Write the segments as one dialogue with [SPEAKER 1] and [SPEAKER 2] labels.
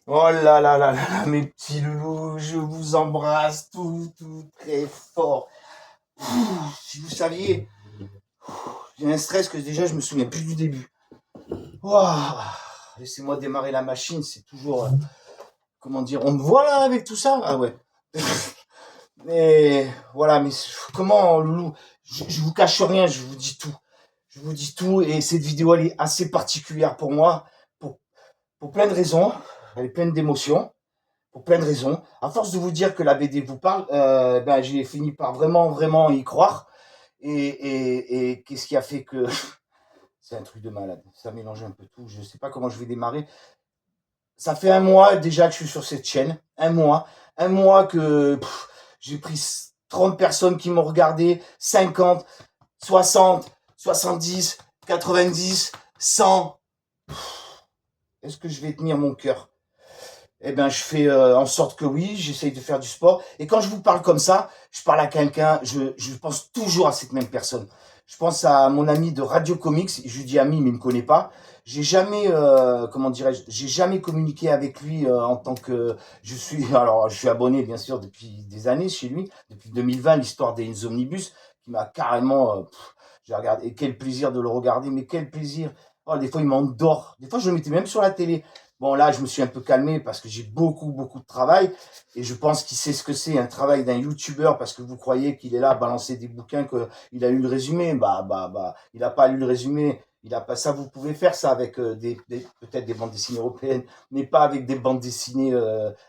[SPEAKER 1] Oh là là là là là, mes petits loulous, je vous embrasse tout très fort. Si vous saviez, j'ai un stress que déjà je me souviens plus du début. Ouah, laissez-moi démarrer la machine, c'est toujours, comment dire, on me voit là avec tout ça? Ah ouais. Mais voilà, mais comment, loulou, je vous cache rien, je vous dis tout. Je vous dis tout et cette vidéo elle est assez particulière pour moi, pour, pour plein de raisons. Elle est pleine d'émotions. Pour plein de raisons. À force de vous dire que la BD vous parle, ben, j'ai fini par vraiment y croire. Et qu'est-ce qui a fait que c'est un truc de malade. Ça mélange un peu tout. Je ne sais pas comment je vais démarrer. Ça fait un mois déjà que je suis sur cette chaîne. Un mois. Un mois que j'ai pris 30 personnes qui m'ont regardé, 50, 60, 70, 90, 100. Est-ce que je vais tenir mon cœur? Eh ben, je fais en sorte que oui, j'essaye de faire du sport. Et quand je vous parle comme ça, je parle à quelqu'un, je pense toujours à cette même personne. Je pense à mon ami de Radio Comics, je lui dis ami, mais il me connaît pas. J'ai jamais, comment dirais-je, j'ai jamais communiqué avec lui en tant que, alors je suis abonné bien sûr depuis des années chez lui, depuis 2020, l'histoire des omnibus, qui m'a carrément, j'ai regardé, et quel plaisir de le regarder, mais quel plaisir. Oh, des fois il m'endort, des fois je le mettais même sur la télé. Bon, là, je me suis un peu calmé parce que j'ai beaucoup de travail. Et je pense qu'il sait ce que c'est un travail d'un youtubeur parce que vous croyez qu'il est là à balancer des bouquins, qu'il a lu le résumé. Il n'a pas lu le résumé. Il a pas ça. Vous pouvez faire ça avec peut-être des bandes dessinées européennes, mais pas avec des bandes dessinées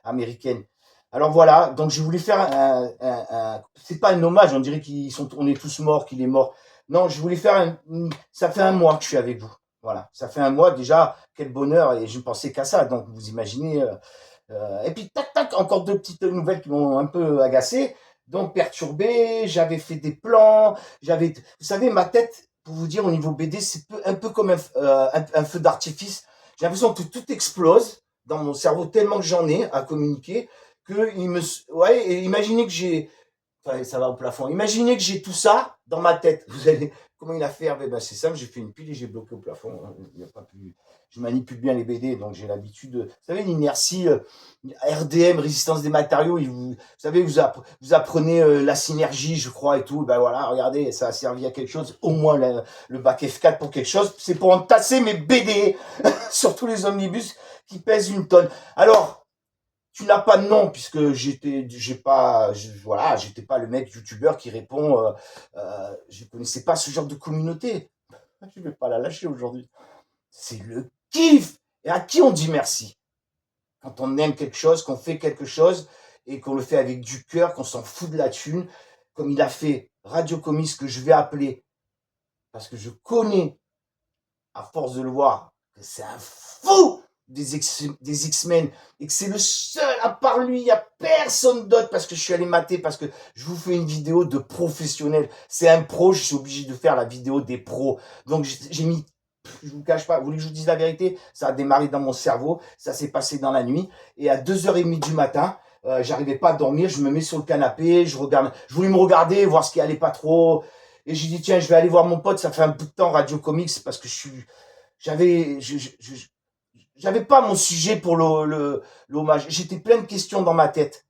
[SPEAKER 1] américaines. Alors voilà. Donc, je voulais faire c'est pas un hommage. On dirait on est tous morts, qu'il est mort. Non, je voulais faire ça fait un mois que je suis avec vous. Voilà, ça fait un mois déjà, quel bonheur, et je ne pensais qu'à ça, donc vous imaginez. Et puis, tac, encore deux petites nouvelles qui m'ont un peu agacé, donc perturbé, j'avais fait des plans, vous savez, ma tête, pour vous dire, au niveau BD, c'est un peu comme un feu d'artifice. J'ai l'impression que tout explose dans mon cerveau, tellement que j'en ai à communiquer, ouais, et imaginez que j'ai, enfin, ça va au plafond. Imaginez que j'ai tout ça dans ma tête. Vous allez, comment il a fait Hervé? Ben, c'est simple, j'ai fait une pile et j'ai bloqué au plafond. Il y a pas plus... Je manipule bien les BD, donc j'ai l'habitude. Vous savez, l'inertie, RDM, résistance des matériaux, vous savez, vous apprenez la synergie, je crois, et tout. Ben voilà, regardez, ça a servi à quelque chose. Au moins le bac F4 pour quelque chose. C'est pour entasser mes BD, surtout les omnibus qui pèsent une tonne. Alors, tu n'as pas de nom puisque j'étais pas le mec youtubeur qui répond. Je connaissais pas ce genre de communauté. Je vais pas la lâcher aujourd'hui. C'est le kiff. Et à qui on dit merci quand on aime quelque chose, qu'on fait quelque chose et qu'on le fait avec du cœur, qu'on s'en fout de la thune, comme il a fait Radio Comics que je vais appeler parce que je connais à force de le voir, que c'est un fou des X-Men et que c'est le seul, à part lui, il n'y a personne d'autre parce que je suis allé mater, parce que je vous fais une vidéo de professionnel. C'est un pro, je suis obligé de faire la vidéo des pros. Donc j'ai mis, je vous cache pas, vous voulez que je vous dise la vérité? Ça a démarré dans mon cerveau, ça s'est passé dans la nuit et à 2h30 du matin, j'arrivais pas à dormir, je me mets sur le canapé, je voulais me regarder, voir ce qui allait pas trop. Et j'ai dit, tiens, je vais aller voir mon pote, ça fait un bout de temps, Radio Comics, parce que j'avais, j'avais pas mon sujet pour l'hommage. J'étais plein de questions dans ma tête.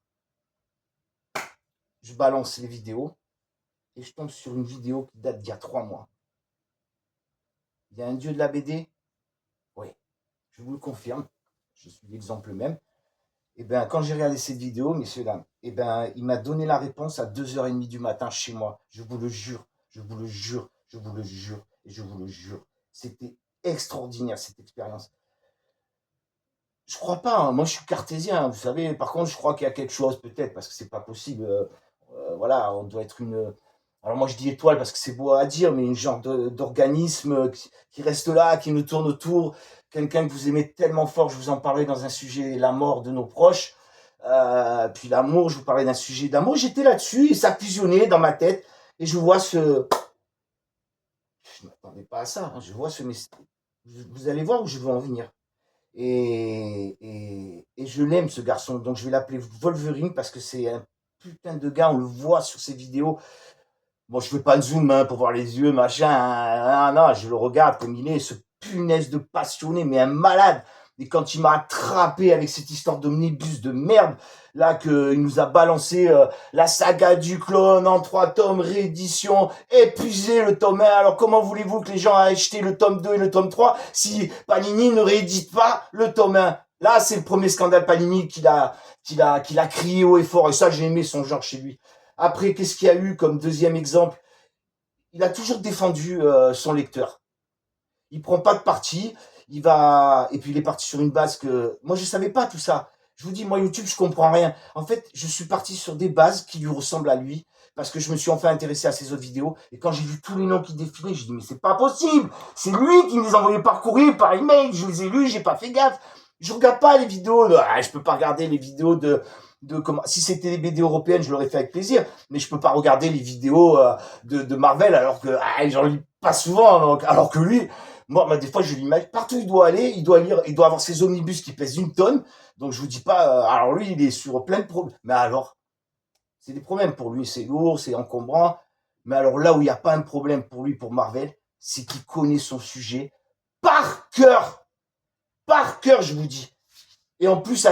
[SPEAKER 1] Je balance les vidéos et je tombe sur une vidéo qui date d'il y a 3 mois. Il y a un dieu de la BD? Oui, je vous le confirme. Je suis l'exemple même. Et bien, quand j'ai regardé cette vidéo, messieurs, dames, et ben, il m'a donné la réponse à 2h30 du matin chez moi. Je vous le jure, je vous le jure, je vous le jure, et je vous le jure. C'était extraordinaire cette expérience. Je crois pas, hein. Moi je suis cartésien, vous savez. Par contre, je crois qu'il y a quelque chose peut-être parce que c'est pas possible. Voilà, on doit être une. Alors moi je dis étoile parce que c'est beau à dire, mais une genre d'organisme qui reste là, qui nous tourne autour. Quelqu'un que vous aimez tellement fort, je vous en parlais dans un sujet, la mort de nos proches. Puis l'amour, je vous parlais d'un sujet d'amour. J'étais là-dessus et ça fusionnait dans ma tête. Et je vois ce. Je ne m'attendais pas à ça, hein. Je vois ce message. Vous allez voir où je veux en venir. Et je l'aime ce garçon, donc je vais l'appeler Wolverine parce que c'est un putain de gars, on le voit sur ses vidéos. Bon, je fais pas de zoom hein, pour voir les yeux, machin. Non, je le regarde comme il est, ce punaise de passionné, mais un malade. Et quand il m'a attrapé avec cette histoire d'omnibus de merde, là, qu'il nous a balancé la saga du clone en 3 tomes, réédition, épuisé le tome 1. Alors comment voulez-vous que les gens aient acheté le tome 2 et le tome 3 si Panini ne réédite pas le tome 1? Là, c'est le premier scandale Panini qu'il a crié haut et fort. Et ça, j'ai aimé son genre chez lui. Après, qu'est-ce qu'il y a eu comme deuxième exemple? Il a toujours défendu son lecteur. Il prend pas de parti, il va et puis il est parti sur une base que moi je savais pas tout ça. Je vous dis, moi YouTube, je comprends rien. En fait, je suis parti sur des bases qui lui ressemblent à lui parce que je me suis enfin intéressé à ses autres vidéos et quand j'ai vu tous les noms qui défilaient, j'ai dit mais c'est pas possible. C'est lui qui me les envoyait par courrier, par email, je les ai lus, j'ai pas fait gaffe. Je regarde pas les vidéos je peux pas regarder les vidéos de comment si c'était des BD européennes, je l'aurais fait avec plaisir, mais je peux pas regarder les vidéos de Marvel alors que j'en lis pas souvent alors que lui moi, des fois, je l'imagine. Partout où il doit aller, il doit lire, il doit avoir ses omnibus qui pèsent 1 tonne. Donc, je vous dis pas, alors lui, il est sur plein de problèmes. Mais alors, c'est des problèmes pour lui. C'est lourd, c'est encombrant. Mais alors là où il n'y a pas un problème pour lui, pour Marvel, c'est qu'il connaît son sujet par cœur. Par cœur, je vous dis. Et en plus,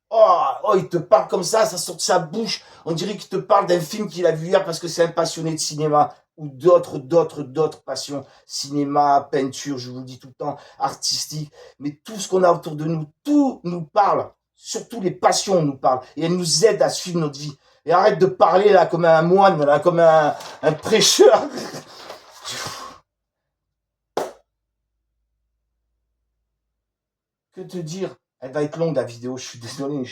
[SPEAKER 1] oh, il te parle comme ça sort de sa bouche. On dirait qu'il te parle d'un film qu'il a vu hier parce que c'est un passionné de cinéma ou d'autres passions. Cinéma, peinture, je vous le dis tout le temps, artistique. Mais tout ce qu'on a autour de nous, tout nous parle. Surtout les passions nous parlent. Et elles nous aident à suivre notre vie. Et arrête de parler là comme un moine, là, comme un prêcheur. Que te dire? Elle va être longue la vidéo, je suis désolé.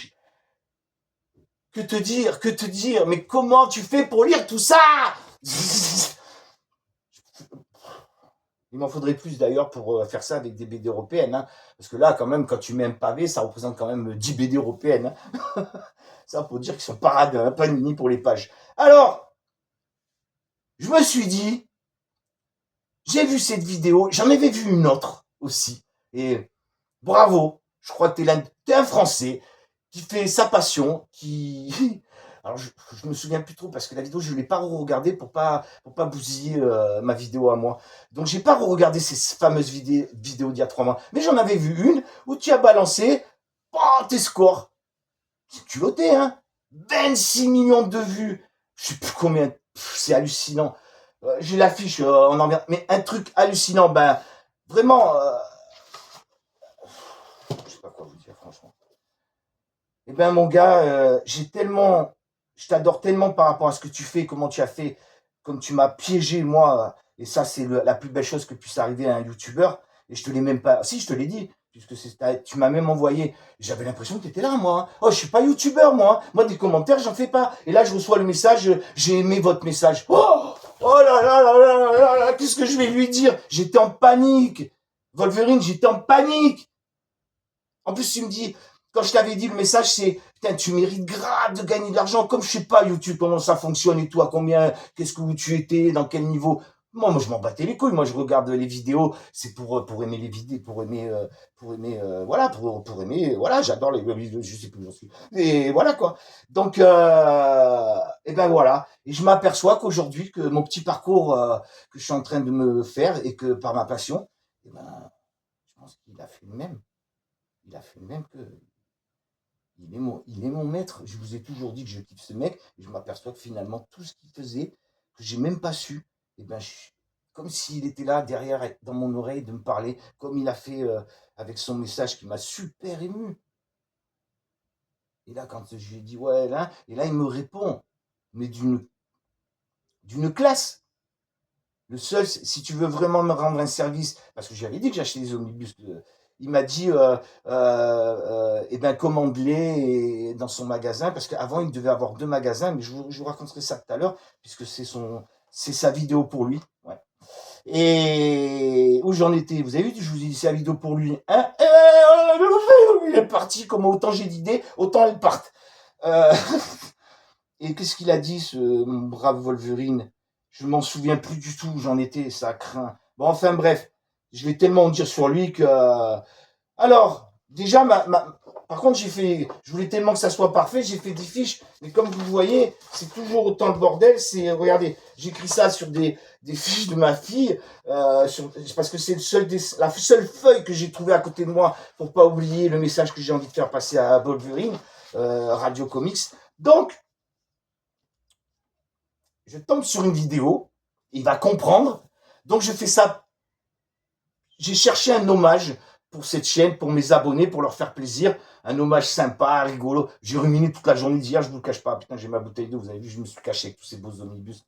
[SPEAKER 1] Que te dire? Que te dire? Mais comment tu fais pour lire tout ça? Il m'en faudrait plus d'ailleurs pour faire ça avec des BD européennes. Hein. Parce que là, quand même, quand tu mets un pavé, ça représente quand même 10 BD européennes. Hein. Ça, pour dire qu'ils sont parades, hein, Panini pour les pages. Alors, je me suis dit, j'ai vu cette vidéo, j'en avais vu une autre aussi. Et bravo, je crois que t'es un Français qui fait sa passion, qui... Alors, je me souviens plus trop parce que la vidéo, je ne l'ai pas re-regardée pour pas bousiller ma vidéo à moi. Donc, j'ai pas re-regardé ces fameuses vidéos d'il y a 3 mois. Mais j'en avais vu une où tu as balancé tes scores. C'est culotté, hein. 26 millions de vues. Je sais plus combien. C'est hallucinant. J'ai l'affiche, on en vient. Mais un truc hallucinant, ben, vraiment... je sais pas quoi vous dire, franchement. Eh ben, mon gars, je t'adore tellement par rapport à ce que tu fais, comment tu as fait, comme tu m'as piégé, moi, et ça, c'est la plus belle chose que puisse arriver à un youtubeur, et je te l'ai même pas, si, je te l'ai dit, puisque tu m'as même envoyé, j'avais l'impression que tu étais là, moi, hein. Oh, je suis pas youtubeur, moi, moi, des commentaires, j'en fais pas, et là, je reçois le message, j'ai aimé votre message, oh là là là là là là, qu'est-ce que je vais lui dire? J'étais en panique, Wolverine, j'étais en panique, en plus, tu me dis, quand je t'avais dit le message, c'est putain, tu mérites grave de gagner de l'argent. Comme je sais pas YouTube comment ça fonctionne et tout, à combien, qu'est-ce que où tu étais, dans quel niveau. Moi, je m'en battais les couilles. Moi, je regarde les vidéos, c'est pour aimer les vidéos, voilà, pour aimer, voilà, j'adore les vidéos, je sais plus où j'en suis. Et voilà quoi. Donc, et ben voilà. Et je m'aperçois qu'aujourd'hui, que mon petit parcours que je suis en train de me faire et que par ma passion, eh ben, je pense qu'il a fait le même. Il a fait le même que. Il est mon maître. Je vous ai toujours dit que je kiffe ce mec. Et je m'aperçois que finalement, tout ce qu'il faisait, que j'ai même pas su, et ben, comme s'il était là derrière, dans mon oreille, de me parler, comme il a fait avec son message qui m'a super ému. Et là, quand je lui ai dit, ouais, là, et là, il me répond, mais d'une classe. Le seul, si tu veux vraiment me rendre un service, parce que j'avais dit que j'achetais des omnibus, il m'a dit, eh ben, commande-les dans son magasin, parce qu'avant, il devait avoir 2 magasins, mais je vous raconterai ça tout à l'heure, puisque c'est sa vidéo pour lui. Ouais. Et où j'en étais, vous avez vu, je vous ai dit, c'est la vidéo pour lui. Hein, il est parti, comme autant j'ai d'idées, autant elles partent. Et qu'est-ce qu'il a dit, mon brave Wolverine? Je m'en souviens plus du tout où j'en étais, ça craint. Bon, enfin bref, je vais tellement en dire sur lui que... Alors, déjà, Par contre, je voulais tellement que ça soit parfait, j'ai fait 10 fiches. Mais comme vous voyez, c'est toujours autant de bordel. Regardez, j'écris ça sur des fiches de ma fille, parce que c'est la seule feuille que j'ai trouvée à côté de moi pour pas oublier le message que j'ai envie de faire passer à Wolverine, Radio Comics. Donc, je tombe sur une vidéo, il va comprendre. Donc, je fais ça. J'ai cherché un hommage pour cette chaîne, pour mes abonnés, pour leur faire plaisir. Un hommage sympa, rigolo. J'ai ruminé toute la journée d'hier, je vous le cache pas. Putain, j'ai ma bouteille d'eau, vous avez vu, je me suis caché avec tous ces beaux omnibus.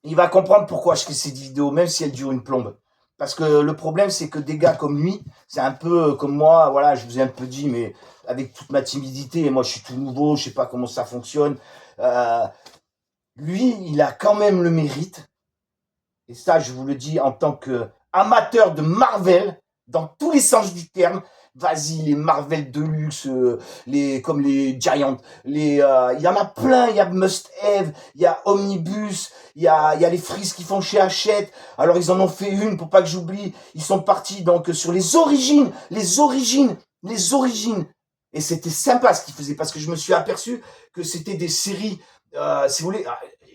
[SPEAKER 1] Il va comprendre pourquoi je fais cette vidéo, même si elle dure une plombe. Parce que le problème, c'est que des gars comme lui, c'est un peu comme moi, voilà, je vous ai un peu dit, mais avec toute ma timidité, moi je suis tout nouveau, je sais pas comment ça fonctionne. Lui, il a quand même le mérite, et ça je vous le dis en tant qu'amateur de Marvel, dans tous les sens du terme. Vas-y, les Marvel Deluxe, comme les Giants, il y en a plein, il y a Must Have, il y a Omnibus, il y a les frises qui font chez Hachette. Alors ils en ont fait une pour pas que j'oublie. Ils sont partis donc sur les origines. Et c'était sympa ce qu'ils faisaient parce que je me suis aperçu que c'était des séries, si vous voulez.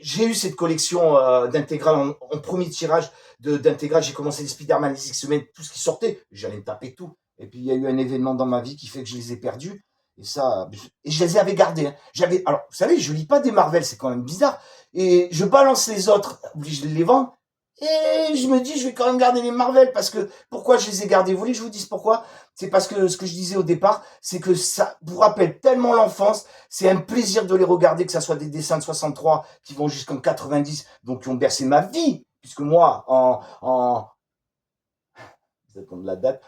[SPEAKER 1] J'ai eu cette collection d'intégrales en premier tirage d'intégrales. J'ai commencé les Spider-Man, les X-Men, tout ce qui sortait. J'allais me taper tout. Et puis il y a eu un événement dans ma vie qui fait que je les ai perdus. Et ça, je les avais gardés. Hein. Alors, vous savez, je lis pas des Marvel, c'est quand même bizarre. Et je balance les autres, obligé de les vendre. Et je me dis, je vais quand même garder les Marvel parce que pourquoi je les ai gardés? Vous voulez que je vous dise pourquoi? C'est parce que ce que je disais au départ, c'est que ça vous rappelle tellement l'enfance. C'est un plaisir de les regarder, que ça soit des dessins de 63 qui vont jusqu'en 90, donc qui ont bercé ma vie. Puisque moi, vous attendez la date,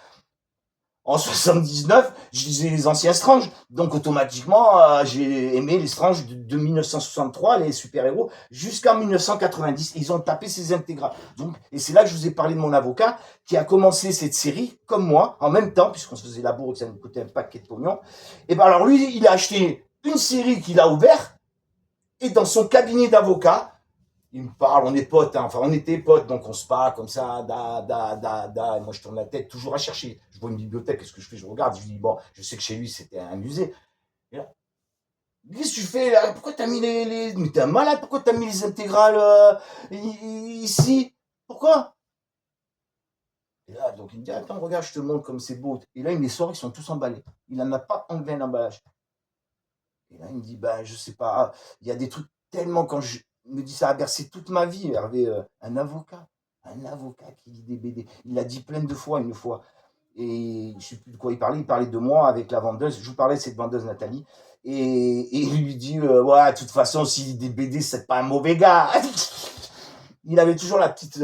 [SPEAKER 1] en 79, je lisais les anciens Strange. Donc, automatiquement, j'ai aimé les Strange de 1963, les super-héros, jusqu'en 1990. Ils ont tapé ces intégrales. Donc, et c'est là que je vous ai parlé de mon avocat, qui a commencé cette série, comme moi, en même temps, puisqu'on se faisait la bourre et que ça nous coûtait un paquet de pognon. Et ben, alors, lui, il a acheté une série qu'il a ouverte, et dans son cabinet d'avocat, il me parle, on est potes, hein. Enfin on était potes, donc on se parle comme ça, et moi je tourne la tête, toujours à chercher. Je vois une bibliothèque, qu'est-ce que je fais? Je regarde, je dis, bon, je sais que chez lui c'était un musée. Et là, qu'est-ce que tu fais là? Pourquoi t'as mis Mais t'es un malade, pourquoi t'as mis les intégrales ici? Pourquoi? Et là, donc il me dit, attends, regarde, je te montre comme c'est beau. Et là, il me les sort, ils sont tous emballés. Il n'en a pas enlevé un emballage. Et là, il me dit, ben, je sais pas, il y a des trucs tellement, il me dit, ça a bercé toute ma vie, Hervé, un avocat qui lit des BD. Il l'a dit plein de fois, une fois. Et je sais plus de quoi il parlait de moi avec la vendeuse. Je vous parlais de cette vendeuse Nathalie. Et il lui dit, ouais, de toute façon, s'il lit des BD, c'est pas un mauvais gars. Il avait toujours la petite.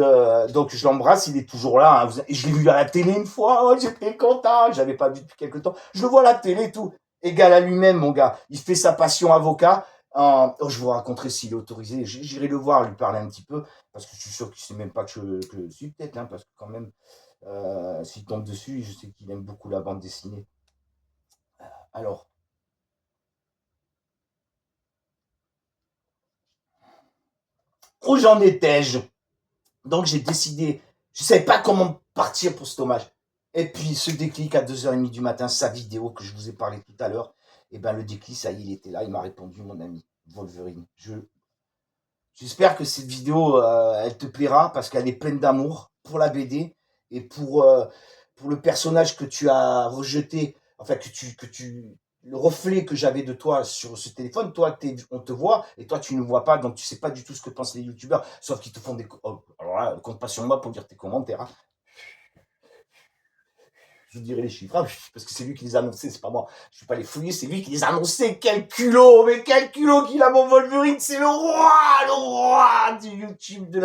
[SPEAKER 1] Donc je l'embrasse, il est toujours là. Hein. Et je l'ai vu à la télé une fois, oh, j'étais content, je l'avais pas vu depuis quelque temps. Je le vois à la télé et tout. Égal à lui-même, mon gars. Il fait sa passion avocat. Oh, je vous raconterai s'il est autorisé. J'irai le voir, lui parler un petit peu. Parce que je suis sûr qu'il sait même pas que je suis, peut-être. Hein, parce que quand même, s'il tombe dessus, je sais qu'il aime beaucoup la bande dessinée. Alors. Où j'en étais-je? Donc j'ai décidé, je ne savais pas comment partir pour cet hommage. Et puis ce déclic à 2h30 du matin, sa vidéo que je vous ai parlé tout à l'heure, et ben le déclic, ça y est, il était là, il m'a répondu, mon ami Wolverine. J'espère que cette vidéo, elle te plaira parce qu'elle est pleine d'amour pour la BD et pour le personnage que tu as rejeté, enfin le reflet que j'avais de toi sur ce téléphone. Toi, on te voit et toi, tu ne vois pas, donc tu sais pas du tout ce que pensent les youtubeurs, sauf qu'ils te font alors là, compte pas sur moi pour dire tes commentaires. Hein. Je vous dirai les chiffres, hein, parce que c'est lui qui les a annoncés, c'est pas moi. Je ne vais pas les fouiller, c'est lui qui les a annoncés. Quel culot, mais quel culot qu'il a, mon Wolverine, c'est le roi du YouTube,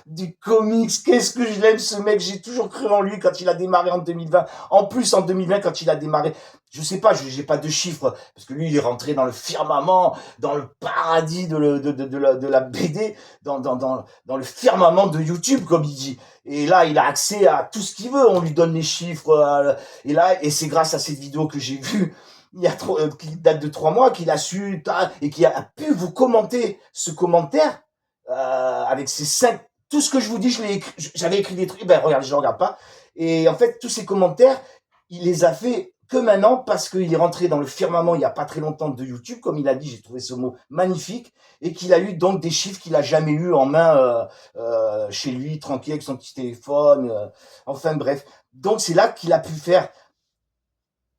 [SPEAKER 1] du comics. Qu'est-ce que je l'aime, ce mec. J'ai toujours cru en lui quand il a démarré en 2020. En plus, en 2020, quand il a démarré, je sais pas, j'ai pas de chiffres, parce que lui, il est rentré dans le firmament, dans le paradis de la BD, dans le firmament de YouTube, comme il dit. Et là, il a accès à tout ce qu'il veut. On lui donne les chiffres. Et c'est grâce à cette vidéo que j'ai vue, qui date de 3 mois, qu'il a su, et qui a pu vous commenter ce commentaire, avec ces 5, tout ce que je vous dis, j'avais écrit des trucs, ben, regardez, je ne regarde pas. Et en fait, tous ces commentaires, il les a fait que maintenant, parce qu'il est rentré dans le firmament il n'y a pas très longtemps de YouTube, comme il a dit, j'ai trouvé ce mot magnifique, et qu'il a eu donc des chiffres qu'il a jamais eu en main chez lui, tranquille, avec son petit téléphone, enfin bref. Donc c'est là qu'il a pu faire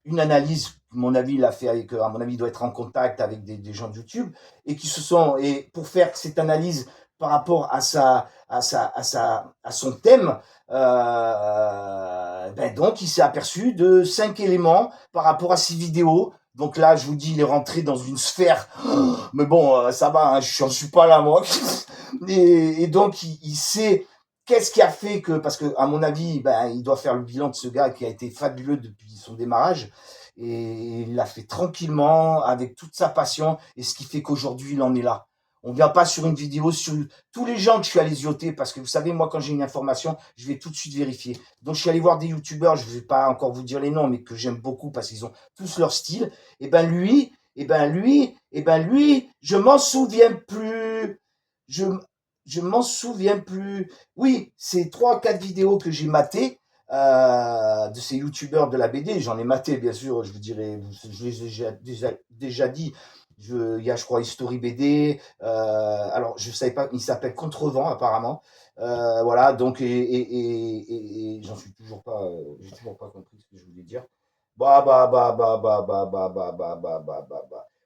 [SPEAKER 1] une analyse, à mon avis, il a fait avec, à mon avis, il doit être en contact avec des gens de YouTube, et qui se sont, et pour faire cette analyse par rapport à à son thème, donc il s'est aperçu de 5 éléments par rapport à ses vidéos. Donc là, je vous dis, il est rentré dans une sphère, mais bon, ça va, hein, je suis pas là, moi. Et donc, il sait qu'est-ce qui a fait que, parce que, à mon avis, il doit faire le bilan de ce gars qui a été fabuleux depuis son démarrage. Et il l'a fait tranquillement, avec toute sa passion, et ce qui fait qu'aujourd'hui, il en est là. On vient pas sur une vidéo sur tous les gens que je suis allé zioter, parce que vous savez, moi, quand j'ai une information, je vais tout de suite vérifier. Donc, je suis allé voir des youtubeurs, je vais pas encore vous dire les noms, mais que j'aime beaucoup parce qu'ils ont tous leur style. Et ben lui, je m'en souviens plus. Je, je m'en souviens plus. Oui, c'est 3 4 vidéos que j'ai matées de ces youtubeurs de la BD. J'en ai maté, bien sûr, je vous dirais, je les ai déjà dit. Il y a, je crois, History BD. Alors, je ne savais pas, il s'appelle Contrevent, apparemment. Voilà, donc, et j'en suis toujours pas, j'ai toujours pas compris ce que je voulais dire.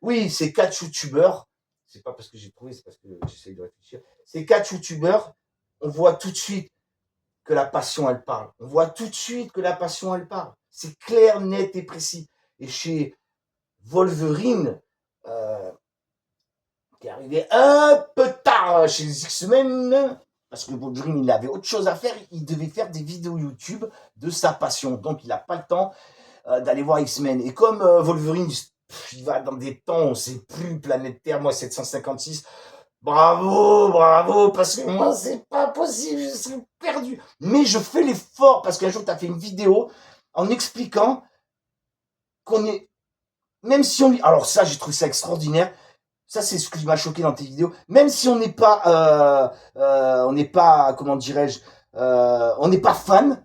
[SPEAKER 1] Oui, c'est 4 youtubeurs. C'est pas parce que j'ai trouvé, c'est parce que j'essaye de réfléchir. Ces 4 youtubeurs, on voit tout de suite que la passion, elle parle. On voit tout de suite que la passion, elle parle. C'est clair, net et précis. Et chez Wolverine, euh, qui est arrivé un peu tard chez les X-Men, parce que Wolverine, il avait autre chose à faire. Il devait faire des vidéos YouTube de sa passion. Donc, il n'a pas le temps d'aller voir X-Men. Et comme Wolverine, il va dans des temps, on ne sait plus, planète Terre, moi 756, bravo, bravo, parce que moi, c'est pas possible, je suis perdu. Mais je fais l'effort, parce qu'un jour, tu as fait une vidéo en expliquant qu'on est, même si on... Alors ça, j'ai trouvé ça extraordinaire. Ça, c'est ce qui m'a choqué dans tes vidéos. Même si on n'est pas, comment dirais-je, on n'est pas fan,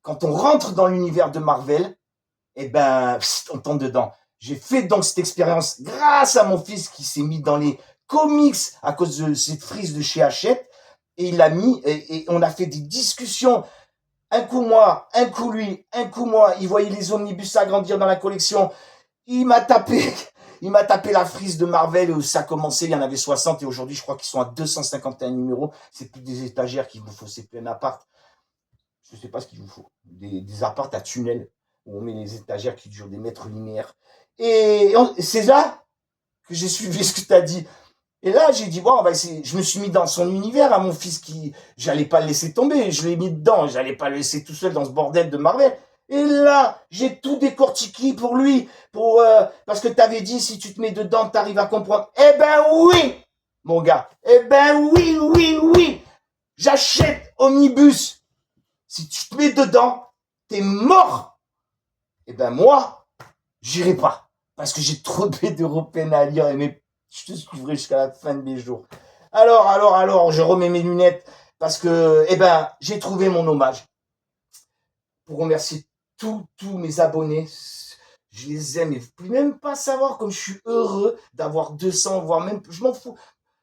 [SPEAKER 1] quand on rentre dans l'univers de Marvel, eh ben, on tombe dedans. J'ai fait donc cette expérience grâce à mon fils qui s'est mis dans les comics à cause de cette frise de chez Hachette. Et il l'a mis, et on a fait des discussions. Un coup moi, un coup lui, un coup moi. Il voyait les omnibus s'agrandir dans la collection. Il m'a tapé, il m'a tapé la frise de Marvel où ça a commencé. Il y en avait 60 et aujourd'hui, je crois qu'ils sont à 251 numéros. C'est plus des étagères qu'il vous faut, c'est plein appart. Je sais pas ce qu'il vous faut. Des apparts à tunnel où on met les étagères qui durent des mètres linéaires. Et c'est là que j'ai suivi ce que tu as dit. Et là, j'ai dit, bon, on va essayer. Je me suis mis dans son univers à mon fils qui, j'allais pas le laisser tomber. Je l'ai mis dedans. J'allais pas le laisser tout seul dans ce bordel de Marvel. Et là, j'ai tout décortiqué pour lui. Parce que tu avais dit, si tu te mets dedans, tu arrives à comprendre. Eh ben oui, mon gars. Eh ben oui, oui, oui. J'achète Omnibus. Si tu te mets dedans, t'es mort. Eh ben moi, j'irai pas. Parce que j'ai trop de BD européennes à lire, mais je te suivrai jusqu'à la fin de mes jours. Alors, je remets mes lunettes parce que, j'ai trouvé mon hommage. Pour remercier tous mes abonnés. Je les aime et vous pouvez même pas savoir comme je suis heureux d'avoir 200, voire même, je m'en fous.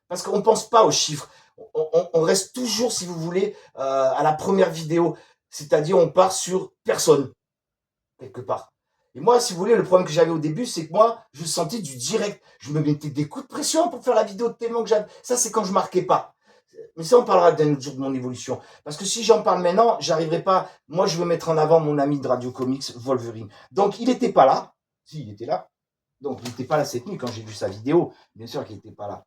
[SPEAKER 1] Parce qu'on pense pas aux chiffres. On reste toujours, si vous voulez, à la première vidéo. C'est-à-dire, on part sur personne, quelque part. Et moi, si vous voulez, le problème que j'avais au début, c'est que moi, je sentais du direct. Je me mettais des coups de pression pour faire la vidéo tellement que j'avais. Ça, c'est quand je marquais pas. Mais ça, on parlera d'un autre jour de mon évolution. Parce que si j'en parle maintenant, j'arriverai pas. Moi, je veux mettre en avant mon ami de Radio Comics, Wolverine. Donc, il n'était pas là. Si, il était là. Donc, il n'était pas là cette nuit quand j'ai vu sa vidéo. Bien sûr qu'il n'était pas là.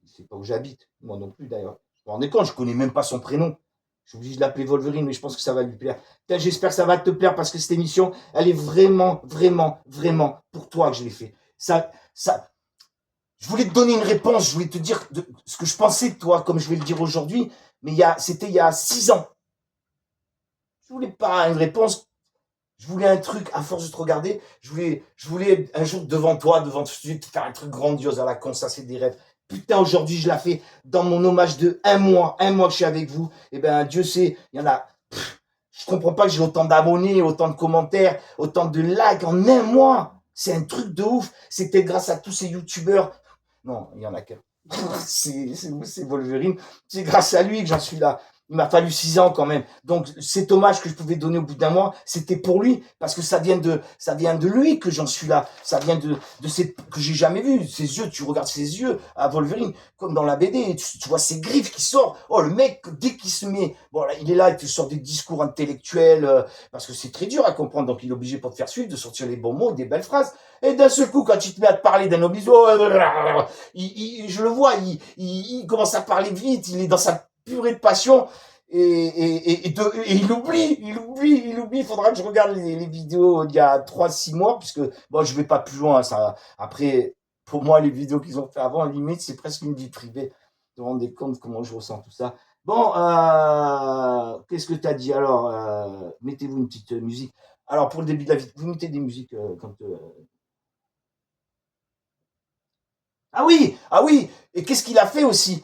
[SPEAKER 1] Il ne sait pas où j'habite. Moi non plus, d'ailleurs. Vous vous rendez compte, je connais même pas son prénom. Je suis obligé de l'appeler Wolverine, mais je pense que ça va lui plaire. J'espère que ça va te plaire parce que cette émission, elle est vraiment, vraiment, vraiment pour toi que je l'ai fait. Je voulais te donner une réponse, je voulais te dire ce que je pensais de toi, comme je vais le dire aujourd'hui, mais c'était il y a 6 ans. Je voulais pas une réponse, je voulais un truc, à force de te regarder, je voulais un jour devant toi, devant te faire un truc grandiose à la con, ça c'est des rêves. Putain, aujourd'hui, je l'ai fait dans mon hommage de un mois que je suis avec vous. Eh ben, Dieu sait, il y en a, Je comprends pas que j'ai autant d'abonnés, autant de commentaires, autant de likes en un mois. C'est un truc de ouf. C'est peut-être grâce à tous ces youtubeurs. Non, il y en a qu'un. C'est Wolverine. C'est grâce à lui que j'en suis là. Il m'a fallu 6 ans quand même. Donc cet hommage que je pouvais donner au bout d'un mois, c'était pour lui, parce que ça vient de lui que j'en suis là. Ça vient de ces que j'ai jamais vu. Ses yeux, tu regardes ses yeux à Wolverine, comme dans la BD, tu vois ses griffes qui sortent. Oh le mec, dès qu'il se met, bon là, il est là, il te sort des discours intellectuels, parce que c'est très dur à comprendre. Donc il est obligé pour te faire suivre de sortir les bons mots, des belles phrases. Et d'un seul coup, quand il te met à te parler d'un oblige, je le vois, il commence à parler vite, il est dans sa purée de passion et il oublie. Il faudra que je regarde les vidéos d'il y a 3 6 mois, puisque bon, je vais pas plus loin. Ça, après, pour moi, les vidéos qu'ils ont fait avant, limite, c'est presque une vie privée. Vous vous rendez compte comment je ressens tout ça. Bon, qu'est-ce que tu as dit alors? Mettez-vous une petite musique. Alors, pour le début de la vidéo, vous mettez des musiques quand. Ah oui, ah oui. Et qu'est-ce qu'il a fait aussi?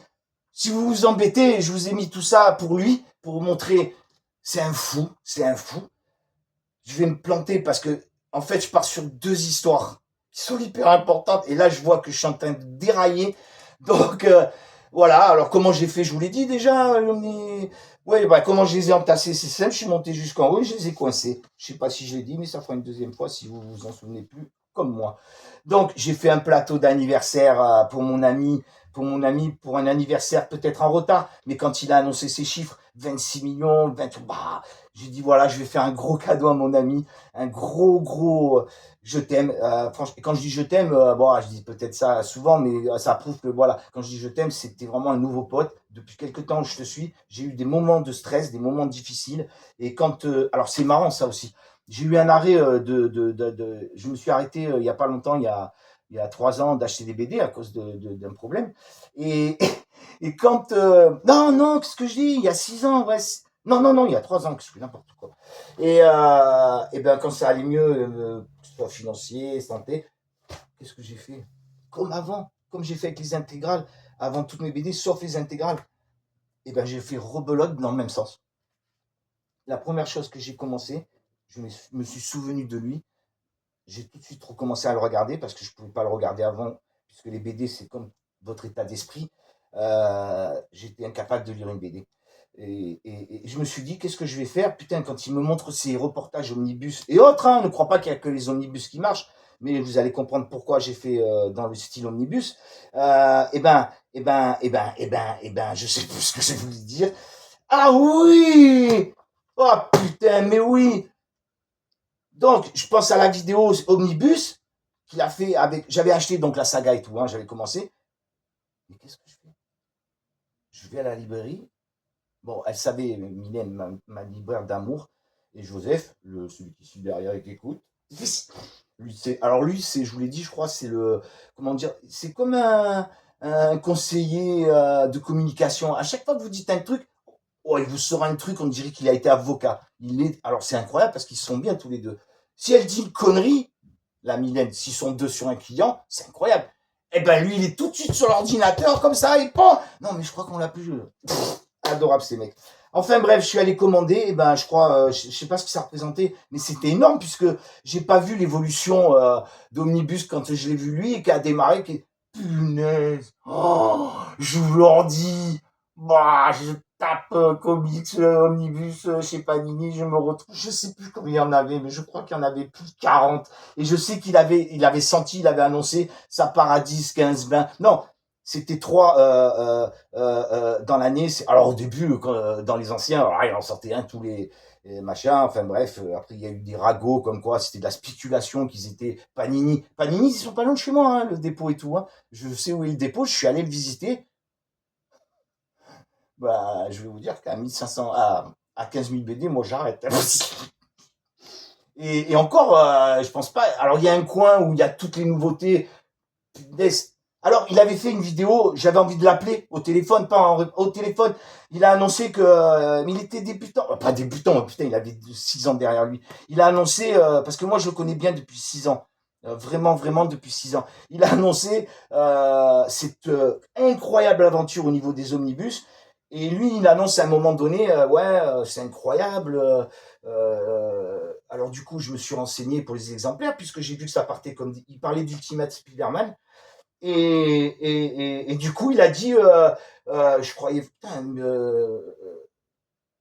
[SPEAKER 1] Si vous vous embêtez, je vous ai mis tout ça pour lui, pour vous montrer. C'est un fou, c'est un fou. Je vais me planter parce que, en fait, je pars sur 2 histoires qui sont hyper importantes. Et là, je vois que je suis en train de dérailler. Donc, voilà. Alors, comment j'ai fait? Je vous l'ai dit déjà. Ouais, bah, comment je les ai entassés? C'est simple. Je suis monté jusqu'en haut et je les ai coincés. Je sais pas si je l'ai dit, mais ça fera une deuxième fois si vous vous en souvenez plus, comme moi. Donc, j'ai fait un plateau d'anniversaire pour mon ami, pour un anniversaire peut-être en retard, mais quand il a annoncé ses chiffres, 26 millions, 20, bah, j'ai dit voilà, je vais faire un gros cadeau à mon ami, un gros je t'aime. Franchement, quand je dis je t'aime, bon, je dis peut-être ça souvent, mais ça prouve que voilà, quand je dis je t'aime, c'était vraiment un nouveau pote. Depuis quelques temps, je te suis. J'ai eu des moments de stress, des moments difficiles, et quand, alors c'est marrant ça aussi. J'ai eu un arrêt je me suis arrêté il y a pas longtemps, il y a 3 ans, d'acheter des BD à cause d'un problème. Et, et quand, non, non, qu'est-ce que je dis? Il y a 6 ans, ouais. Non, non, non, il y a 3 ans, que je fais n'importe quoi. Et ben, quand ça allait mieux, que ce soit financier, santé, qu'est-ce que j'ai fait? Comme avant, comme j'ai fait avec les intégrales, avant toutes mes BD, sauf les intégrales. Et ben, j'ai fait rebelote dans le même sens. La première chose que j'ai commencé, me suis souvenu de lui. J'ai tout de suite recommencé à le regarder parce que je ne pouvais pas le regarder avant, puisque les BD, c'est comme votre état d'esprit. J'étais incapable de lire une BD. Et je me suis dit, qu'est-ce que je vais faire? Putain, quand il me montre ces reportages omnibus et autres, hein, ne crois pas qu'il n'y a que les omnibus qui marchent, mais vous allez comprendre pourquoi j'ai fait dans le style omnibus. Je sais plus ce que j'ai voulu dire. Ah oui! Oh putain, mais oui! Donc, je pense à la vidéo Omnibus qu'il a fait avec. J'avais acheté donc la saga et tout, hein, j'avais commencé. Mais qu'est-ce que je fais? Je vais à la librairie. Bon, elle savait, Mylène, ma libraire d'amour, et Joseph, celui qui suit derrière et qui écoute. Lui, c'est, je vous l'ai dit, je crois, c'est le. Comment dire? C'est comme un conseiller de communication. À chaque fois que vous dites un truc, oh, il vous sort un truc, on dirait qu'il a été avocat. Alors, c'est incroyable parce qu'ils sont bien tous les deux. Si elle dit une connerie, la Mylène, s'ils sont deux sur un client, c'est incroyable. Eh ben, lui, il est tout de suite sur l'ordinateur, comme ça, il prend. Non, mais je crois qu'on l'a plus. Adorable, ces mecs. Enfin, bref, je suis allé commander, et ben, je crois, je sais pas ce que ça représentait, mais c'était énorme, puisque j'ai pas vu l'évolution d'Omnibus quand je l'ai vu lui, et qui a démarré, punaise, oh, je vous leur dis, bah, je tape comics, omnibus, chez Panini, je me retrouve, je sais plus combien il y en avait, mais je crois qu'il y en avait plus de 40. Et je sais il avait senti, il avait annoncé, ça part à 10, 15, 20. Non, c'était 3 dans l'année. Alors au début, dans les anciens, alors, il en sortait un tous les machins. Enfin bref, après il y a eu des ragots comme quoi c'était de la spéculation qu'ils étaient Panini. Panini, ils sont pas loin de chez moi, hein, le dépôt et tout. Hein. Je sais où est le dépôt, je suis allé le visiter. Bah, je vais vous dire qu'à 1500, à 15 000 BD, moi j'arrête. Et encore, je pense pas. Alors il y a un coin où il y a toutes les nouveautés. Alors, il avait fait une vidéo, j'avais envie de l'appeler au téléphone, au téléphone. Il a annoncé que, mais il était débutant, pas débutant, putain, il avait 6 ans derrière lui. Il a annoncé, parce que moi je le connais bien depuis 6 ans, vraiment, vraiment depuis 6 ans. Il a annoncé cette incroyable aventure au niveau des omnibus Et lui, il annonce à un moment donné, ouais, c'est incroyable. Alors du coup, je me suis renseigné pour les exemplaires, puisque j'ai vu que ça partait comme... Il parlait d'Ultimate Spider-Man. Et du coup, il a dit, je croyais, putain,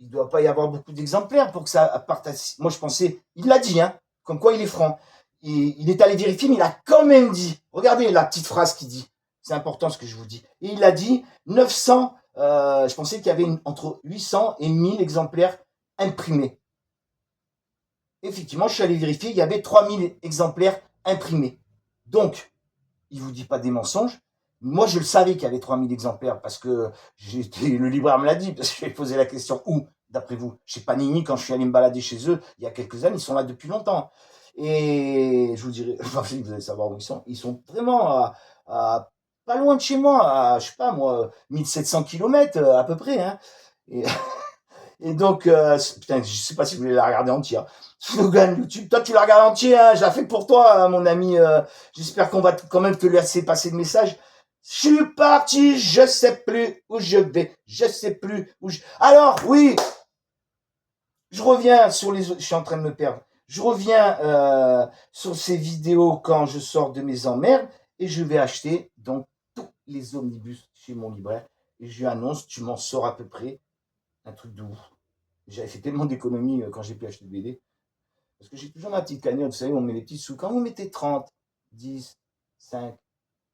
[SPEAKER 1] il doit pas y avoir beaucoup d'exemplaires pour que ça parte. Moi, je pensais, il l'a dit, hein, comme quoi il est franc. Il est allé vérifier, mais il a quand même dit, regardez la petite phrase qu'il dit, c'est important ce que je vous dis. Et il a dit 900, je pensais qu'il y avait entre 800 et 1000 exemplaires imprimés. Effectivement, je suis allé vérifier, il y avait 3000 exemplaires imprimés. Donc, il vous dit pas des mensonges. Moi, je le savais qu'il y avait 3000 exemplaires parce que le libraire me l'a dit, parce que je lui ai posé la question où, d'après vous, chez Panini, quand je suis allé me balader chez eux, il y a quelques années, ils sont là depuis longtemps. Et je vous dirai, enfin, vous allez savoir où ils sont. Ils sont vraiment pas loin de chez moi, à, je sais pas moi, 1700 km à peu près. Hein. Et, et donc, putain, je sais pas si vous voulez la regarder entière. Slogan YouTube. Toi, tu la regardes entière, hein, je la fais pour toi, mon ami. J'espère qu'on va quand même te laisser passer le message. Je suis parti, je sais plus où je vais, je sais plus où je... Alors, oui, je reviens sur les... Je suis en train de me perdre. Je reviens sur ces vidéos quand je sors de mes emmerdes et je vais acheter donc tous les omnibus chez mon libraire. Et je lui annonce, tu m'en sors à peu près un truc de ouf. J'avais fait tellement d'économies quand j'ai pu acheter le BD. Parce que j'ai toujours ma petite cagnotte, vous savez, on met les petits sous. Quand vous mettez 30, 10, 5,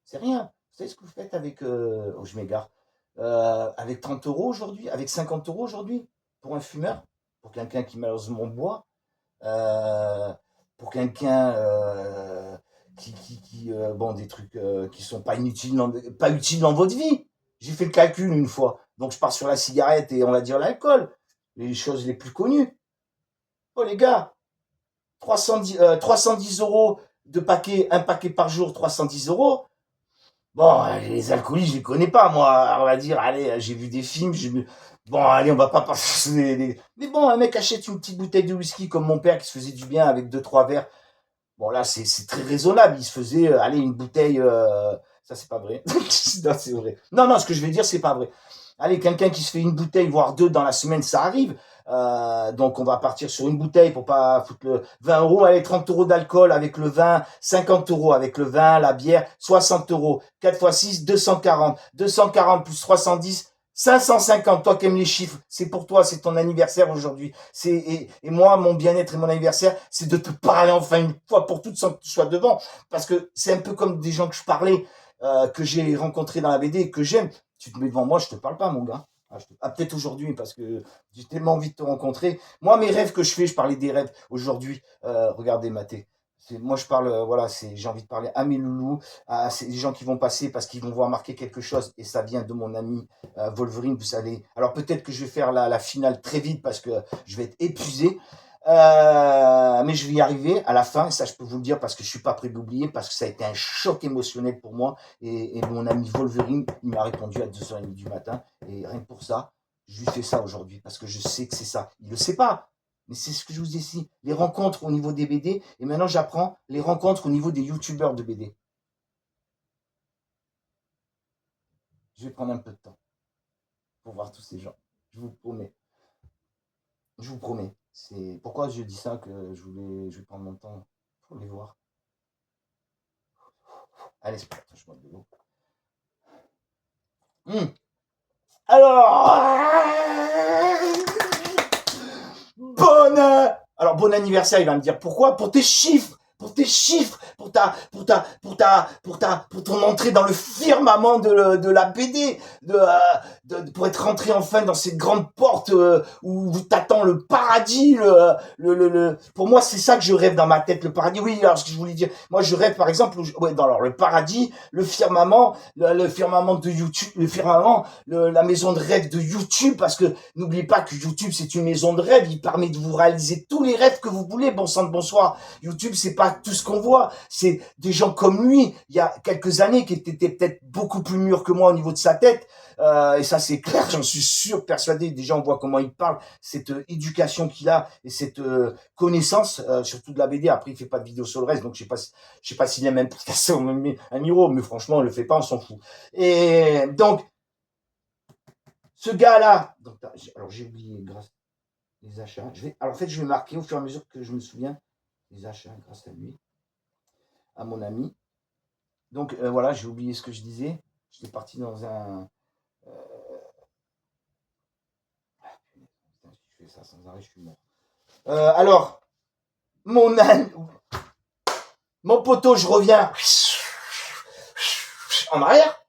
[SPEAKER 1] c'est rien. Vous savez ce que vous faites avec... oh, je m'égare. Avec 30 euros aujourd'hui, avec 50 euros aujourd'hui, pour un fumeur, pour quelqu'un qui malheureusement boit, euh, pour quelqu'un bon, des trucs qui sont pas inutiles, pas utiles dans votre vie. J'ai fait le calcul une fois. Donc je pars sur la cigarette et on va dire l'alcool, les choses les plus connues. Oh les gars, 310 euros de paquet, un paquet par jour, 310 euros. Bon, les alcooliques, je les connais pas, moi. On va dire, allez, j'ai vu des films, bon, allez, on va pas passer Mais bon, un mec achète une petite bouteille de whisky comme mon père qui se faisait du bien avec deux, trois verres. Bon, là, c'est très raisonnable. Il se faisait, allez, une bouteille, ça, c'est pas vrai. Non, c'est vrai. Non, non, ce que je vais dire, c'est pas vrai. Allez, quelqu'un qui se fait une bouteille, voire deux dans la semaine, ça arrive. Donc, on va partir sur une bouteille pour pas foutre le 20 euros. Allez, 30 euros d'alcool avec le vin, 50 euros avec le vin, la bière, 60 euros. 4 fois 6, 240. 240 plus 310, 550. Toi qui aimes les chiffres, c'est pour toi, c'est ton anniversaire aujourd'hui. Et moi, mon bien-être et mon anniversaire, c'est de te parler enfin une fois pour toutes sans que tu sois devant. Parce que c'est un peu comme des gens que je parlais, que j'ai rencontrés dans la BD et que j'aime. Tu te mets devant moi, je te parle pas, mon gars. Peut-être aujourd'hui, parce que j'ai tellement envie de te rencontrer. Moi, mes rêves que je fais, je parlais des rêves aujourd'hui. Regardez, Mathé. Moi, je parle, voilà, j'ai envie de parler à mes loulous, à ces gens qui vont passer parce qu'ils vont voir marquer quelque chose. Et ça vient de mon ami Wolverine, vous savez. Alors, peut-être que je vais faire la finale très vite parce que je vais être épuisé. Mais je vais y arriver à la fin, ça je peux vous le dire parce que je suis pas prêt d'oublier, parce que ça a été un choc émotionnel pour moi. Et mon ami Wolverine, il m'a répondu à 2h30 du matin. Et rien que pour ça, je lui fais ça aujourd'hui, parce que je sais que c'est ça. Il le sait pas, mais c'est ce que je vous dis ici. Les rencontres au niveau des BD, et maintenant j'apprends les rencontres au niveau des youtubeurs de BD. Je vais prendre un peu de temps pour voir tous ces gens. Je vous promets. Je vous promets. C'est pourquoi je dis ça, que je vais prendre mon temps pour les voir. Allez, c'est parti, je bois de l'eau. Alors, bon anniversaire, il va me dire pourquoi? Pour tes chiffres, pour ton entrée dans le firmament de la BD, pour être rentré enfin dans cette grande porte où t'attends le paradis. Pour moi, c'est ça que je rêve dans ma tête, le paradis. Oui, alors ce que je voulais dire, moi je rêve par exemple, alors le paradis, le firmament de YouTube, le firmament, la maison de rêve de YouTube, parce que n'oubliez pas que YouTube c'est une maison de rêve, il permet de vous réaliser tous les rêves que vous voulez. Bon sang de bonsoir. YouTube, c'est pas tout ce qu'on voit, c'est des gens comme lui, il y a quelques années, qui étaient peut-être beaucoup plus mûrs que moi au niveau de sa tête, et ça c'est clair, j'en suis sûr, persuadé. Déjà on voit comment il parle, cette éducation qu'il a et cette connaissance, surtout de la BD. Après il fait pas de vidéo sur le reste, donc je sais pas s'il aime même casser un miro, mais franchement on le fait pas, on s'en fout. Et donc Ce gars-là, alors j'ai oublié, grâce les achats. Alors en fait, je vais marquer au fur et à mesure que je me souviens les achats grâce à lui, à mon ami. Donc voilà, j'ai oublié ce que je disais. J'étais parti dans un. Si je fais ça sans arrêt, je suis mort. Alors, mon ami, mon poteau, je reviens en arrière.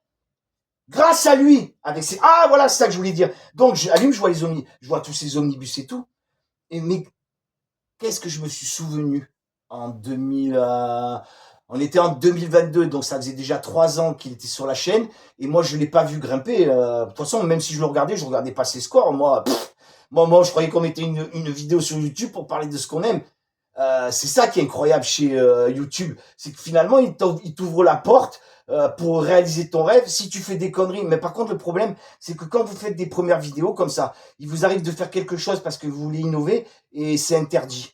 [SPEAKER 1] Grâce à lui, avec ses. Ah voilà, c'est ça que je voulais dire. Donc j'allume, je vois les je vois tous ces omnibus et tout. Et mais qu'est-ce que je me suis souvenu en 2000. On était en 2022, donc ça faisait déjà 3 ans qu'il était sur la chaîne. Et moi, je ne l'ai pas vu grimper. De toute façon, même si je le regardais, je ne regardais pas ses scores. Moi, je croyais qu'on mettait une vidéo sur YouTube pour parler de ce qu'on aime. C'est ça qui est incroyable chez YouTube. C'est que finalement, il t'ouvre la porte pour réaliser ton rêve si tu fais des conneries. Mais par contre, le problème, c'est que quand vous faites des premières vidéos comme ça, il vous arrive de faire quelque chose parce que vous voulez innover et c'est interdit.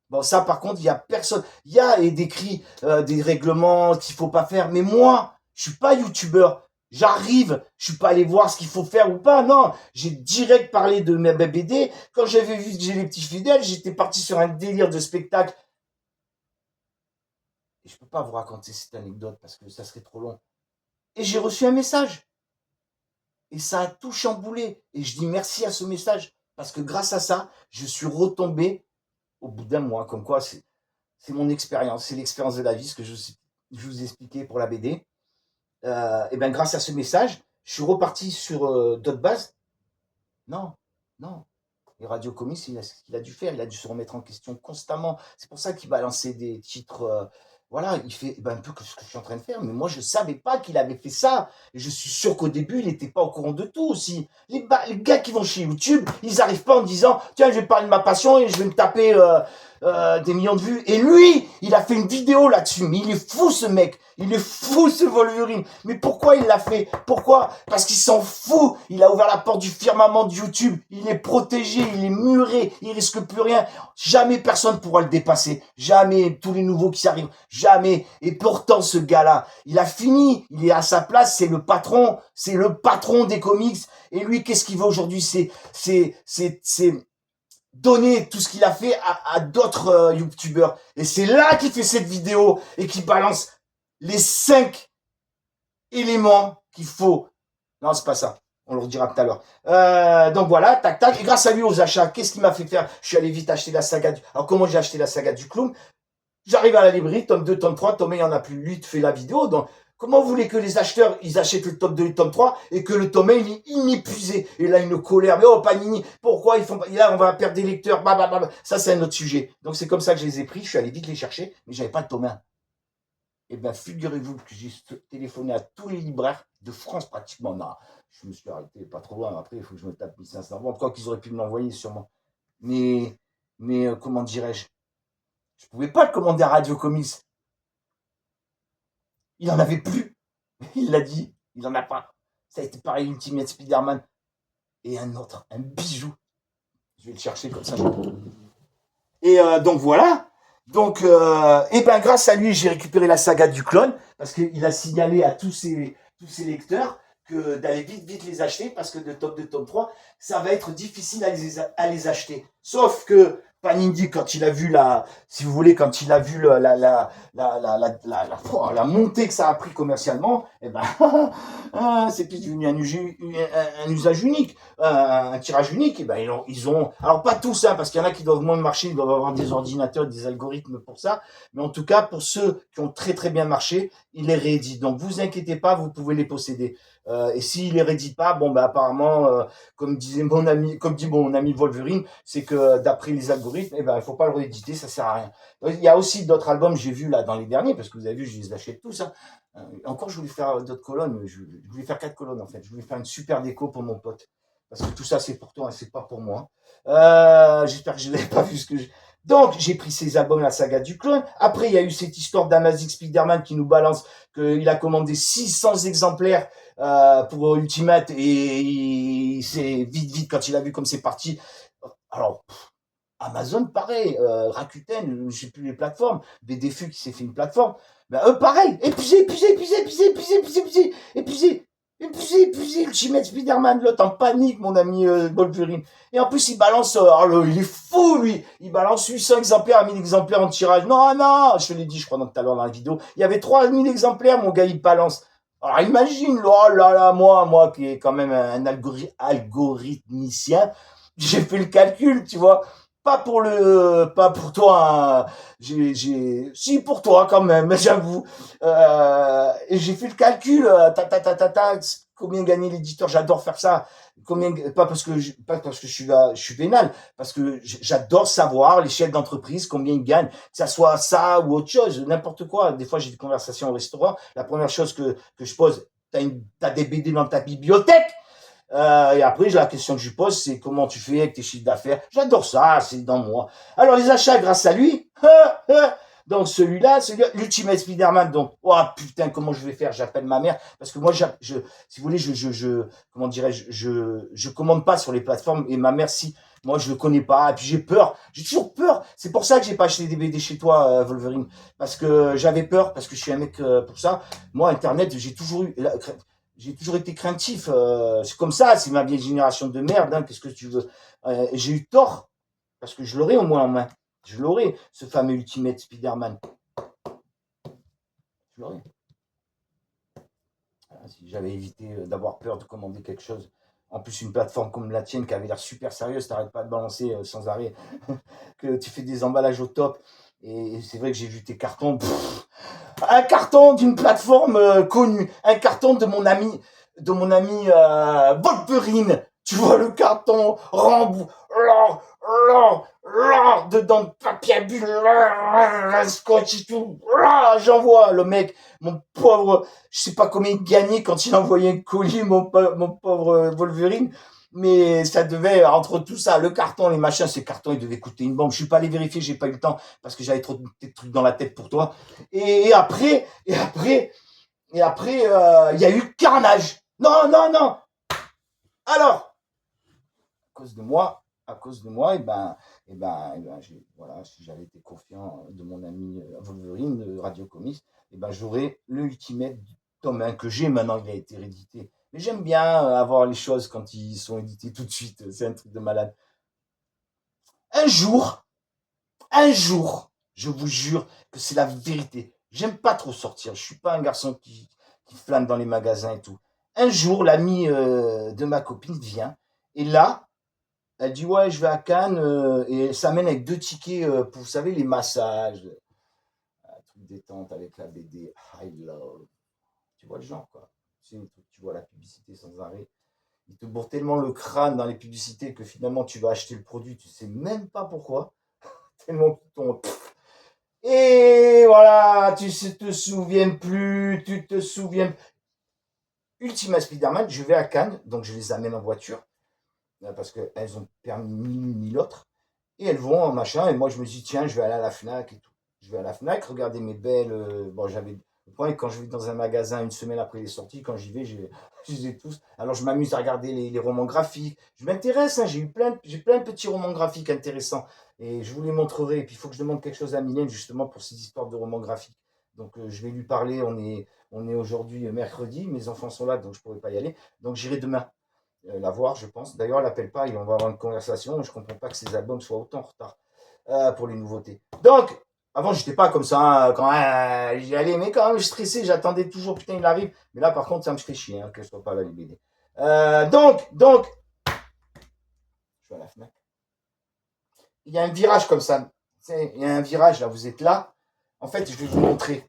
[SPEAKER 1] Bon, ça, par contre, il y a personne. Il y a décrit des règlements qu'il faut pas faire. Mais moi, je suis pas youtubeur. J'arrive, je suis pas allé voir ce qu'il faut faire ou pas. Non, j'ai direct parlé de ma BD. Quand j'avais vu que j'ai les petits fidèles, j'étais parti sur un délire de spectacle. Et je peux pas vous raconter cette anecdote parce que ça serait trop long. Et j'ai reçu un message. Et ça a tout chamboulé. Et je dis merci à ce message. Parce que grâce à ça, je suis retombé au bout d'un mois. Comme quoi, c'est mon expérience. C'est l'expérience de la vie, ce que je vous ai expliqué pour la BD. Et bien, grâce à ce message, je suis reparti sur d'autres bases. Non, non. Et Radio Comics, il a ce qu'il a dû faire. Il a dû se remettre en question constamment. C'est pour ça qu'il balançait des titres. Voilà, il fait un peu ce que je suis en train de faire. Mais moi, je ne savais pas qu'il avait fait ça. Et je suis sûr qu'au début, il n'était pas au courant de tout aussi. Les gars qui vont chez YouTube, ils n'arrivent pas en disant tiens, je vais parler de ma passion et je vais me taper des millions de vues. Et lui, il a fait une vidéo là-dessus. Mais il est fou, ce mec. Il est fou, ce Wolverine. Mais pourquoi il l'a fait? Pourquoi? Parce qu'il s'en fout. Il a ouvert la porte du firmament de YouTube. Il est protégé, il est muré, il risque plus rien. Jamais personne pourra le dépasser. Jamais. Tous les nouveaux qui arrivent. Jamais. Et pourtant, ce gars-là, il a fini. Il est à sa place. C'est le patron. C'est le patron des comics. Et lui, qu'est-ce qu'il veut aujourd'hui? C'est donner tout ce qu'il a fait à d'autres youtubeurs. Et c'est là qu'il fait cette vidéo et qu'il balance les 5 éléments qu'il faut. Non, c'est pas ça. On le redira tout à l'heure. Donc voilà, tac, tac. Et grâce à lui, aux achats, qu'est-ce qu'il m'a fait faire? Je suis allé vite acheter la saga du... Alors, comment j'ai acheté la saga du clown? J'arrive à la librairie, tome 2, tome 3, tome 1, il n'y en a plus. Lui, il te fait la vidéo. Donc, comment vous voulez que les acheteurs, ils achètent le tome 2 et le tome 3 et que le tome 1, il est inépuisé? Et là, une colère. Mais oh, Panini, pourquoi ils font pas... Là, on va perdre des lecteurs. Ça, c'est un autre sujet. Donc, c'est comme ça que je les ai pris. Je suis allé vite les chercher, mais j'avais pas le tome 1. Eh bien, figurez-vous que j'ai téléphoné à tous les libraires de France pratiquement. Non, je me suis arrêté pas trop loin. Après, il faut que je me tape 1500 euros. Quoi qu'ils auraient pu me l'envoyer sûrement. Mais comment dirais-je? Je ne pouvais pas le commander à Radio Comics. Il n'en avait plus. Il l'a dit. Il n'en a pas. Ça a été pareil, Ultimate Spider-Man. Et un autre, un bijou. Je vais le chercher comme ça. Et donc voilà. Donc, grâce à lui, j'ai récupéré la saga du clone, parce qu'il a signalé à tous ses lecteurs que d'aller vite les acheter, parce que de tome 2, tome 3, ça va être difficile à les acheter. Sauf que Panini, quand il a vu si vous voulez, quand il a vu la montée que ça a pris commercialement, eh ben, c'est plus devenu un usage unique, un tirage unique. Et ben, ils ont, alors pas tous, hein, parce qu'il y en a qui doivent moins marcher, ils doivent avoir des ordinateurs, des algorithmes pour ça. Mais en tout cas, pour ceux qui ont très très bien marché, il les réédite. Donc, vous inquiétez pas, vous pouvez les posséder. Et s'il les réédite pas, bon, ben, apparemment, comme dit mon ami Wolverine, c'est que d'après les algorithmes, eh ben, il faut pas le rééditer, ça sert à rien. Il y a aussi d'autres albums, j'ai vu là dans les derniers, parce que vous avez vu, je les achète tous. Hein. Encore, je voulais faire d'autres colonnes, je voulais faire 4 colonnes en fait. Je voulais faire une super déco pour mon pote. Parce que tout ça, c'est pour toi, c'est pas pour moi. J'espère que je l'ai pas vu ce que je... Donc, j'ai pris ces albums, la saga du clone. Après, il y a eu cette histoire d'Amazing Spider-Man qui nous balance qu'il a commandé 600 exemplaires pour Ultimate et c'est vite, quand il a vu comme c'est parti. Alors, Amazon, pareil, Rakuten, je sais plus les plateformes, BDFU qui s'est fait une plateforme. Ben, eux, pareil, épuisé. Épuisé, Ultimate Spider-Man, l'autre en panique, mon ami Wolverine. Et en plus, il balance, il est fou, lui. Il balance 800 exemplaires, 1000 exemplaires en tirage. Non, non, je te l'ai dit, je crois, tout à l'heure dans la vidéo. Il y avait 3000 exemplaires, mon gars, il balance. Alors imagine, oh là là, moi qui est quand même un algorithmicien, j'ai fait le calcul, tu vois. Pas pour toi, hein. Si pour toi quand même, j'avoue. Et j'ai fait le calcul, combien gagnait l'éditeur, j'adore faire ça. Pas parce que je suis vénal, parce que j'adore savoir l'échelle d'entreprise, combien ils gagnent, que ça soit ça ou autre chose, n'importe quoi. Des fois, j'ai des conversations au restaurant. La première chose que je pose, t'as des BD dans ta bibliothèque? Et après, la question que je lui pose, c'est comment tu fais avec tes chiffres d'affaires. J'adore ça, c'est dans moi. Alors, les achats grâce à lui. Donc, celui-là, l'Ultimate Spider-Man. Donc, oh putain, comment je vais faire? J'appelle ma mère. Parce que moi, si vous voulez, comment dirais-je, je commande pas sur les plateformes. Et ma mère, si. Moi, je le connais pas. Et puis, j'ai peur. J'ai toujours peur. C'est pour ça que j'ai pas acheté des BD chez toi, Wolverine. Parce que j'avais peur. Parce que je suis un mec pour ça. Moi, Internet, j'ai toujours été craintif. C'est comme ça, c'est ma vieille génération de merde. Hein, qu'est-ce que tu veux? J'ai eu tort, parce que je l'aurais au moins en main. Je l'aurais, ce fameux Ultimate Spider-Man. Je l'aurais. Si j'avais évité d'avoir peur de commander quelque chose. En plus, une plateforme comme la tienne qui avait l'air super sérieuse, t'arrêtes pas de balancer sans arrêt, que tu fais des emballages au top. Et c'est vrai que j'ai vu tes cartons. Un carton d'une plateforme connue, un carton de mon ami Wolverine. Tu vois le carton Rambo, dedans de papier à bulle, un scotch et tout. J'envoie le mec, mon pauvre, je sais pas combien il gagnait quand il envoyait un colis, mon pauvre Wolverine. Mais ça devait, entre tout ça, le carton, les machins, ces cartons, ils devaient coûter une bombe. Je suis pas allé vérifier, j'ai pas eu le temps parce que j'avais trop de trucs dans la tête pour toi. Et après, il y a eu carnage. Non, non, non. Alors, à cause de moi, voilà, si j'avais été confiant de mon ami Wolverine de Radio Comics, j'aurais le Ultimate tome 1 que j'ai maintenant, il a été réédité. Mais j'aime bien avoir les choses quand ils sont édités tout de suite, c'est un truc de malade. Un jour, un jour, je vous jure que c'est la vérité. J'aime pas trop sortir. Je suis pas un garçon qui flâne dans les magasins et tout. Un jour, l'amie de ma copine vient et là, elle dit ouais, je vais à Cannes et elle s'amène avec 2 tickets pour, vous savez, les massages, un truc détente avec la BD I Love. Tu vois le genre quoi. Tu vois la publicité sans arrêt. Il te bourre tellement le crâne dans les publicités que finalement tu vas acheter le produit, tu sais même pas pourquoi. Tellement ton et voilà, te souviens plus, tu te souviens. Ultima Spider-Man, je vais à Cannes, donc je les amène en voiture, parce qu'elles ont permis ni l'une ni l'autre, et elles vont en machin, et moi je me dis, tiens, je vais aller à la Fnac et tout. Je vais à la Fnac, regarder mes belles. Bon, j'avais. Le point, quand je vais dans un magasin une semaine après les sorties, quand j'y vais, je les ai tous. Alors je m'amuse à regarder les romans graphiques. Je m'intéresse, hein, j'ai plein de petits romans graphiques intéressants. Et je vous les montrerai. Et puis il faut que je demande quelque chose à Mylène justement pour ces histoires de romans graphiques. Donc je vais lui parler. On est aujourd'hui mercredi. Mes enfants sont là, donc je ne pourrai pas y aller. Donc j'irai demain la voir, je pense. D'ailleurs, elle n'appelle pas. Et on va avoir une conversation. Je ne comprends pas que ces albums soient autant en retard pour les nouveautés. Donc, avant, j'étais pas comme ça quand j'y allais, mais quand même, je stressais, j'attendais toujours, putain, il arrive. Mais là, par contre, ça me fait chier que je sois pas là, les BD. Donc, je vais à la Fnac. Il y a un virage comme ça. Il y a un virage, là, vous êtes là. En fait, je vais vous montrer.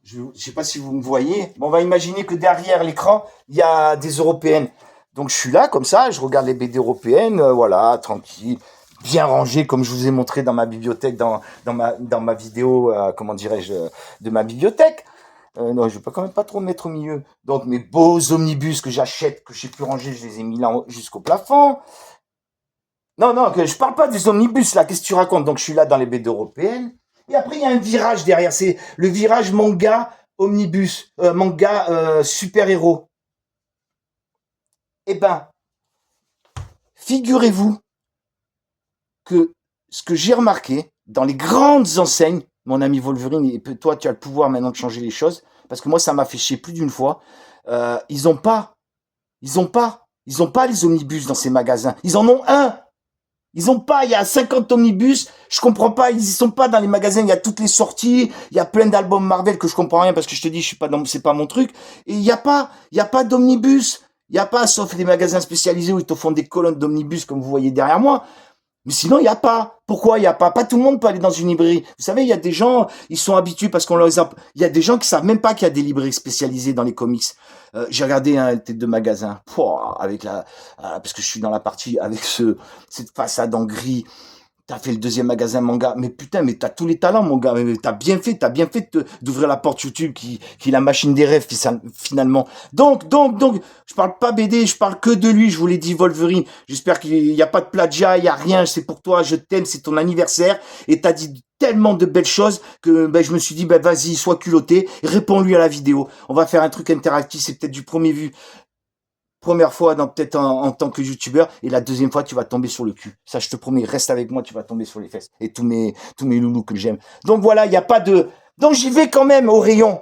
[SPEAKER 1] Je ne sais pas si vous me voyez. Bon, on va imaginer que derrière l'écran, il y a des européennes. Donc, je suis là, comme ça, je regarde les BD européennes, voilà, tranquille, bien rangé, comme je vous ai montré dans ma bibliothèque, dans ma vidéo, comment dirais-je, de ma bibliothèque. Non, je ne vais quand même pas trop me mettre au milieu. Donc, mes beaux omnibus que j'achète, que je sais plus ranger, je les ai mis là jusqu'au plafond. Non, non, que je parle pas des omnibus, là, qu'est-ce que tu racontes? Donc, je suis là dans les BD européennes. Et après, il y a un virage derrière, c'est le virage manga omnibus, manga super-héros. Eh ben, figurez-vous que ce que j'ai remarqué dans les grandes enseignes, mon ami Wolverine, et toi, tu as le pouvoir maintenant de changer les choses, parce que moi, ça m'a fait chier plus d'une fois, ils n'ont pas Ils ont pas. Ils ont pas les omnibus dans ces magasins. Ils en ont un. Ils ont pas, il y a 50 omnibus, je comprends pas, ils y sont pas dans les magasins, il y a toutes les sorties, il y a plein d'albums Marvel que je comprends rien parce que je te dis, je suis pas dans, c'est pas mon truc. Et il y a pas d'omnibus. Il y a pas, sauf les magasins spécialisés où ils te font des colonnes d'omnibus comme vous voyez derrière moi. Mais sinon, il n'y a pas. Pourquoi il n'y a pas? Pas tout le monde peut aller dans une librairie. Vous savez, il y a des gens, ils sont habitués parce qu'on leur a... Il y a des gens qui savent même pas qu'il y a des librairies spécialisées dans les comics. J'ai regardé un tête de magasin, pouah, avec parce que je suis dans la partie avec cette façade en gris. T'as fait le deuxième magasin manga, mais putain, mais t'as tous les talents, mon gars. T'as bien fait d'ouvrir la porte YouTube qui est la machine des rêves, finalement. Donc, je parle pas BD, je parle que de lui, je vous l'ai dit, Wolverine. J'espère qu'il y a pas de plagiat, il y a rien, c'est pour toi, je t'aime, c'est ton anniversaire, et t'as dit tellement de belles choses que ben, je me suis dit, ben vas-y, sois culotté, réponds-lui à la vidéo. On va faire un truc interactif, c'est peut-être du premier vu. Première fois, peut-être en tant que youtubeur, et la deuxième fois, tu vas tomber sur le cul. Ça, je te promets, reste avec moi, tu vas tomber sur les fesses. Et tous mes loulous que j'aime. Donc voilà, il n'y a pas de... Donc j'y vais quand même au rayon.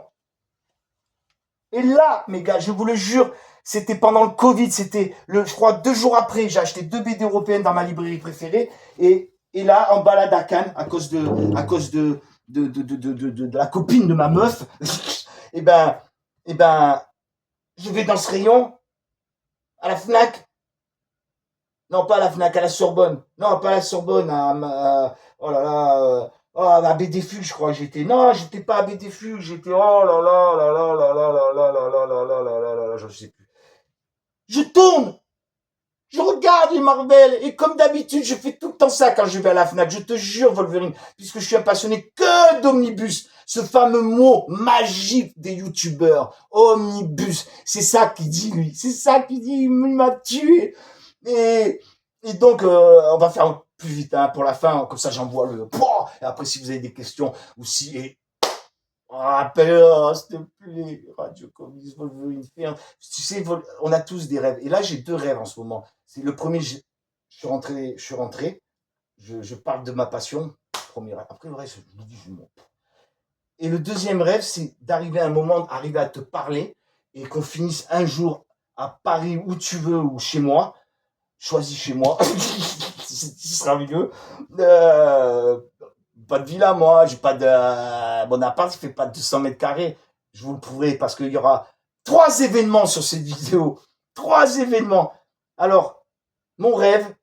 [SPEAKER 1] Et là, mes gars, je vous le jure, c'était pendant le Covid, je crois, 2 jours après, j'ai acheté 2 BD européennes dans ma librairie préférée. Et là, en balade à Cannes, à cause de la copine de ma meuf, et ben, et ben, je vais dans ce rayon, à la Fnac. Non, pas à la Fnac, à la Sorbonne. Non, pas à la Sorbonne, oh là là, à BDFU, je crois que j'étais. Non, j'étais pas à BDFU, j'étais, oh là là là là là là là là là là là là là là là là, je sais plus. Je tourne, je regarde les Marvel, et comme d'habitude, je fais tout le temps ça quand je vais à la Fnac, je te jure, Wolverine, puisque je suis un passionné que d'omnibus, ce fameux mot magique des youtubeurs, omnibus, c'est ça qu'il dit, lui, c'est ça qu'il dit, il m'a tué. Et, et donc, on va faire plus vite hein, pour la fin, comme ça j'envoie le... Et après, si vous avez des questions, ou si... Et, rappelle, s'il te plaît, Radio Comics, Wolverine, tu sais, on a tous des rêves. Et là, j'ai 2 rêves en ce moment. C'est le premier, je suis rentré, je parle de ma passion, premier rêve. Après, le reste, je vous dis, je m'en... Et le deuxième rêve, c'est d'arriver à un moment, arriver à te parler, et qu'on finisse un jour à Paris, où tu veux, ou chez moi, choisis chez moi, ce sera mieux. Euh, Pas de villa, moi, j'ai pas de. Mon appart, il fait pas 200 mètres carrés. Je vous le prouverai parce qu'il y aura 3 événements sur cette vidéo. 3 événements. Alors, mon rêve,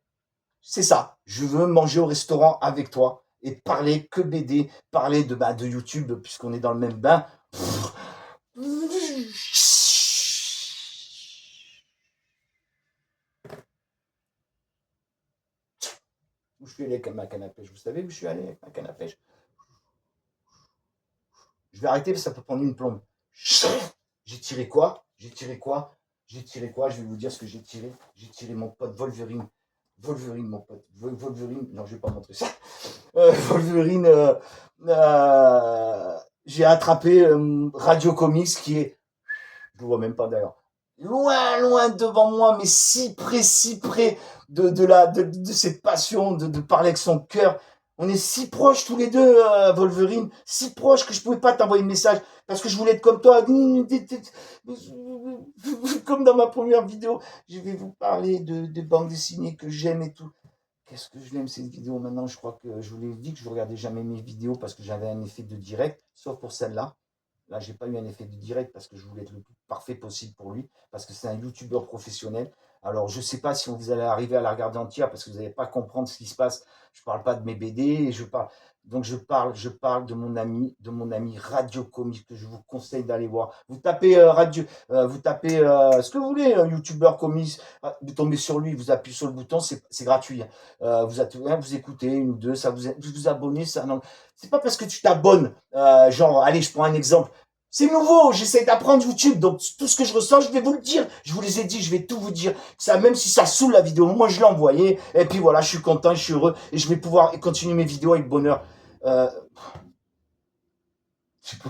[SPEAKER 1] c'est ça. Je veux manger au restaurant avec toi et parler que BD, parler de YouTube, puisqu'on est dans le même bain. Où je suis allé avec ma canne à pêche. Vous savez où je suis allé avec ma canne à pêche? Je vais arrêter parce que ça peut prendre une plombe. J'ai tiré quoi? J'ai tiré quoi? J'ai tiré quoi? Je vais vous dire ce que j'ai tiré. J'ai tiré mon pote Wolverine. Wolverine, mon pote. Wolverine. Non, je vais pas montrer ça. Wolverine. J'ai attrapé Radio Comics qui est. Je le vois même pas d'ailleurs. Loin, loin devant moi, mais si près de cette passion, de parler avec son cœur. On est si proches tous les deux, Wolverine, si proches que je pouvais pas t'envoyer de message parce que je voulais être comme toi, comme dans ma première vidéo. Je vais vous parler de bandes dessinées que j'aime et tout. Qu'est-ce que je l'aime cette vidéo maintenant? Je crois que je vous l'ai dit que je ne regardais jamais mes vidéos parce que j'avais un effet de direct, sauf pour celle-là. Là, j'ai pas eu un effet de direct parce que je voulais être le plus parfait possible pour lui, parce que c'est un youtubeur professionnel. Alors, je sais pas si vous allez arriver à la regarder entière parce que vous n'allez pas comprendre ce qui se passe. Je parle pas de mes BD, et donc je parle de mon ami Radio Comics que je vous conseille d'aller voir. Vous tapez vous tapez ce que vous voulez, youtubeur comics, vous tombez sur lui, vous appuyez sur le bouton, c'est gratuit. Vous écoutez une ou deux, vous vous abonnez, ça non. C'est pas parce que tu t'abonnes, genre, allez, je prends un exemple. C'est nouveau, j'essaie d'apprendre YouTube, donc tout ce que je ressens, je vais vous le dire. Je vous les ai dit, je vais tout vous dire. Ça, même si ça saoule la vidéo, moi je l'ai envoyé, et puis voilà, je suis content, je suis heureux, et je vais pouvoir continuer mes vidéos avec bonheur. Euh... Je sais pas,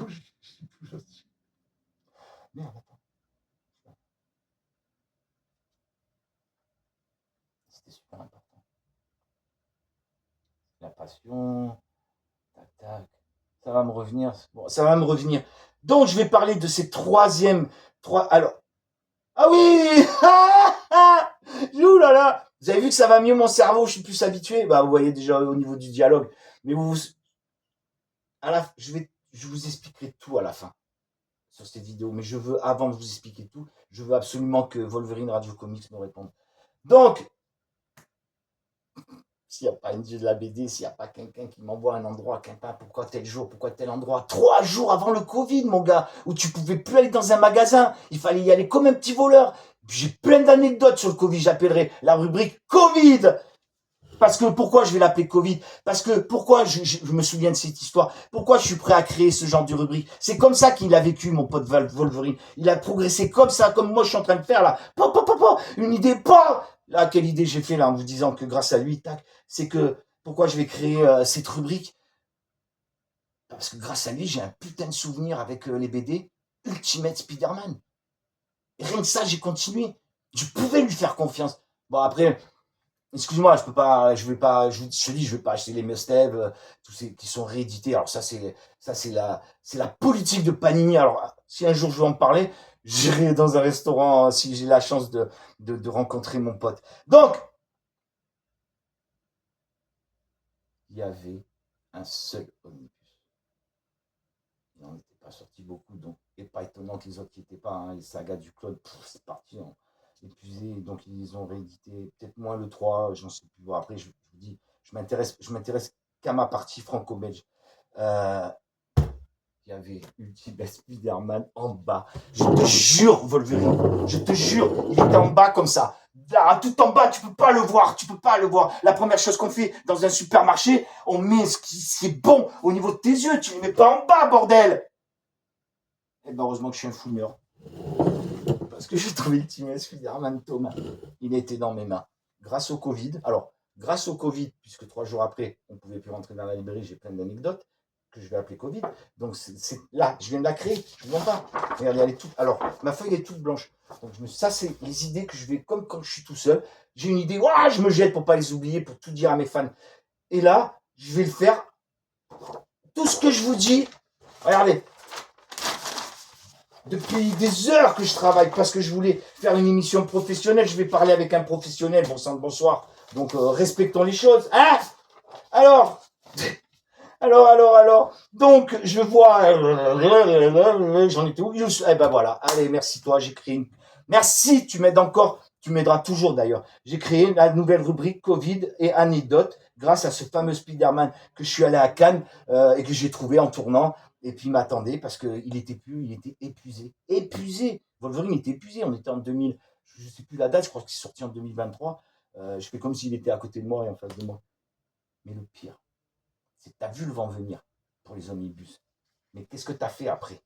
[SPEAKER 1] merde, attends. C'était super important. La passion, tac, tac. Ça va me revenir. Bon, ça va me revenir. Donc, je vais parler de ces trois. Alors, Ah oui. Ouh là là. Vous avez vu que ça va mieux mon cerveau, je suis plus habitué. Bah, vous voyez déjà au niveau du dialogue. Mais je vous expliquerai tout à la fin sur cette vidéo. Mais je veux, avant de vous expliquer tout, je veux absolument que Wolverine Radio Comics me réponde. Donc, s'il n'y a pas une dieu de la BD, s'il n'y a pas quelqu'un qui m'envoie un endroit, quelqu'un, pourquoi tel jour, pourquoi tel endroit, 3 jours avant le Covid, mon gars, où tu pouvais plus aller dans un magasin, il fallait y aller comme un petit voleur. J'ai plein d'anecdotes sur le Covid, j'appellerai la rubrique Covid. Parce que pourquoi je vais l'appeler Covid? Parce que pourquoi je me souviens de cette histoire? Pourquoi je suis prêt à créer ce genre de rubrique? C'est comme ça qu'il a vécu, mon pote Wolverine. Il a progressé comme ça, comme moi je suis en train de faire là. Une idée, pas. Là, quelle idée j'ai fait là en vous disant que grâce à lui, tac, c'est que pourquoi je vais créer cette rubrique? Parce que grâce à lui, j'ai un putain de souvenir avec les BD Ultimate Spider-Man. Et rien que ça, j'ai continué. Je pouvais lui faire confiance. Bon après, excuse-moi, je peux pas, je vais pas, je te dis, je vais pas acheter les must-have, tous ces qui sont réédités. Alors c'est la politique de Panini. Alors si un jour je veux en parler, j'irai dans un restaurant si j'ai la chance de rencontrer mon pote. Donc il y avait un seul omnibus. Il n'en était pas sorti beaucoup, donc et pas étonnant que les autres qui étaient pas, hein, les sagas du Claude, c'est parti en épuisé. Donc ils ont réédité peut-être moins le 3, j'en sais plus. Bon, après je vous dis, je m'intéresse qu'à ma partie franco-belge. Euh, il y avait Ultimate Spider-Man en bas. Je te jure, Wolverine, je te jure, il était en bas comme ça. Là, tout en bas, tu peux pas le voir, tu peux pas le voir. La première chose qu'on fait dans un supermarché, on met ce qui est bon au niveau de tes yeux, tu ne les mets pas en bas, bordel. Et ben heureusement que je suis un fouilleur. Parce que j'ai trouvé Ultimate Spider-Man Thomas. Il était dans mes mains. Grâce au Covid. Alors, grâce au Covid, puisque 3 jours après, on ne pouvait plus rentrer dans la librairie, j'ai plein d'anecdotes que je vais appeler Covid. Donc, c'est là, je viens de la créer. Je ne vois pas. Regardez, elle est toute. Alors, ma feuille est toute blanche. Donc, ça, c'est les idées que je vais, comme quand je suis tout seul. J'ai une idée, ouah, je me jette pour ne pas les oublier, pour tout dire à mes fans. Et là, je vais le faire. Tout ce que je vous dis, regardez, depuis des heures que je travaille parce que je voulais faire une émission professionnelle. Je vais parler avec un professionnel. Bon sang de bonsoir. Donc respectons les choses. Hein? Alors, alors. Donc je vois. J'en étais où? Eh ben voilà. Allez, merci toi. J'ai créé une. Merci. Tu m'aides encore. Tu m'aideras toujours d'ailleurs. J'ai créé la nouvelle rubrique Covid et anecdotes grâce à ce fameux Spider-Man que je suis allé à Cannes et que j'ai trouvé en tournant. Et puis il m'attendait parce qu'il était plus, il était épuisé. Épuisé. Wolverine était épuisé. On était en 2000, je ne sais plus la date, je crois qu'il est sorti en 2023. Je fais comme s'il était à côté de moi et en face de moi. Mais le pire, c'est que tu as vu le vent venir pour les omnibus. Mais qu'est-ce que tu as fait après?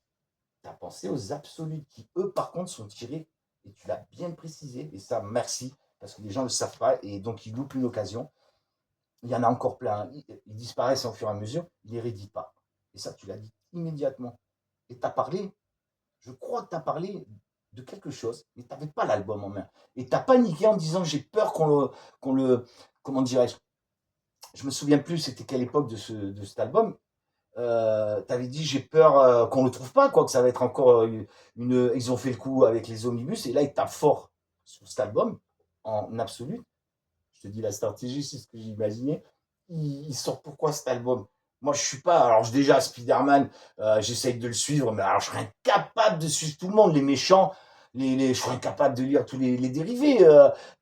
[SPEAKER 1] Tu as pensé aux absolus qui, eux, par contre, sont tirés. Et tu l'as bien précisé. Et ça, merci. Parce que les gens ne le savent pas. Et donc, ils loupent une occasion. Il y en a encore plein. Ils disparaissent au fur et à mesure. Ils ne les rééditent pas. Et ça, tu l'as dit immédiatement. Et tu as parlé, je crois que tu as parlé de quelque chose, mais tu n'avais pas l'album en main. Et tu as paniqué en disant j'ai peur qu'on le, comment dirais-je, je me souviens plus c'était quelle époque de cet album. Tu avais dit j'ai peur qu'on ne le trouve pas, quoi, que ça va être encore ils ont fait le coup avec les omnibus, et là ils tapent fort sur cet album, en absolu. Je te dis la stratégie, c'est ce que j'imaginais. Il sort pourquoi cet album? Moi, je suis pas. Alors, déjà, Spider-Man, j'essaye de le suivre, mais alors, je serais incapable de suivre tout le monde, les méchants. Je serais incapable de lire tous les dérivés.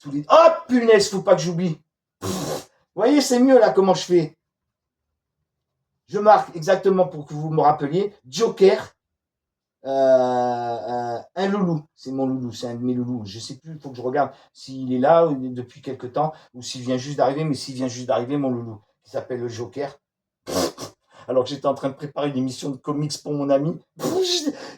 [SPEAKER 1] Tous les... Oh, punaise, faut pas que j'oublie. Vous voyez, c'est mieux là comment je fais. Je marque exactement pour que vous me rappeliez. Joker, un loulou, c'est mon loulou, c'est un de mes loulous. Je sais plus, il faut que je regarde s'il est là depuis quelque temps ou s'il vient juste d'arriver, mais s'il vient juste d'arriver, mon loulou, qui s'appelle le Joker. Alors que j'étais en train de préparer une émission de comics pour mon ami,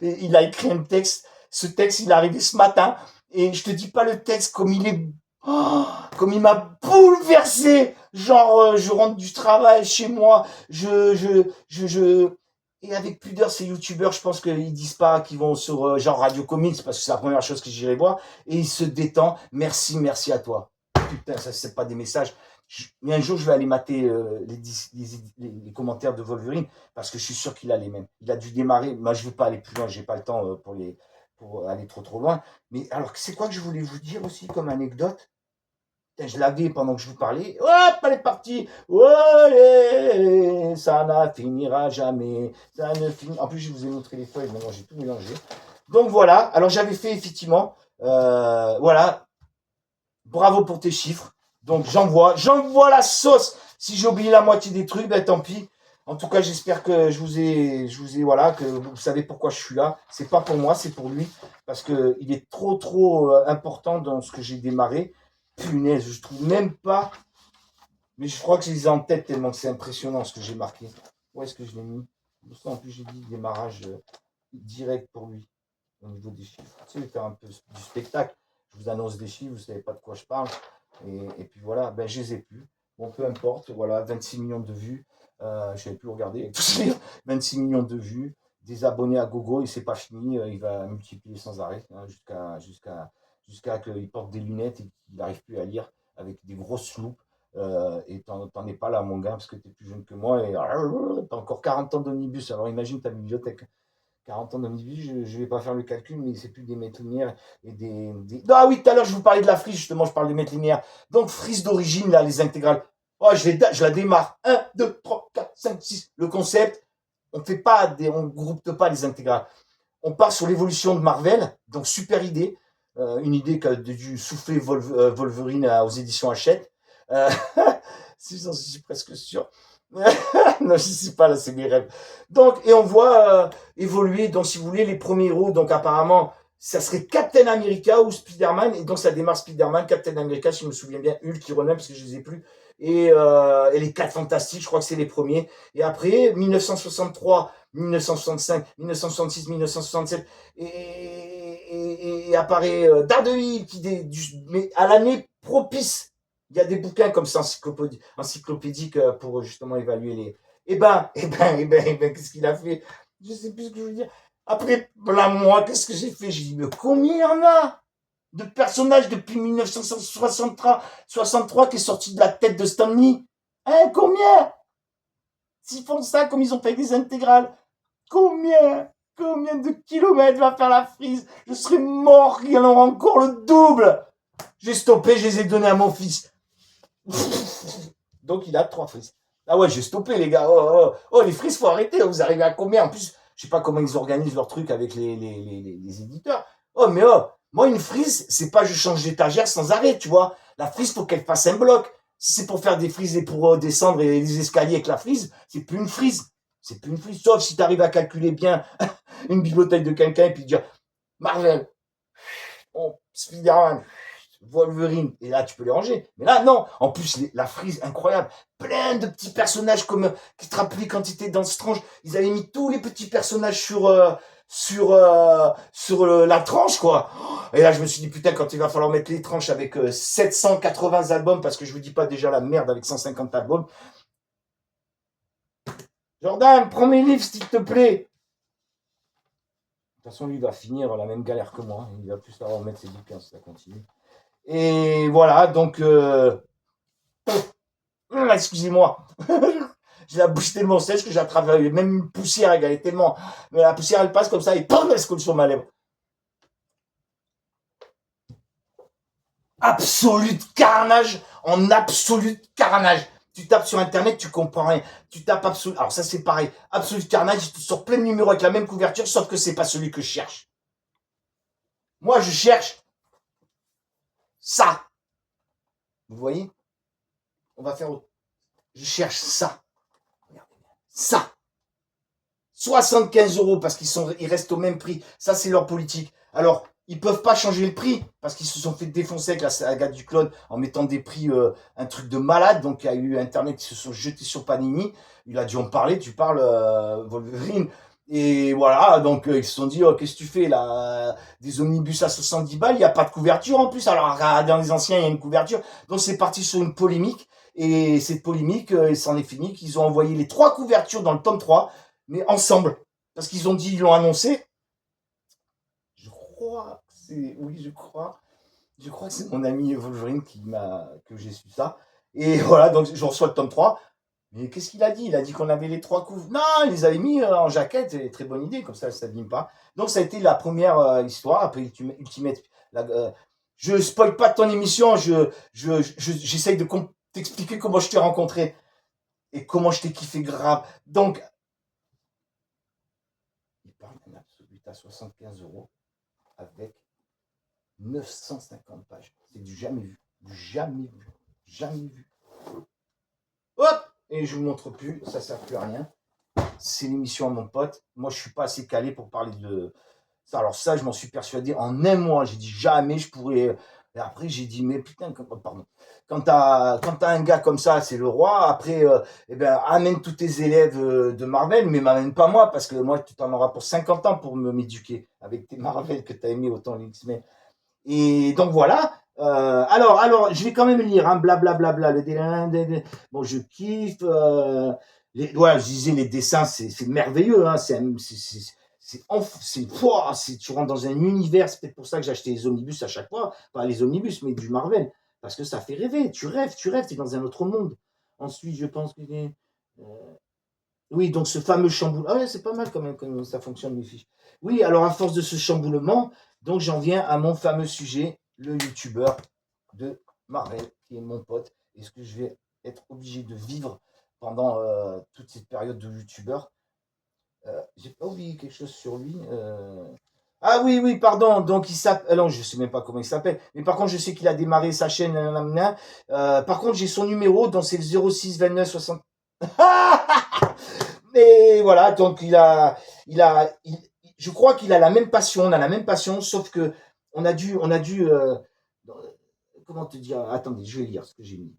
[SPEAKER 1] il a écrit un texte. Ce texte, il est arrivé ce matin, et je te dis pas le texte comme il est, oh, comme il m'a bouleversé. Genre, je rentre du travail chez moi, et avec pudeur, ces youtubeurs, je pense qu'ils disent pas qu'ils vont sur genre Radio Comics parce que c'est la première chose que j'irai voir. Et ils se détendent. Merci à toi. Putain, ça c'est pas des messages. Mais un jour, je vais aller mater les commentaires de Wolverine parce que je suis sûr qu'il a les mêmes. Il a dû démarrer. Moi, je veux pas aller plus loin. J'ai pas le temps pour aller trop loin. Mais alors, c'est quoi que je voulais vous dire aussi comme anecdote? Putain, je l'avais pendant que je vous parlais. Hop, elle est partie. Ouais, ça ne finira jamais. Ça ne finit. En plus, je vous ai montré les feuilles. Maintenant, j'ai tout mélangé. Donc voilà. Alors, j'avais fait effectivement. Voilà. Bravo pour tes chiffres. Donc, j'envoie la sauce. Si j'ai oublié la moitié des trucs, ben tant pis. En tout cas, j'espère que voilà, que vous savez pourquoi je suis là. C'est pas pour moi, c'est pour lui, parce que il est trop important dans ce que j'ai démarré. Punaise, je trouve même pas. Mais je crois que je les ai en tête tellement que c'est impressionnant ce que j'ai marqué. Où est-ce que je l'ai mis? En plus, j'ai dit démarrage direct pour lui au niveau des chiffres. Tu sais, faire un peu du spectacle. Je vous annonce des chiffres, vous savez pas de quoi je parle. Et puis voilà, ben je les ai plus. Bon, peu importe, voilà, 26 millions de vues. Je n'avais plus regardé avec tout ce livre. 26 millions de vues, des abonnés à gogo, et c'est pas fini, il va multiplier sans arrêt hein, jusqu'à qu'il porte des lunettes et qu'il n'arrive plus à lire avec des grosses loupes. Et t'en es pas là, mon gars, parce que tu es plus jeune que moi et t'as encore 40 ans d'omnibus. Alors imagine ta bibliothèque. 40 ans d'omnibus, je ne vais pas faire le calcul, mais c'est plus des mètres linéaires et Ah oui, tout à l'heure, je vous parlais de la frise, justement, je parle des mètres linéaires. Donc, frise d'origine, là, les intégrales. Oh, je la démarre. 1, 2, 3, 4, 5, 6. Le concept, on ne groupe pas les intégrales. On part sur l'évolution de Marvel, donc super idée. Une idée qu'a dû souffler Wolverine aux éditions Hachette. Euh, j'en suis presque sûr. Non, je sais pas, là, c'est mes rêves. Donc, et on voit évoluer, donc, si vous voulez, les premiers héros. Donc, apparemment, ça serait Captain America ou Spider-Man. Et donc, ça démarre Spider-Man, Captain America, si je me souviens bien, Hulk, Iron Man, parce que je les ai plus. Et les 4 Fantastiques, je crois que c'est les premiers. Et après, 1963, 1965, 1966, 1967, et apparaît Daredevil, mais à l'année propice. Il y a des bouquins comme ça encyclopédiques pour justement évaluer les. Qu'est-ce qu'il a fait? Je sais plus ce que je veux dire. Après plein mois, qu'est-ce que j'ai fait? J'ai dit, mais combien il y en a de personnages depuis 1963 qui est sorti de la tête de Stanley? Hein, combien? S'ils font ça comme ils ont fait des intégrales, combien? Combien de kilomètres va faire la frise? Je serais mort, il y en aura encore le double. J'ai stoppé, je les ai donnés à mon fils. Donc il a 3 frises. Ah ouais, j'ai stoppé les gars. Oh, les frises, faut arrêter. Vous arrivez à combien? En plus, je sais pas comment ils organisent leur truc avec les éditeurs. Moi une frise, c'est pas je change d'étagère sans arrêt, tu vois. La frise, faut qu'elle fasse un bloc. Si c'est pour faire des frises et pour descendre et les escaliers avec la frise, c'est plus une frise. C'est plus une frise. Sauf si tu arrives à calculer bien une bibliothèque de quelqu'un et puis dire Marvel, Spider-Man, Wolverine, et là tu peux les ranger. Mais là, non. En plus, la frise, incroyable. Plein de petits personnages comme qui te rappelaient quand tu étais dans Strange. Ils avaient mis tous les petits personnages sur la tranche, quoi. Et là, je me suis dit, putain, quand il va falloir mettre les tranches avec 780 albums, parce que je vous dis pas déjà la merde avec 150 albums. Jordan, prends mes livres, s'il te plaît. De toute façon, lui, il va finir la même galère que moi. Il va plus savoir mettre ses bouquins si ça continue. Et voilà, donc excusez-moi. J'ai la bouche tellement sèche que j'attrape même une poussière, elle est tellement. Mais la poussière, elle passe comme ça et pam, elle se colle sur ma lèvre. Absolu carnage, en absolu carnage. Tu tapes sur internet, tu comprends rien. Tu tapes absolu. Alors ça, c'est pareil. Absolu carnage, tu sors plein de numéros avec la même couverture, sauf que c'est pas celui que je cherche. Moi, je cherche ça. Vous voyez? On va faire autre. Je cherche ça. Regardez bien. Ça. 75 € parce ils restent au même prix. Ça, c'est leur politique. Alors, ils peuvent pas changer le prix parce qu'ils se sont fait défoncer avec la saga du clone en mettant des prix, un truc de malade. Donc, il y a eu Internet qui se sont jetés sur Panini. Il a dû en parler. Tu parles, Wolverine. Et voilà, donc ils se sont dit, oh, qu'est-ce que tu fais là? Des omnibus à 70 balles, il n'y a pas de couverture en plus. Alors, dans les anciens, il y a une couverture. Donc, c'est parti sur une polémique. Et cette polémique, il s'en est fini qu'ils ont envoyé les 3 couvertures dans le tome 3 mais ensemble. Parce qu'ils ont dit, ils l'ont annoncé. Je crois que c'est. Oui, je crois. Je crois que c'est mon ami Wolverine que j'ai su ça. Et voilà, donc je reçois le tome 3. Mais qu'est-ce qu'il a dit? Il a dit qu'on avait les 3 coups. Non, il les avait mis en jaquette, et très bonne idée, comme ça ne s'abîme pas. Donc ça a été la première histoire. Après, Ultimate, je spoil pas ton émission, j'essaye de t'expliquer comment je t'ai rencontré et comment je t'ai kiffé grave. Donc, il parle d'un absolute à 75 € avec 950 pages. C'est du jamais vu. Du jamais vu. Jamais vu. Hop! Et je vous montre plus, ça sert plus à rien. C'est l'émission à mon pote. Moi, je suis pas assez calé pour parler de ça. Alors ça, je m'en suis persuadé en un mois. J'ai dit jamais je pourrais. Et après, j'ai dit, mais putain, pardon. Quand t'as un gars comme ça, c'est le roi. Après, eh ben, amène tous tes élèves de Marvel, mais m'amène pas moi, parce que moi, tu t'en auras pour 50 ans pour m'éduquer avec tes Marvel que t'as aimé autant les X-Men. Et donc voilà. Alors, je vais quand même lire, hein, blablabla. Bon, je kiffe. Ouais, je disais, les dessins, c'est merveilleux. Hein, tu rentres dans un univers. C'est peut-être pour ça que j'ai acheté les omnibus à chaque fois. Pas les omnibus, mais du Marvel. Parce que ça fait rêver. Tu rêves, tu es dans un autre monde. Ensuite, je pense que. Euh, oui, donc ce fameux chamboulement. Ah ouais, c'est pas mal quand même comme ça fonctionne, mes fiches. Oui, alors à force de ce chamboulement, donc j'en viens à mon fameux sujet, le youtubeur de Marvel, qui est mon pote. Est-ce que je vais être obligé de vivre pendant toute cette période de youtubeur? J'ai pas oublié quelque chose sur lui. Ah oui, oui, pardon. Donc il s'appelle. Non, je sais même pas comment il s'appelle. Mais par contre, je sais qu'il a démarré sa chaîne. Par contre, j'ai son numéro, donc c'est le 06 29 60. Et voilà, donc je crois qu'il a la même passion, on a la même passion, sauf que comment te dire, attendez, je vais lire ce que j'ai mis.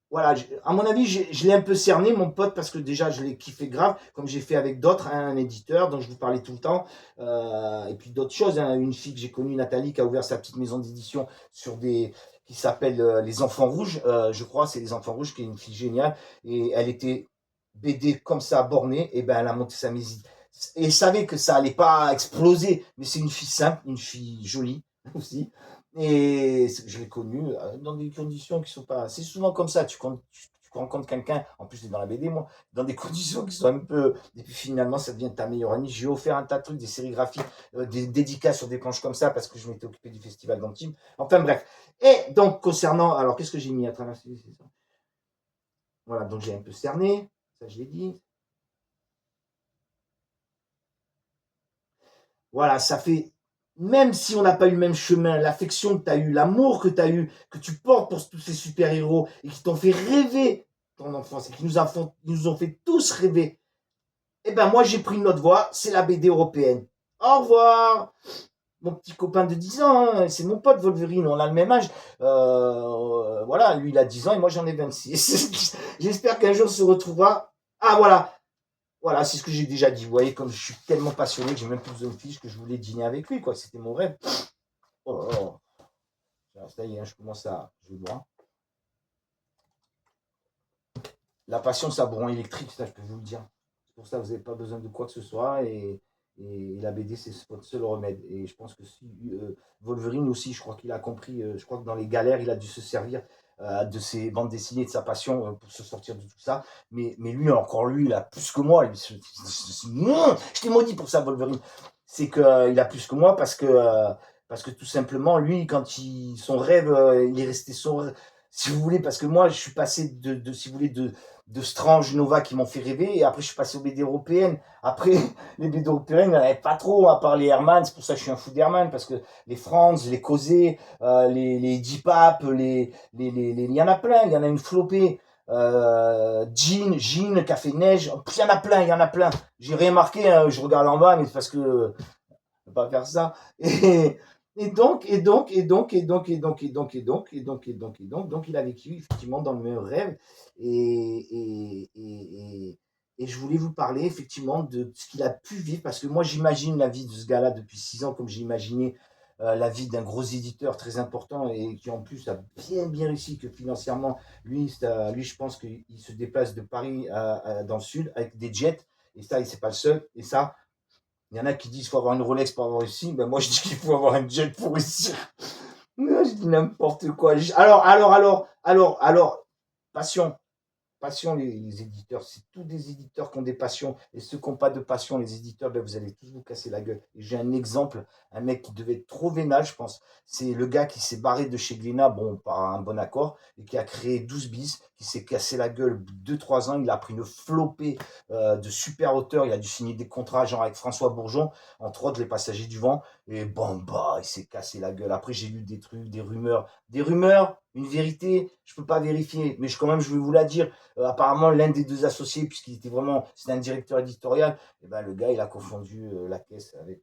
[SPEAKER 1] Voilà, à mon avis, je l'ai un peu cerné, mon pote, parce que déjà, je l'ai kiffé grave, comme j'ai fait avec d'autres, hein, un éditeur dont je vous parlais tout le temps, et puis d'autres choses. Hein, une fille que j'ai connue, Nathalie, qui a ouvert sa petite maison d'édition qui s'appelle Les Enfants Rouges, je crois, c'est Les Enfants Rouges, qui est une fille géniale, et elle était BD comme ça, bornée, et ben elle a monté sa maison. Et elle savait que ça allait pas exploser, mais c'est une fille simple, une fille jolie aussi. Et je l'ai connu dans des conditions qui sont pas. C'est souvent comme ça. Tu rencontres quelqu'un, en plus, c'est dans la BD, moi, dans des conditions qui sont un peu. Et puis finalement, ça devient ta meilleure amie. J'ai offert un tas de trucs, des sérigraphies, des dédicaces sur des planches comme ça, parce que je m'étais occupé du festival d'Antibes. Enfin bref. Et donc, concernant. Alors, qu'est-ce que j'ai mis à travers ça? Voilà, donc j'ai un peu cerné. Ça, je l'ai dit. Voilà, ça fait, même si on n'a pas eu le même chemin, l'affection que tu as eu, l'amour que tu as eu, que tu portes pour tous ces super-héros et qui t'ont fait rêver ton enfance et qui nous ont fait tous rêver, eh ben moi j'ai pris une autre voie, c'est la BD européenne. Au revoir, mon petit copain de 10 ans, hein, c'est mon pote Wolverine, on a le même âge. Voilà, lui il a 10 ans et moi j'en ai 26. J'espère qu'un jour on se retrouvera. Ah voilà, voilà, c'est ce que j'ai déjà dit. Vous voyez, comme je suis tellement passionné que j'ai même plus besoin de fiche que je voulais dîner avec lui, quoi. C'était mon rêve. Oh là là. Ça y est, je commence à. Je vais boire. La passion, ça bourron électrique, ça, je peux vous le dire. C'est pour ça que vous n'avez pas besoin de quoi que ce soit. Et la BD, c'est votre seul remède. Et je pense que si Wolverine aussi, je crois qu'il a compris. Je crois que dans les galères, il a dû se servir de ses bandes dessinées, de sa passion pour se sortir de tout ça. Mais lui, encore lui, il a plus que moi. Je t'ai maudit pour ça, Wolverine. C'est qu'il a plus que moi parce que tout simplement, lui, son rêve, il est resté son rêve. Si vous voulez, parce que moi, je suis passé si vous voulez, de Strange Nova qui m'ont fait rêver, et après, je suis passé aux BD européennes. Après, les BD européennes, il n'y en avait pas trop, à part les Herman. C'est pour ça que je suis un fou d'Herman, parce que les Franz, les Causé, les Dipap, il y en a plein, il y en a une flopée. Jean, Café Neige, il y en a plein, il y en a plein. J'ai rien marqué, hein, je regarde en bas, mais c'est parce que ne pas faire ça. Donc, il a vécu effectivement dans le même rêve. Et je voulais vous parler effectivement de ce qu'il a pu vivre, parce que moi, j'imagine la vie de ce gars-là depuis 6 ans, comme j'ai imaginé la vie d'un gros éditeur très important et qui en plus a bien réussi, que financièrement, lui, je pense qu'il se déplace de Paris dans le sud avec des jets. Et ça, c'est pas le seul. Et ça, il y en a qui disent qu'il faut avoir une Rolex pour avoir réussi. Ben moi, je dis qu'il faut avoir un jet pour réussir. Non, je dis n'importe quoi. Alors, passion. Passion, les éditeurs, c'est tous des éditeurs qui ont des passions. Et ceux qui n'ont pas de passion, les éditeurs, ben, vous allez tous vous casser la gueule. Et j'ai un exemple, un mec qui devait être trop vénal, je pense. C'est le gars qui s'est barré de chez Glénat, bon, par un bon accord, et qui a créé 12 bis, qui s'est cassé la gueule 2-3 ans. Il a pris une flopée de super auteurs. Il a dû signer des contrats, genre avec François Bourgeon, entre autres Les Passagers du Vent. Et bon, bah, il s'est cassé la gueule. Après, j'ai lu des trucs, des rumeurs. Des rumeurs, une vérité, je peux pas vérifier, mais quand même, je vais vous la dire. Apparemment, l'un des deux associés, puisqu'il était vraiment, c'était un directeur éditorial, et ben, le gars, il a confondu la caisse avec,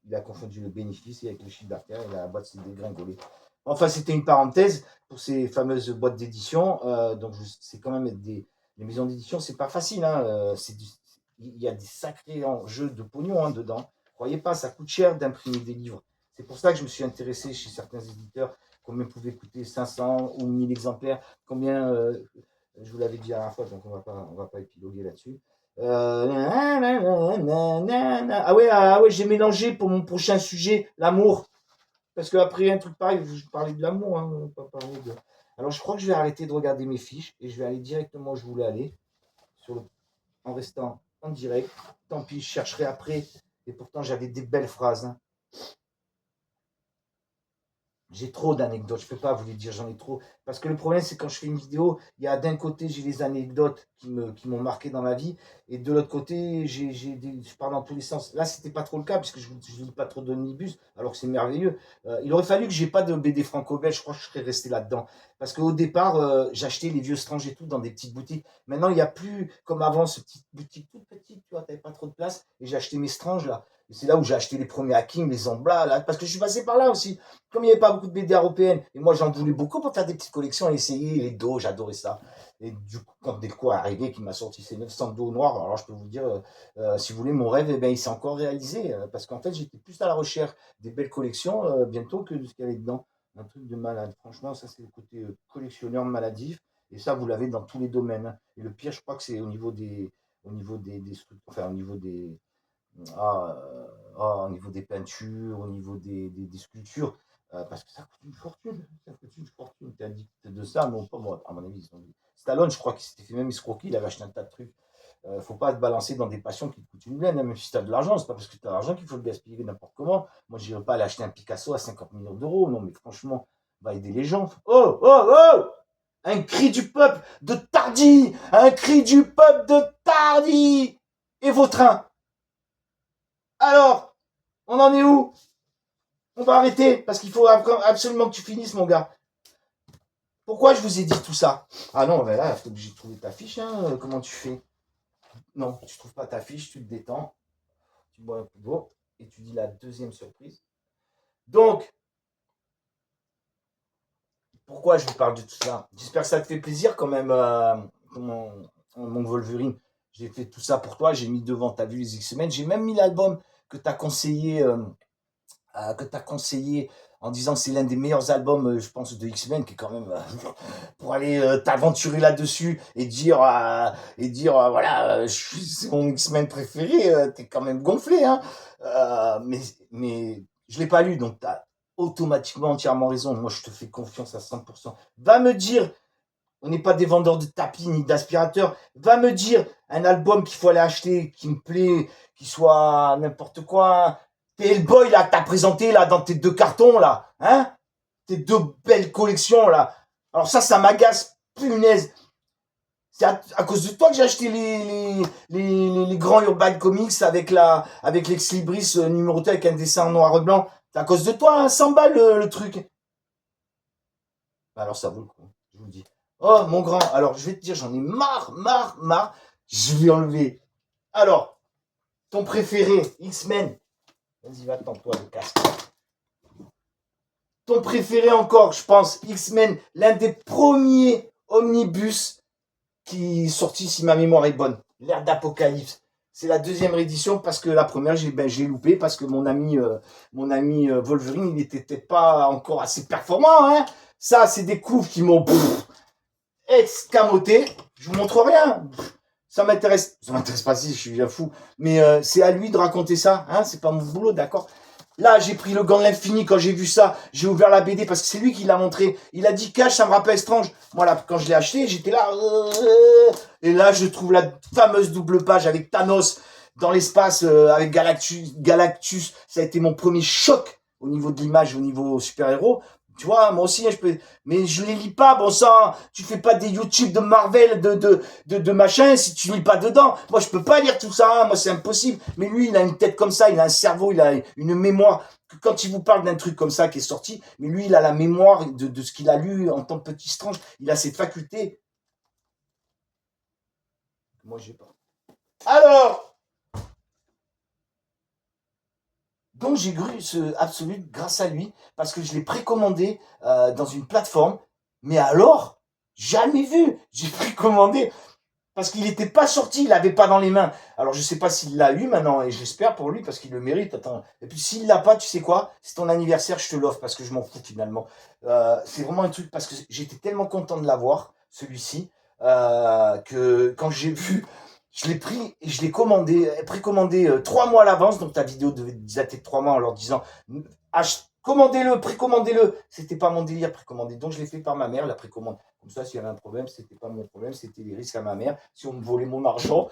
[SPEAKER 1] il a confondu le bénéfice avec le chiffre d'affaires, et la boîte s'est dégringolée. Enfin, c'était une parenthèse pour ces fameuses boîtes d'édition. Donc, c'est quand même les maisons d'édition, c'est pas facile. Hein, il y a des sacrés enjeux de pognon dedans. Croyez pas, ça coûte cher d'imprimer des livres. C'est pour ça que je me suis intéressé chez certains éditeurs, combien pouvait coûter 500 ou 1000 exemplaires, combien je vous l'avais dit la dernière fois, donc on va pas épiloguer là-dessus. Ah ouais, j'ai mélangé pour mon prochain sujet, l'amour. Parce qu'après un truc pareil, je parlais de l'amour, hein, pas parler de... Alors je crois que je vais arrêter de regarder mes fiches et je vais aller directement où je voulais aller, en restant en direct. Tant pis, je chercherai après. Et pourtant, j'avais des belles phrases. Hein. J'ai trop d'anecdotes, je ne peux pas vous les dire, j'en ai trop. Parce que le problème, c'est quand je fais une vidéo, il y a d'un côté, j'ai les anecdotes qui m'ont marqué dans ma vie, et de l'autre côté, je parle dans tous les sens. Là, c'était pas trop le cas, puisque je ne lis pas trop d'omnibus, alors que c'est merveilleux. Il aurait fallu que j'ai pas de BD franco-belge, je crois que je serais resté là-dedans. Parce qu'au départ, j'achetais les vieux Strange et tout dans des petites boutiques. Maintenant, il n'y a plus, comme avant, ce petite boutique toute petite, tu vois, t'avais pas trop de place, et j'ai acheté mes Strange, là. Et c'est là où j'ai acheté les premiers Hakim, les Zambla, là, parce que je suis passé par là aussi. Comme il n'y avait pas beaucoup de BD européennes, et moi j'en voulais beaucoup pour faire des petites collections et essayer les dos, j'adorais ça. Et du coup, quand Delcourt est arrivé, qui m'a sorti ces 900 dos noirs, alors je peux vous dire, si vous voulez, mon rêve, eh ben, il s'est encore réalisé, parce qu'en fait, j'étais plus à la recherche des belles collections bientôt que de ce qu'il y avait dedans. Un truc de malade. Franchement, ça, c'est le côté collectionneur maladif, et ça, vous l'avez dans tous les domaines. Hein. Et le pire, je crois que c'est au niveau des structures, enfin, au niveau des, au niveau des peintures, au niveau des sculptures, parce que ça coûte une fortune. Ça coûte une fortune. T'es addict de ça, non pas moi, à mon avis. Stallone, je crois qu'il s'était fait même escroquer, il avait acheté un tas de trucs. Faut pas te balancer dans des passions qui te coûtent une blinde, hein, même si tu as de l'argent, c'est pas parce que tu as de l'argent qu'il faut le gaspiller n'importe comment. Moi, je n'irais pas aller acheter un Picasso à 50 millions d'euros, non, mais franchement, va aider les gens. Oh, oh, oh! Un cri du peuple de Tardy! Un cri du peuple de Tardy! Et vos trains? Alors, on en est où? On va arrêter parce qu'il faut absolument que tu finisses, mon gars. Pourquoi je vous ai dit tout ça? Ah non, mais là, il faut que j'ai trouvé ta fiche. Hein. Comment tu fais? Non, tu trouves pas ta fiche, tu te détends, tu bois un coup d'eau et tu dis la deuxième surprise. Donc, pourquoi je vous parle de tout ça? J'espère que ça te fait plaisir quand même, mon Wolverine. J'ai fait tout ça pour toi, j'ai mis devant, t'as vu les X-Men, j'ai même mis l'album que tu as conseillé. Que tu as conseillé en disant que c'est l'un des meilleurs albums, je pense, de X-Men, qui est quand même pour aller t'aventurer là-dessus et dire, voilà, c'est mon X-Men préféré, t'es quand même gonflé, hein. Mais je l'ai pas lu, donc tu as automatiquement entièrement raison. Moi, je te fais confiance à 100%. Va me dire, on n'est pas des vendeurs de tapis ni d'aspirateurs, va me dire un album qu'il faut aller acheter, qui me plaît, qui soit n'importe quoi. Hellboy, là, t'as présenté, là, dans tes deux cartons, là, hein? Tes deux belles collections, là. Alors ça m'agace, punaise. C'est à cause de toi que j'ai acheté les grands Urban Comics avec l'ex Libris numéroté avec un dessin en noir et blanc. C'est à cause de toi, hein, 100 balles le truc. Alors ça vaut le coup, je vous le dis. Oh, mon grand, alors je vais te dire, j'en ai marre. Je vais enlever. Alors, ton préféré, X-Men. Vas-y, va-t'en, toi, le casque. Ton préféré encore, je pense, X-Men, l'un des premiers omnibus qui est sorti, si ma mémoire est bonne. L'ère d'Apocalypse. C'est la deuxième réédition parce que la première, j'ai loupé parce que mon ami Wolverine, il n'était peut-être pas encore assez performant. Hein. Ça, c'est des coups qui m'ont escamoté. Je vous montre rien. Ça m'intéresse pas si je suis bien fou. Mais c'est à lui de raconter ça. Hein. C'est pas mon boulot, d'accord. Là, j'ai pris le gant de l'infini quand j'ai vu ça. J'ai ouvert la BD parce que c'est lui qui l'a montré. Il a dit cache, ça me rappelle Strange. Moi, là, quand je l'ai acheté, j'étais là. Et là, je trouve la fameuse double page avec Thanos dans l'espace, avec Galactus. Galactus, ça a été mon premier choc au niveau de l'image, au niveau super-héros. Tu vois, moi aussi, je peux. Mais je les lis pas, bon sang. Tu fais pas des YouTube de Marvel, de machin, si tu lis pas dedans. Moi, je peux pas lire tout ça, hein. Moi, c'est impossible. Mais lui, il a une tête comme ça, il a un cerveau, il a une mémoire. Quand il vous parle d'un truc comme ça qui est sorti, mais lui, il a la mémoire de ce qu'il a lu en tant que petit Strange. Il a cette faculté. Moi, j'ai pas. Alors, donc j'ai eu ce Absolute grâce à lui, parce que je l'ai précommandé dans une plateforme. Mais alors, jamais vu. J'ai précommandé parce qu'il n'était pas sorti, il l'avait pas dans les mains. Alors je sais pas s'il l'a eu maintenant, et j'espère pour lui, parce qu'il le mérite. Attends. Et puis s'il l'a pas, tu sais quoi? C'est ton anniversaire, je te l'offre, parce que je m'en fous finalement. C'est vraiment un truc, parce que j'étais tellement content de l'avoir, celui-ci, que quand j'ai vu, je l'ai pris et je l'ai commandé, précommandé 3 mois à l'avance. Donc ta vidéo devait dater de 3 mois en leur disant commandez-le, précommandez-le. C'était pas mon délire précommandé. Donc je l'ai fait par ma mère, la précommande. Comme ça, s'il y avait un problème, c'était pas mon problème, c'était les risques à ma mère. Si on me volait mon argent,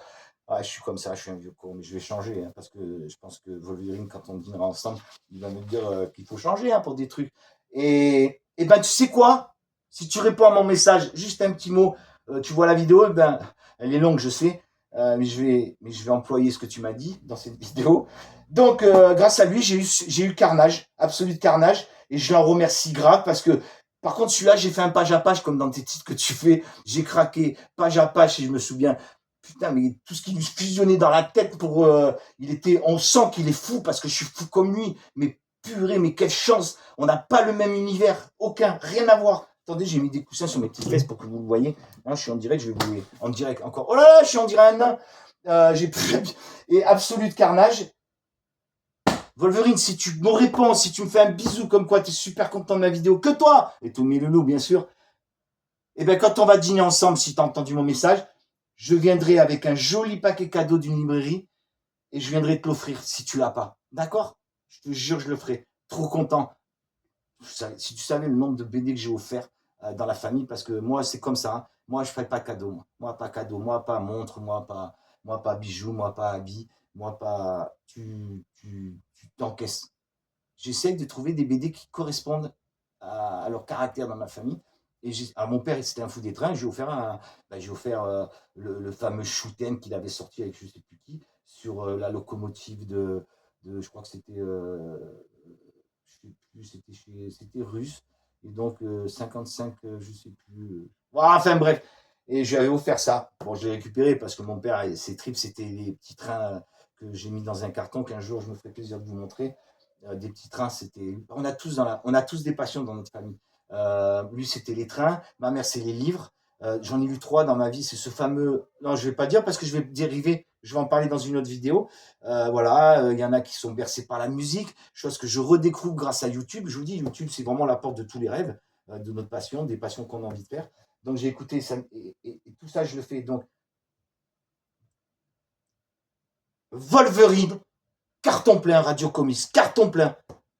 [SPEAKER 1] je suis comme ça, je suis un vieux con, mais je vais changer, hein, parce que je pense que Wolverine, quand on dînera ensemble, il va me dire qu'il faut changer, hein, pour des trucs. Et ben, tu sais quoi? Si tu réponds à mon message, juste un petit mot, tu vois la vidéo, ben, elle est longue, je sais, mais je vais employer ce que tu m'as dit dans cette vidéo. Donc, grâce à lui, j'ai eu Carnage, Absolute Carnage, et je l'en remercie grave parce que, par contre, celui-là, j'ai fait un page à page comme dans tes titres que tu fais. J'ai craqué page à page et je me souviens, putain, mais tout ce qui lui fusionnait dans la tête pour, on sent qu'il est fou parce que je suis fou comme lui. Mais purée, mais quelle chance. On n'a pas le même univers, aucun, rien à voir. Attendez, j'ai mis des coussins sur mes petites fesses pour que vous le voyez. Hein, je suis en direct, je vais vous en direct encore. Oh là là, je suis en direct un nain. J'ai plus. Et Absolute Carnage. Wolverine, si tu me réponds, si tu me fais un bisou comme quoi tu es super content de ma vidéo, que toi, et Tommy Lelou bien sûr, et bien quand on va dîner ensemble, si tu as entendu mon message, je viendrai avec un joli paquet cadeau d'une librairie et je viendrai te l'offrir si tu l'as pas. D'accord? Je te jure, je le ferai. Trop content. Si tu savais le nombre de BD que j'ai offert dans la famille, parce que moi, c'est comme ça. Hein. Moi, je ne ferai pas cadeau. Moi, pas cadeau. Moi, pas montre. Moi, pas bijoux. Moi, pas habits. Moi, pas. Tu t'encaisses. J'essaie de trouver des BD qui correspondent à leur caractère dans ma famille. Et alors mon père, c'était un fou des trains. J'ai offert le fameux Shooten qu'il avait sorti avec je ne sais plus qui sur la locomotive je crois que c'était, je sais plus, c'était russe. Et donc 55, je ne sais plus. Enfin bref. Et j'avais offert ça. Bon, je l'ai récupéré parce que mon père, ses tripes, c'était les petits trains que j'ai mis dans un carton qu'un jour je me ferai plaisir de vous montrer. Des petits trains, c'était. On a tous des passions dans notre famille. Lui, c'était les trains. Ma mère, c'est les livres. J'en ai lu 3 dans ma vie. C'est ce fameux. Non, je vais pas dire parce que je vais dériver. Je vais en parler dans une autre vidéo. Voilà, il y en a qui sont bercés par la musique, chose que je redécouvre grâce à YouTube. Je vous dis, YouTube, c'est vraiment la porte de tous les rêves, de notre passion, des passions qu'on a envie de faire. Donc j'ai écouté ça, et tout ça, je le fais. Donc, Wolverine, carton plein, Radio Comics, carton plein.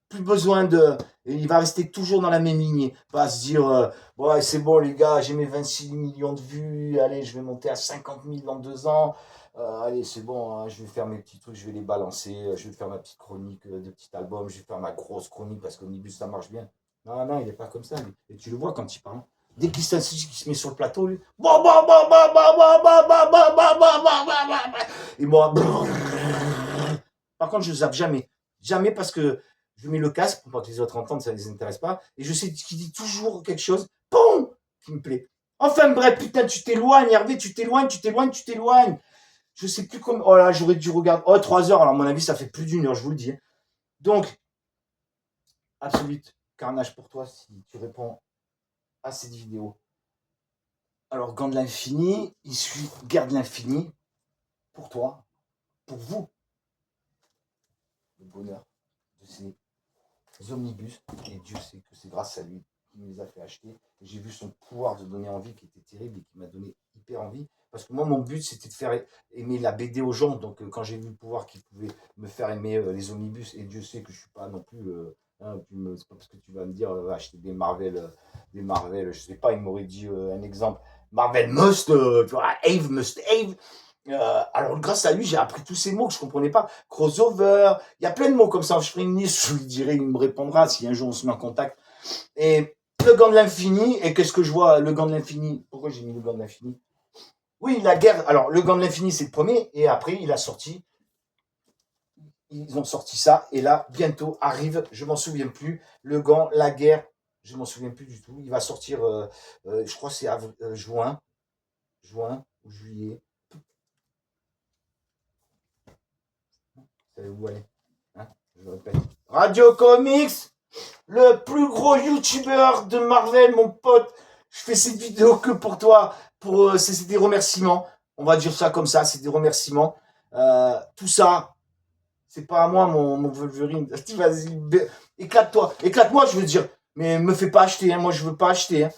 [SPEAKER 1] Plus besoin de. Il va rester toujours dans la même lignée. Pas se dire, ouais, c'est bon, les gars, j'ai mes 26 millions de vues, allez, je vais monter à 50 000 dans 2 ans. Allez, c'est bon, hein, je vais faire mes petits trucs, je vais les balancer, je vais faire ma petite chronique de petit album, je vais faire ma grosse chronique parce qu'Omnibus, ça marche bien. Non, non, il n'est pas comme ça, lui. Et tu le vois quand il parle. Dès qu'il se met sur le plateau, lui. Et moi. Par contre, je zappe jamais. Jamais parce que je mets le casque pour pas que les autres entendent, ça ne les intéresse pas. Et je sais qu'il dit toujours quelque chose, boum, qui me plaît. Enfin bref, putain, tu t'éloignes, Hervé, tu t'éloignes, tu t'éloignes, tu t'éloignes. Je sais plus comment. Oh là, j'aurais dû regarder. Oh, 3 heures, alors à mon avis, ça fait plus d'1 heure, je vous le dis. Donc, absolute carnage pour toi si tu réponds à cette vidéo. Alors, gant de l'infini, il suit guerre de l'infini pour toi, pour vous. Le bonheur de ces omnibus, et Dieu sait que c'est grâce à lui qui me les a fait acheter. Et j'ai vu son pouvoir de donner envie qui était terrible et qui m'a donné hyper envie. Parce que moi, mon but, c'était de faire aimer la BD aux gens. Donc, quand j'ai vu le pouvoir qu'il pouvait me faire aimer les omnibus, et Dieu sait que je suis pas non plus. C'est pas parce que tu vas me dire, va acheter des Marvel, je sais pas, il m'aurait dit un exemple. Marvel must, tu vois, Ave must Ave. Alors, grâce à lui, j'ai appris tous ces mots que je comprenais pas. Crossover, il y a plein de mots comme ça. Je ferai une liste, je lui dirai, il me répondra si un jour on se met en contact. Et le gant de l'infini, et qu'est-ce que je vois, le gant de l'infini? Pourquoi j'ai mis le gant de l'infini? Oui, la guerre. Alors, le gant de l'infini, c'est le premier, et après, ils ont sorti ça, et là, bientôt arrive, je m'en souviens plus, le gant, la guerre, je m'en souviens plus du tout. Il va sortir, je crois que c'est juin ou juillet. Vous savez où aller, hein, je le répète. Radio Comics, le plus gros youtubeur de Marvel, mon pote. Je fais cette vidéo que pour toi. C'est des remerciements. On va dire ça comme ça, c'est des remerciements. Tout ça, c'est pas à moi, mon Wolverine. Vas-y, éclate-toi. Éclate-moi, je veux dire. Mais me fais pas acheter, hein. Moi, je veux pas acheter. Hein.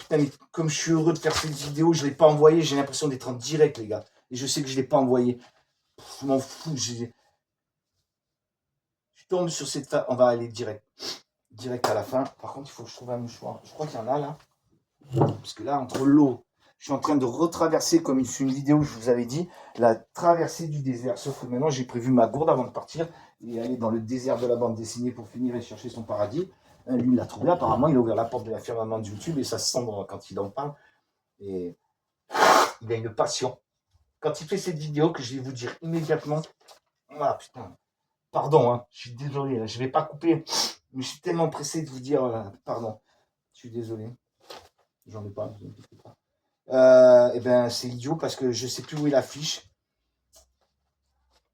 [SPEAKER 1] Putain, mais comme je suis heureux de faire cette vidéo, je l'ai pas envoyée. J'ai l'impression d'être en direct, les gars. Et je sais que je l'ai pas envoyé. Je m'en fous. Je tombe sur cette fin. On va aller direct à la fin. Par contre, il faut que je trouve un mouchoir. Je crois qu'il y en a là. Parce que là, entre l'eau, je suis en train de retraverser, comme c'est une vidéo, je vous avais dit, la traversée du désert. Sauf que maintenant, j'ai prévu ma gourde avant de partir et aller dans le désert de la bande dessinée pour finir et chercher son paradis. Lui, il l'a trouvé. Apparemment, il a ouvert la porte de la firmament de YouTube et ça se sent quand il en parle. Et il a une passion. Quand il fait cette vidéo, que je vais vous dire immédiatement. Ah putain. Pardon, hein, je suis désolé. Je ne vais pas couper. Mais je suis tellement pressé de vous dire pardon. Je suis désolé. J'en ai pas, ne vous inquiétez pas. Et ben c'est idiot parce que je sais plus où est l'affiche.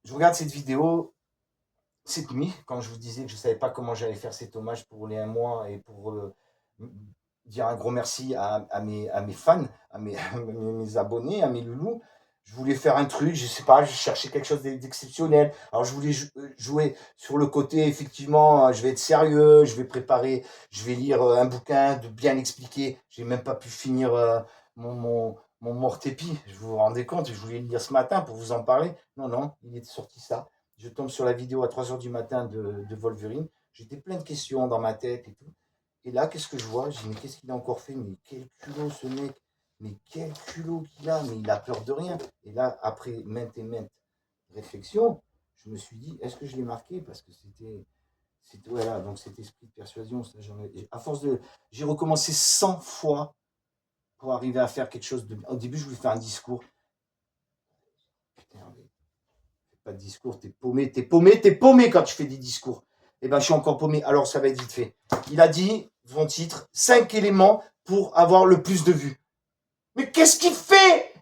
[SPEAKER 1] Je regarde cette vidéo cette nuit, quand je vous disais que je savais pas comment j'allais faire cet hommage pour les 1 mois et pour dire un gros merci à mes fans, à mes abonnés, à mes loulous. Je voulais faire un truc, je sais pas, je cherchais quelque chose d'exceptionnel. Alors je voulais jouer sur le côté, effectivement, je vais être sérieux, je vais préparer, je vais lire un bouquin, de bien expliquer. J'ai même pas pu finir mon Mortepi, je vous rendez compte, je voulais le lire ce matin pour vous en parler. Non, il est sorti ça. Je tombe sur la vidéo à 3h du matin de Wolverine. J'étais plein de questions dans ma tête et tout. Et là, qu'est-ce que je vois? Je dis, mais qu'est-ce qu'il a encore fait? Mais quel culot ce mec! Mais quel culot qu'il a! Mais il a peur de rien. Et là, après maintes et maintes réflexions, je me suis dit, est-ce que je l'ai marqué? Parce que c'était voilà, donc cet esprit de persuasion, ça, à force de. J'ai recommencé 100 fois pour arriver à faire quelque chose de. Au début, je voulais faire un discours. Putain, pas de discours, t'es paumé quand tu fais des discours. Eh ben, je suis encore paumé, alors ça va être vite fait. Il a dit, son titre, 5 éléments pour avoir le plus de vues. Mais qu'est-ce qu'il fait?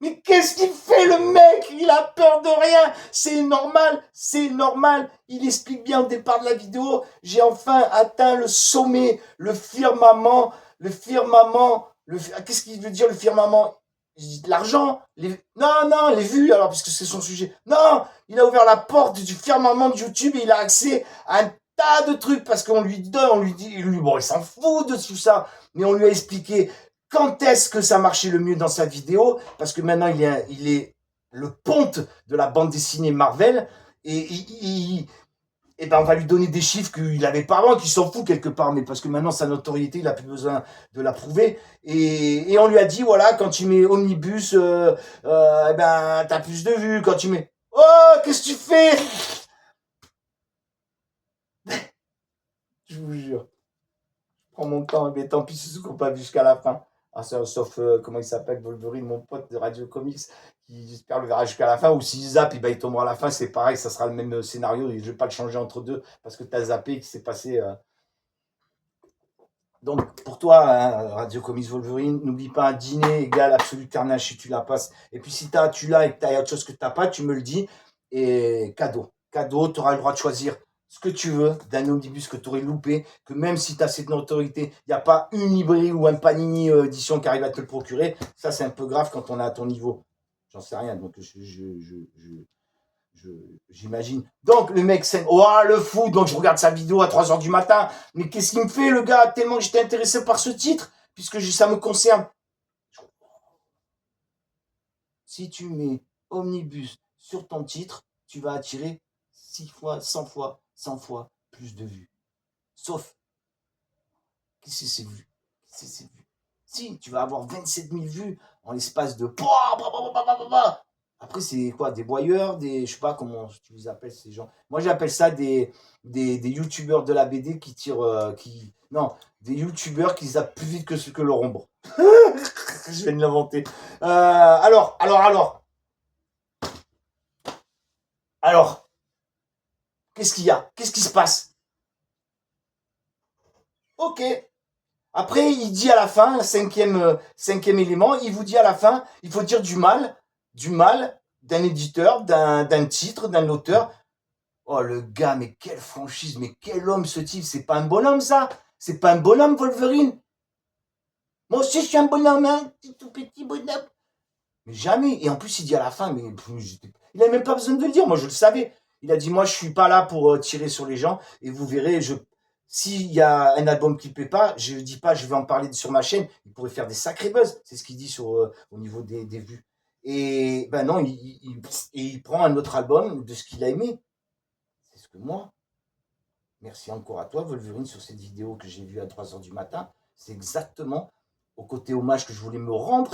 [SPEAKER 1] Mais qu'est-ce qu'il fait, le mec? Il a peur de rien. C'est normal, c'est normal. Il explique bien au départ de la vidéo. J'ai enfin atteint le sommet, le firmament. Qu'est-ce qu'il veut dire, le firmament? L'argent, non, les vues, alors, puisque c'est son sujet. Non, il a ouvert la porte du firmament de YouTube et il a accès à un tas de trucs parce qu'on lui donne, on lui dit, bon, il s'en fout de tout ça, mais on lui a expliqué quand est-ce que ça marchait le mieux dans sa vidéo, parce que maintenant il est le ponte de la bande dessinée Marvel et ben on va lui donner des chiffres qu'il n'avait pas avant, qu'il s'en fout quelque part, mais parce que maintenant sa notoriété, il n'a plus besoin de la prouver. Et on lui a dit, voilà, quand tu mets Omnibus, eh ben, t'as plus de vues. Quand tu mets... Oh, qu'est-ce que tu fais? Je vous jure. Je prends mon temps, mais tant pis, ceux qui n'ont pas vu jusqu'à la fin. Ah, sauf, comment il s'appelle, Wolverine, mon pote de Radio Comics, qui j'espère le verra jusqu'à la fin, ou s'il zappe, ben, il tombera à la fin, c'est pareil, ça sera le même scénario, et je ne vais pas le changer entre deux, parce que tu as zappé, qui s'est passé... Donc, pour toi, hein, Radio Comics Wolverine, n'oublie pas un dîner égal absolu carnage si tu la passes. Et puis, si tu l'as et que tu as autre chose que tu n'as pas, tu me le dis. Et cadeau. Cadeau, tu auras le droit de choisir ce que tu veux d'un omnibus que tu aurais loupé. Que même si tu as cette notoriété, il n'y a pas une librairie ou un Panini édition qui arrive à te le procurer. Ça, c'est un peu grave quand on est à ton niveau. J'en sais rien. Donc, j'imagine. Donc, le mec, c'est... Oh, le fou. Donc, je regarde sa vidéo à 3h du matin. Mais qu'est-ce qu'il me fait, le gars? Tellement que j'étais intéressé par ce titre, puisque ça me concerne. si tu mets Omnibus sur ton titre, tu vas attirer 6 fois, 100 fois, 100 fois plus de vues. Sauf, qu'est-ce que c'est vu? Qu'est-ce que c'est vu? Si, tu vas avoir 27 000 vues en l'espace de... Après, c'est quoi? Des voyeurs, des... Je sais pas comment tu les appelles, ces gens. Moi, j'appelle ça des youtubeurs de la BD qui tirent... Non, des youtubeurs qui zappent plus vite que leur ombre. Je viens de l'inventer. Alors, qu'est-ce qu'il y a? Qu'est-ce qui se passe? Ok. Après, il dit à la fin, cinquième élément, il vous dit à la fin, il faut dire du mal d'un éditeur, d'un titre, d'un auteur. Oh le gars, mais quelle franchise, mais quel homme ce type, c'est pas un bonhomme ça? C'est pas un bonhomme Wolverine? Moi aussi je suis un bonhomme, hein, tout petit bonhomme. Mais jamais. Et en plus, il dit à la fin, mais il n'a même pas besoin de le dire. Moi, je le savais. Il a dit, moi, je suis pas là pour tirer sur les gens. Et vous verrez, s'il y a un album qui ne plaît pas, je ne dis pas, je vais en parler sur ma chaîne. Il pourrait faire des sacrés buzz. C'est ce qu'il dit au niveau des vues. Et ben non, il prend un autre album de ce qu'il a aimé. C'est ce que moi. Merci encore à toi, Wolverine, sur cette vidéo que j'ai vue à 3 h du matin. C'est exactement au côté hommage que je voulais me rendre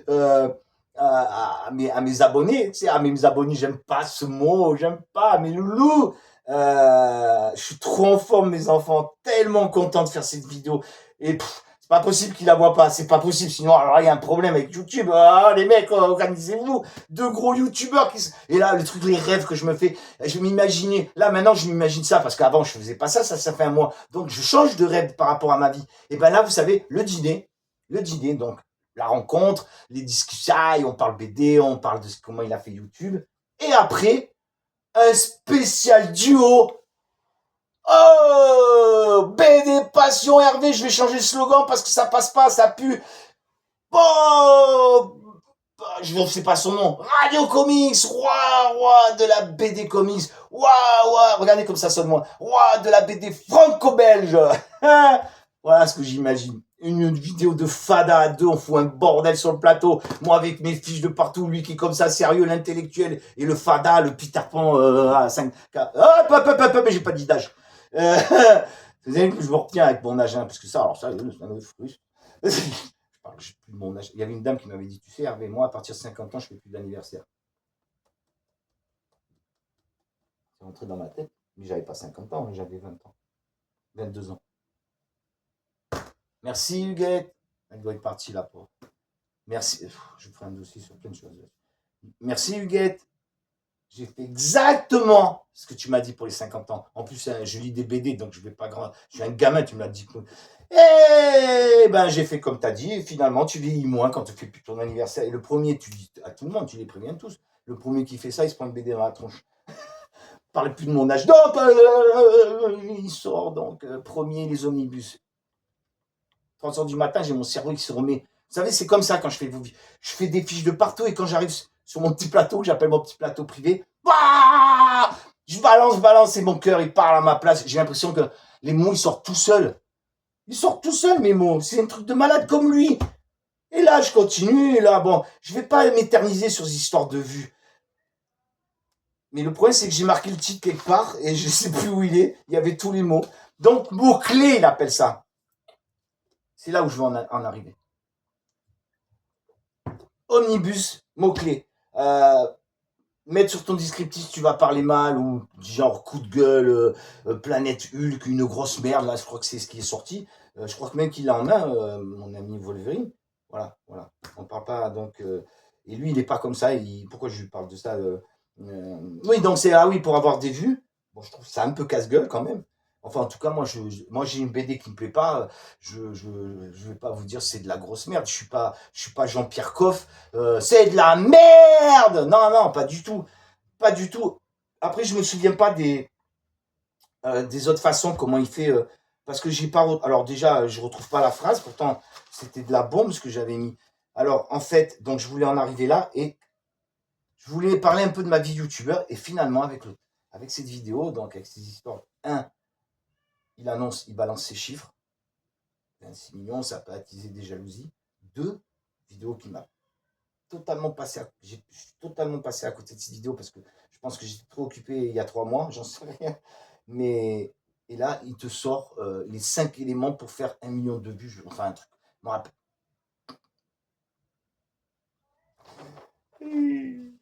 [SPEAKER 1] euh, à mes abonnés. Tu sais, à mes abonnés, j'aime pas ce mot, j'aime pas, mes loulous. Je suis trop en forme, mes enfants, tellement content de faire cette vidéo. Et c'est pas possible qu'ils la voient pas, c'est pas possible. Sinon, alors il y a un problème avec YouTube. Ah, les mecs, organisez-vous. Deux gros youtubeurs qui. Et là, le truc, les rêves que je me fais, je m'imaginais. Là, maintenant, je m'imagine ça parce qu'avant, je faisais pas ça, ça fait un mois. Donc, je change de rêve par rapport à ma vie. Et ben là, vous savez, le dîner, donc la rencontre, les discussions, on parle BD, on parle de comment il a fait YouTube. Et après, un spécial duo. Oh, BD Passion Hervé, je vais changer le slogan parce que ça passe pas, ça pue. Oh, je ne sais pas son nom. Radio Comics, roi de la BD Comics. Regardez comme ça sonne moi. Roi de la BD franco-belge. Voilà ce que j'imagine. Une vidéo de Fada à deux, on fout un bordel sur le plateau. Moi avec mes fiches de partout, lui qui est comme ça sérieux, l'intellectuel, et le Fada, le Peter Pan à 5. Hop, j'ai pas dit d'âge. Vous savez que je me retiens avec mon âge, hein, parce que ça, alors ça, c'est un autre fruit. Je parle plus de mon âge. Il y avait une dame qui m'avait dit, tu sais Hervé, moi à partir de 50 ans, je fais plus d'anniversaire. C'est rentré dans ma tête, mais j'avais pas 50 ans, j'avais 20 ans. 22 ans. Merci Huguette. Elle doit être partie là pour. Merci. Je ferai un dossier sur plein de choses. Merci Huguette. J'ai fait exactement ce que tu m'as dit pour les 50 ans. En plus, je lis des BD, donc je vais pas grand. Je suis un gamin, tu me l'as dit. Eh ben, j'ai fait comme tu as dit. Et finalement, tu vieillis moins quand tu fais plus ton anniversaire. Et le premier, tu dis à tout le monde, tu les préviens tous. Le premier qui fait ça, il se prend une BD dans la tronche. Parle plus de mon âge. Donc, il sort donc premier les omnibus. 3 h du matin, j'ai mon cerveau qui se remet. Vous savez, c'est comme ça quand je fais des fiches de partout et quand j'arrive sur mon petit plateau, que j'appelle mon petit plateau privé, je balance et mon cœur, il parle à ma place. J'ai l'impression que les mots, ils sortent tout seuls. Ils sortent tout seuls, mes mots. C'est un truc de malade comme lui. Et là, je continue. Et là, bon, je vais pas m'éterniser sur ces histoires de vues. Mais le problème, c'est que j'ai marqué le titre quelque part et je sais plus où il est. Il y avait tous les mots. Donc, mots-clés, il appelle ça. C'est là où je veux en arriver. Omnibus, mots-clés. Mettre sur ton descriptif, tu vas parler mal, ou genre coup de gueule, planète Hulk, une grosse merde, là, je crois que c'est ce qui est sorti. Je crois que même qu'il en a, mon ami Wolverine. Voilà. On parle pas, donc. Et lui, il n'est pas comme ça. Pourquoi je lui parle de ça Oui, donc c'est. Ah oui, pour avoir des vues. Bon, je trouve ça un peu casse-gueule quand même. Enfin, en tout cas, moi j'ai une BD qui me plaît pas. Je vais pas vous dire c'est de la grosse merde. Je suis pas Jean-Pierre Coff. C'est de la merde. Non, non, pas du tout, pas du tout. Après, je me souviens pas des autres façons comment il fait. Parce que j'ai pas. Alors déjà, je retrouve pas la phrase. Pourtant, c'était de la bombe ce que j'avais mis. Alors en fait, donc je voulais en arriver là et je voulais parler un peu de ma vie youtubeur et finalement avec cette vidéo, donc avec ces histoires, il balance ses chiffres, 26 millions, ça peut attiser des jalousies. 2, vidéo qui m'a je suis totalement passé à côté de cette vidéo parce que je pense que j'étais trop occupé il y a 3 mois, j'en sais rien. Mais, et là, il te sort les 5 éléments pour faire 1 million de vues. Enfin, un truc. Je me rappelle.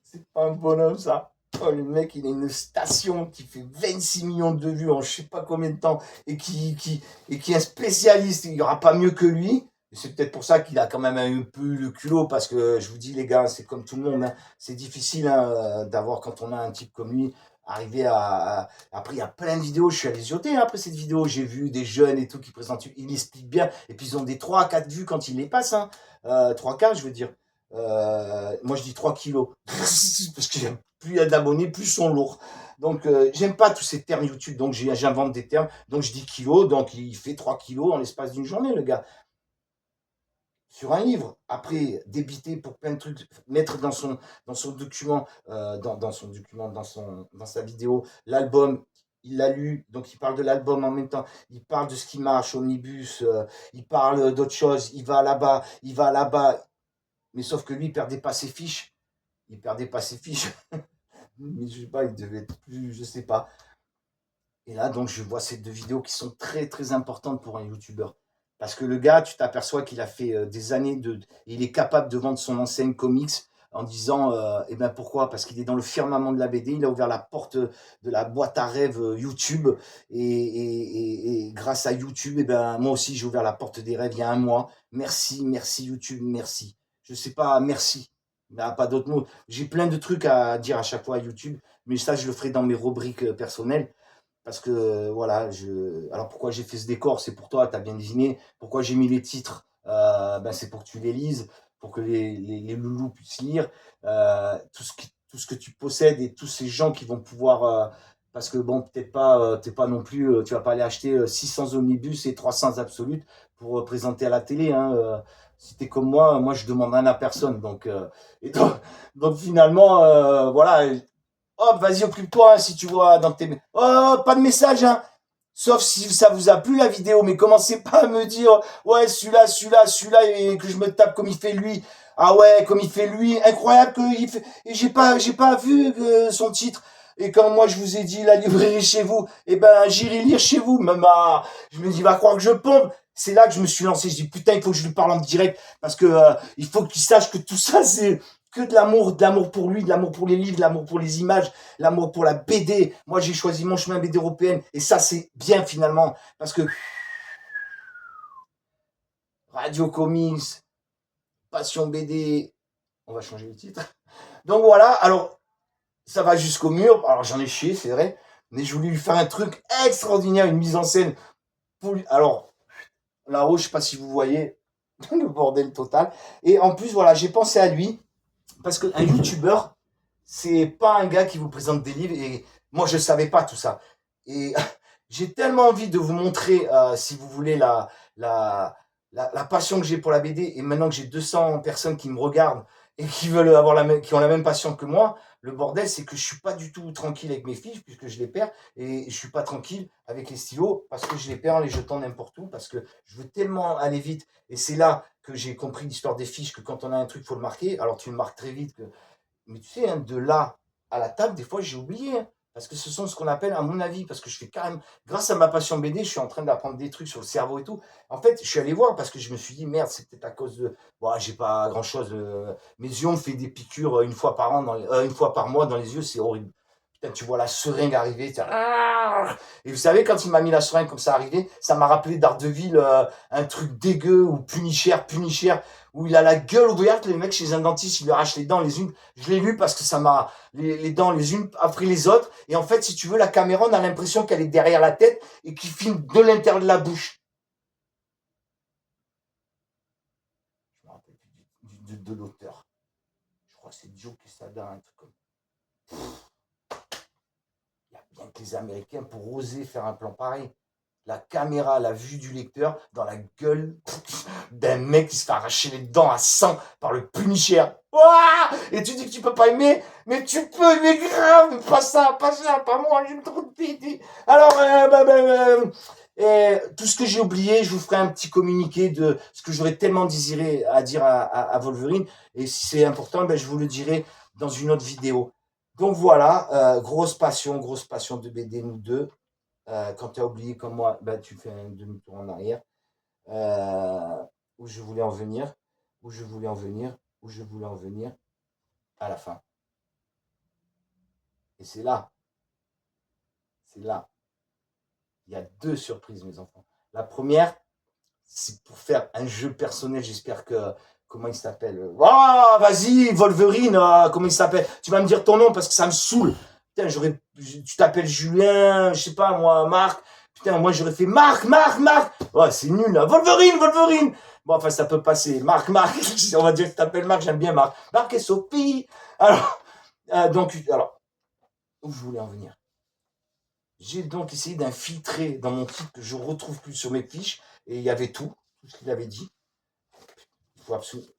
[SPEAKER 1] C'est pas un bonhomme, ça. Oh, le mec, il a une station qui fait 26 millions de vues en je sais pas combien de temps et qui est un spécialiste. Il n'y aura pas mieux que lui. Et c'est peut-être pour ça qu'il a quand même un peu le culot parce que je vous dis, les gars, c'est comme tout le monde, hein. C'est difficile, hein, d'avoir, quand on a un type comme lui, arriver Après, il y a plein de vidéos. Je suis allé zioter, hein, après cette vidéo. J'ai vu des jeunes et tout qui présentent. Il explique bien. Et puis, ils ont des 3 à 4 vues quand il les passe, hein. 3 4, je veux dire. Moi, je dis 3 kilos. Parce que plus il y a d'abonnés, plus ils sont lourds. Donc, j'aime pas tous ces termes YouTube. Donc, j'invente des termes. Donc, je dis kilos. Donc, il fait 3 kilos en l'espace d'une journée, le gars. Sur un livre. Après, débiter pour plein de trucs. Mettre dans son document, dans sa vidéo, l'album. Il l'a lu, donc il parle de l'album en même temps. Il parle de ce qui marche, Omnibus. Il parle d'autre chose. Il va là-bas, il va là-bas. Mais sauf que lui, il perdait pas ses fiches. Il perdait pas ses fiches. Mais je sais pas, il devait être plus, je sais pas. Et là, donc, je vois ces 2 vidéos qui sont très, très importantes pour un youtubeur. Parce que le gars, tu t'aperçois qu'il a fait des années il est capable de vendre son enseigne comics en disant, eh ben pourquoi? Parce qu'il est dans le firmament de la BD, il a ouvert la porte de la boîte à rêves YouTube. Et grâce à YouTube, eh ben, moi aussi, j'ai ouvert la porte des rêves il y a un mois. Merci, merci YouTube, merci. Je sais pas, merci. Il n'y a pas d'autre mot. J'ai plein de trucs à dire à chaque fois à YouTube, mais ça, je le ferai dans mes rubriques personnelles. Parce que voilà, alors pourquoi j'ai fait ce décor, c'est pour toi, tu as bien deviné. Pourquoi j'ai mis les titres, ben c'est pour que tu les lises, pour que les loulous puissent lire. Tout ce que tu possèdes et tous ces gens qui vont pouvoir. Parce que bon, peut-être pas, t'es pas non plus, tu vas pas aller acheter 600 omnibus et 300 absolutes pour présenter à la télé, hein. Si t'es comme moi je demande rien à personne. Et donc finalement, voilà. Hop, vas-y, occupe-toi, hein, si tu vois dans tes... Oh, pas de message, hein. Sauf si ça vous a plu la vidéo, mais commencez pas à me dire, ouais, celui-là, et que je me tape comme il fait lui. Ah ouais, comme il fait lui, incroyable que il fait... Et j'ai pas vu son titre. Et quand moi je vous ai dit la librairie chez vous, eh ben j'irai lire chez vous. Même je me dis, va croire que je pompe. C'est là que je me suis lancé. Je dis, putain, il faut que je lui parle en direct. Parce que il faut qu'il sache que tout ça, c'est que de l'amour pour lui, de l'amour pour les livres, de l'amour pour les images, l'amour pour la BD. Moi, j'ai choisi mon chemin BD européenne. Et ça, c'est bien finalement. Parce que Radio Comics, Passion BD, on va changer le titre. Donc voilà, alors, ça va jusqu'au mur. Alors, j'en ai chié, c'est vrai. Mais je voulais lui faire un truc extraordinaire, une mise en scène. Alors, là-haut, je sais pas si vous voyez le bordel total. Et en plus, voilà, j'ai pensé à lui. Parce qu'un youtubeur, c'est pas un gars qui vous présente des livres. Et moi, je savais pas tout ça. Et j'ai tellement envie de vous montrer, si vous voulez, la passion que j'ai pour la BD. Et maintenant que j'ai 200 personnes qui me regardent et qui veulent qui ont la même passion que moi, le bordel, c'est que je suis pas du tout tranquille avec mes fiches puisque je les perds. Et je suis pas tranquille avec les stylos parce que je les perds en les jetant n'importe où. Parce que je veux tellement aller vite. Et c'est là que j'ai compris l'histoire des fiches, que quand on a un truc, il faut le marquer. Alors tu le marques très vite. Mais tu sais, hein, de là à la table, des fois, j'ai oublié, hein. Parce que ce sont ce qu'on appelle, à mon avis, parce que je fais quand même, grâce à ma passion BD, je suis en train d'apprendre des trucs sur le cerveau et tout. En fait, je suis allé voir parce que je me suis dit, merde, c'est peut-être à cause de. Bon, j'ai pas grand-chose. Mes yeux ont fait des piqûres une fois par an, une fois par mois dans les yeux, c'est horrible. Putain, tu vois la seringue arriver. Et vous savez, quand il m'a mis la seringue comme ça arrivé, ça m'a rappelé d'Ardeville, un truc dégueu, ou Punichère, où il a la gueule ouverte, les mecs chez un dentiste, il lui arrache les dents les unes. Je l'ai lu parce que ça m'a les dents les unes après les autres. Et en fait, si tu veux, la caméra, on a l'impression qu'elle est derrière la tête et qu'il filme de l'intérieur de la bouche. Je me rappelle plus de l'auteur. Je crois que c'est Joe Quesada, un truc comme. Il y a bien que les Américains pour oser faire un plan pareil. La caméra, la vue du lecteur dans la gueule d'un mec qui se fait arracher les dents à sang par le Punisher. Ouah, et tu dis que tu peux pas aimer, mais tu peux aimer grave, pas ça, pas moi, j'aime trop de BD. Alors, Et tout ce que j'ai oublié, je vous ferai un petit communiqué de ce que j'aurais tellement désiré à dire à Wolverine. Et si c'est important, ben, je vous le dirai dans une autre vidéo. Donc voilà, grosse passion de BD, nous deux. Quand tu as oublié comme moi, ben, tu fais un demi-tour en arrière. Euh, où je voulais en venir, où je voulais en venir, où je voulais en venir à la fin. Et c'est là. Il y a deux surprises, mes enfants. La première, c'est pour faire un jeu personnel. J'espère que. Comment il s'appelle? Oh, vas-y, Wolverine, comment il s'appelle? Tu vas me dire ton nom parce que ça me saoule. Putain, tu t'appelles Julien, je sais pas moi, Marc. Putain, moi j'aurais fait Marc, Marc, Marc. Ouais, c'est nul là. Wolverine, Wolverine. Bon, enfin, ça peut passer. Marc, Marc. On va dire que tu t'appelles Marc, j'aime bien Marc. Marc et Sophie. Alors, où je voulais en venir? J'ai donc essayé d'infiltrer dans mon titre que je ne retrouve plus sur mes fiches. Et il y avait tout ce qu'il avait dit. Il faut absolument.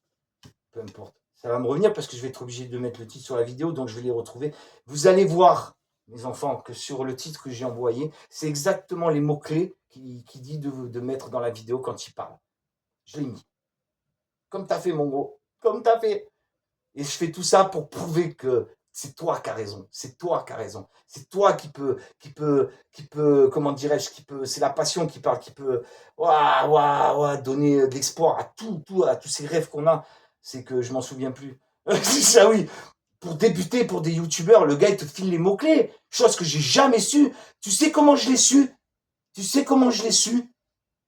[SPEAKER 1] Peu importe. Ça va me revenir parce que je vais être obligé de mettre le titre sur la vidéo, donc je vais les retrouver. Vous allez voir, mes enfants, que sur le titre que j'ai envoyé, c'est exactement les mots-clés qui dit de mettre dans la vidéo quand il parle. Je l'ai mis. Comme tu as fait, mon gros. Comme tu as fait. Et je fais tout ça pour prouver que c'est toi qui as raison. C'est toi qui as raison. C'est toi comment dirais-je, c'est la passion qui parle, qui peut, donner de l'espoir à tous ces rêves qu'on a. C'est que je m'en souviens plus. C'est ça, oui. Pour débuter, pour des youtubeurs, le gars, il te file les mots-clés. Chose que j'ai jamais su. Tu sais comment je l'ai su? Tu sais comment je l'ai su?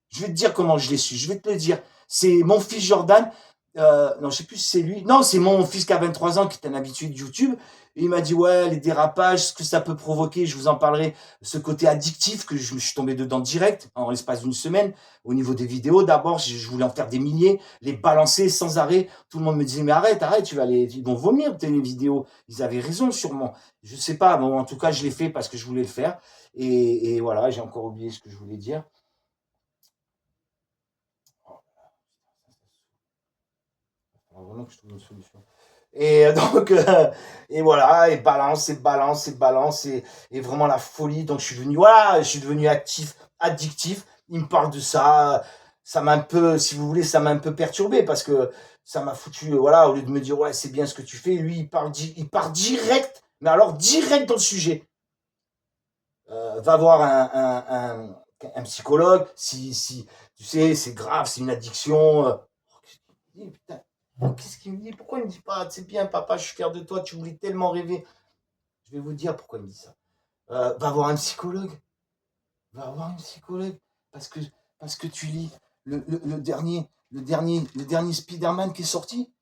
[SPEAKER 1] Je vais te dire comment je l'ai su. Je vais te le dire. C'est mon fils Jordan. Non, je sais plus si c'est lui. Non, c'est mon fils qui a 23 ans, qui est un habitué de YouTube. Et il m'a dit, ouais, les dérapages, ce que ça peut provoquer, je vous en parlerai. Ce côté addictif que je me suis tombé dedans direct, en l'espace d'une semaine. Au niveau des vidéos, d'abord, je voulais en faire des milliers, les balancer sans arrêt. Tout le monde me disait, mais arrête, ils vont vomir tes vidéos. Ils avaient raison, sûrement. Je sais pas, bon, en tout cas, je l'ai fait parce que je voulais le faire. Et voilà, j'ai encore oublié ce que je voulais dire. Vraiment que je trouve une solution. Et donc, et voilà, et vraiment la folie. Donc, je suis devenu actif, addictif. Il me parle de ça. Ça m'a un peu, si vous voulez, ça m'a un peu perturbé parce que ça m'a foutu, voilà, au lieu de me dire, ouais, c'est bien ce que tu fais, lui, il part direct, mais alors direct dans le sujet. Va voir un psychologue, si tu sais, c'est grave, c'est une addiction. Putain, qu'est-ce qu'il me dit? Pourquoi il me dit pas, c'est bien, papa, je suis fier de toi, tu voulais tellement rêver. Je vais vous dire pourquoi il me dit ça. Va voir un psychologue. Va voir un psychologue. Parce que, parce que tu lis le dernier Spider-Man qui est sorti.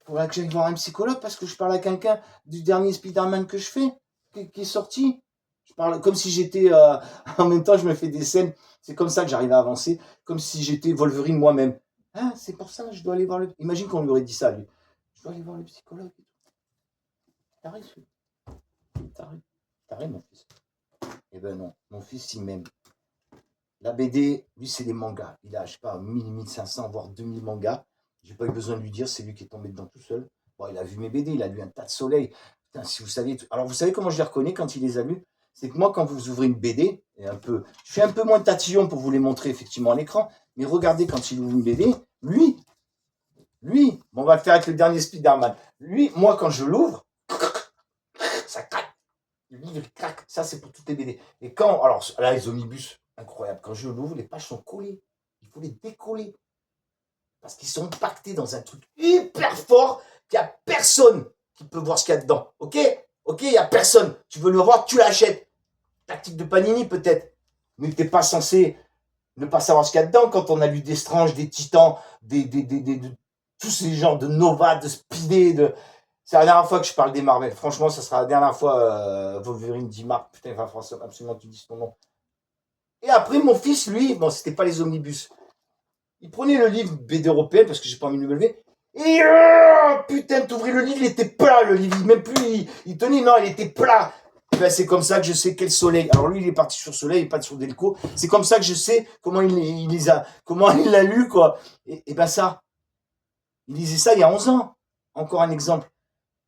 [SPEAKER 1] Il faudra que j'aille voir un psychologue parce que je parle à quelqu'un du dernier Spider-Man que je fais, qui est sorti. Je parle comme si j'étais. En même temps, je me fais des scènes. C'est comme ça que j'arrive à avancer. Comme si j'étais Wolverine moi-même. Ah, c'est pour ça, je dois aller voir le. Imagine qu'on lui aurait dit ça, lui. Je dois aller voir le psychologue. T'arrêtes, t'arrêtes, mon fils. Eh ben non, mon fils, il m'aime. La BD, lui, c'est des mangas. Il a, je sais pas, 1000, 1500, voire 2000 mangas. J'ai pas eu besoin de lui dire, c'est lui qui est tombé dedans tout seul. Bon, il a vu mes BD, il a lu un tas de soleil. Putain, si vous saviez. Alors, vous savez comment je les reconnais quand il les a lus? C'est que moi, quand vous ouvrez une BD, je fais un peu moins de tatillon pour vous les montrer effectivement à l'écran, mais regardez quand il ouvre une BD, lui, on va le faire avec le dernier Spider-Man. Lui, moi, quand je l'ouvre, ça craque. Le livre, il craque. Ça, c'est pour toutes les BD. Et quand, alors là, les omnibus, incroyable. Quand je l'ouvre, les pages sont collées. Il faut les décoller. Parce qu'ils sont pactés dans un truc hyper fort qu'il n'y a personne qui peut voir ce qu'il y a dedans. Ok? Ok, il n'y a personne. Tu veux le voir, tu l'achètes. Tactique de Panini, peut-être. Mais tu n'es pas censé ne pas savoir ce qu'il y a dedans quand on a lu des Strange, des Titans, de tous ces genres de Nova, de Speedé, de. C'est la dernière fois que je parle des Marvel. Franchement, ça sera la dernière fois. Wolverine dit Marc. Putain, il va absolument que tu dises ton nom. Et après, mon fils, lui, bon, c'était pas les omnibus. Il prenait le livre BD européen parce que j'ai pas envie de me lever. Et putain, t'ouvrais le livre, il était plat, le livre. Même plus, il tenait, non, il était plat. Et ben, c'est comme ça que je sais quel soleil. Alors lui, il est parti sur Soleil, il est pas sur Delco. C'est comme ça que je sais comment comment il l'a lu, quoi. Et ben ça, il lisait ça il y a 11 ans. Encore un exemple.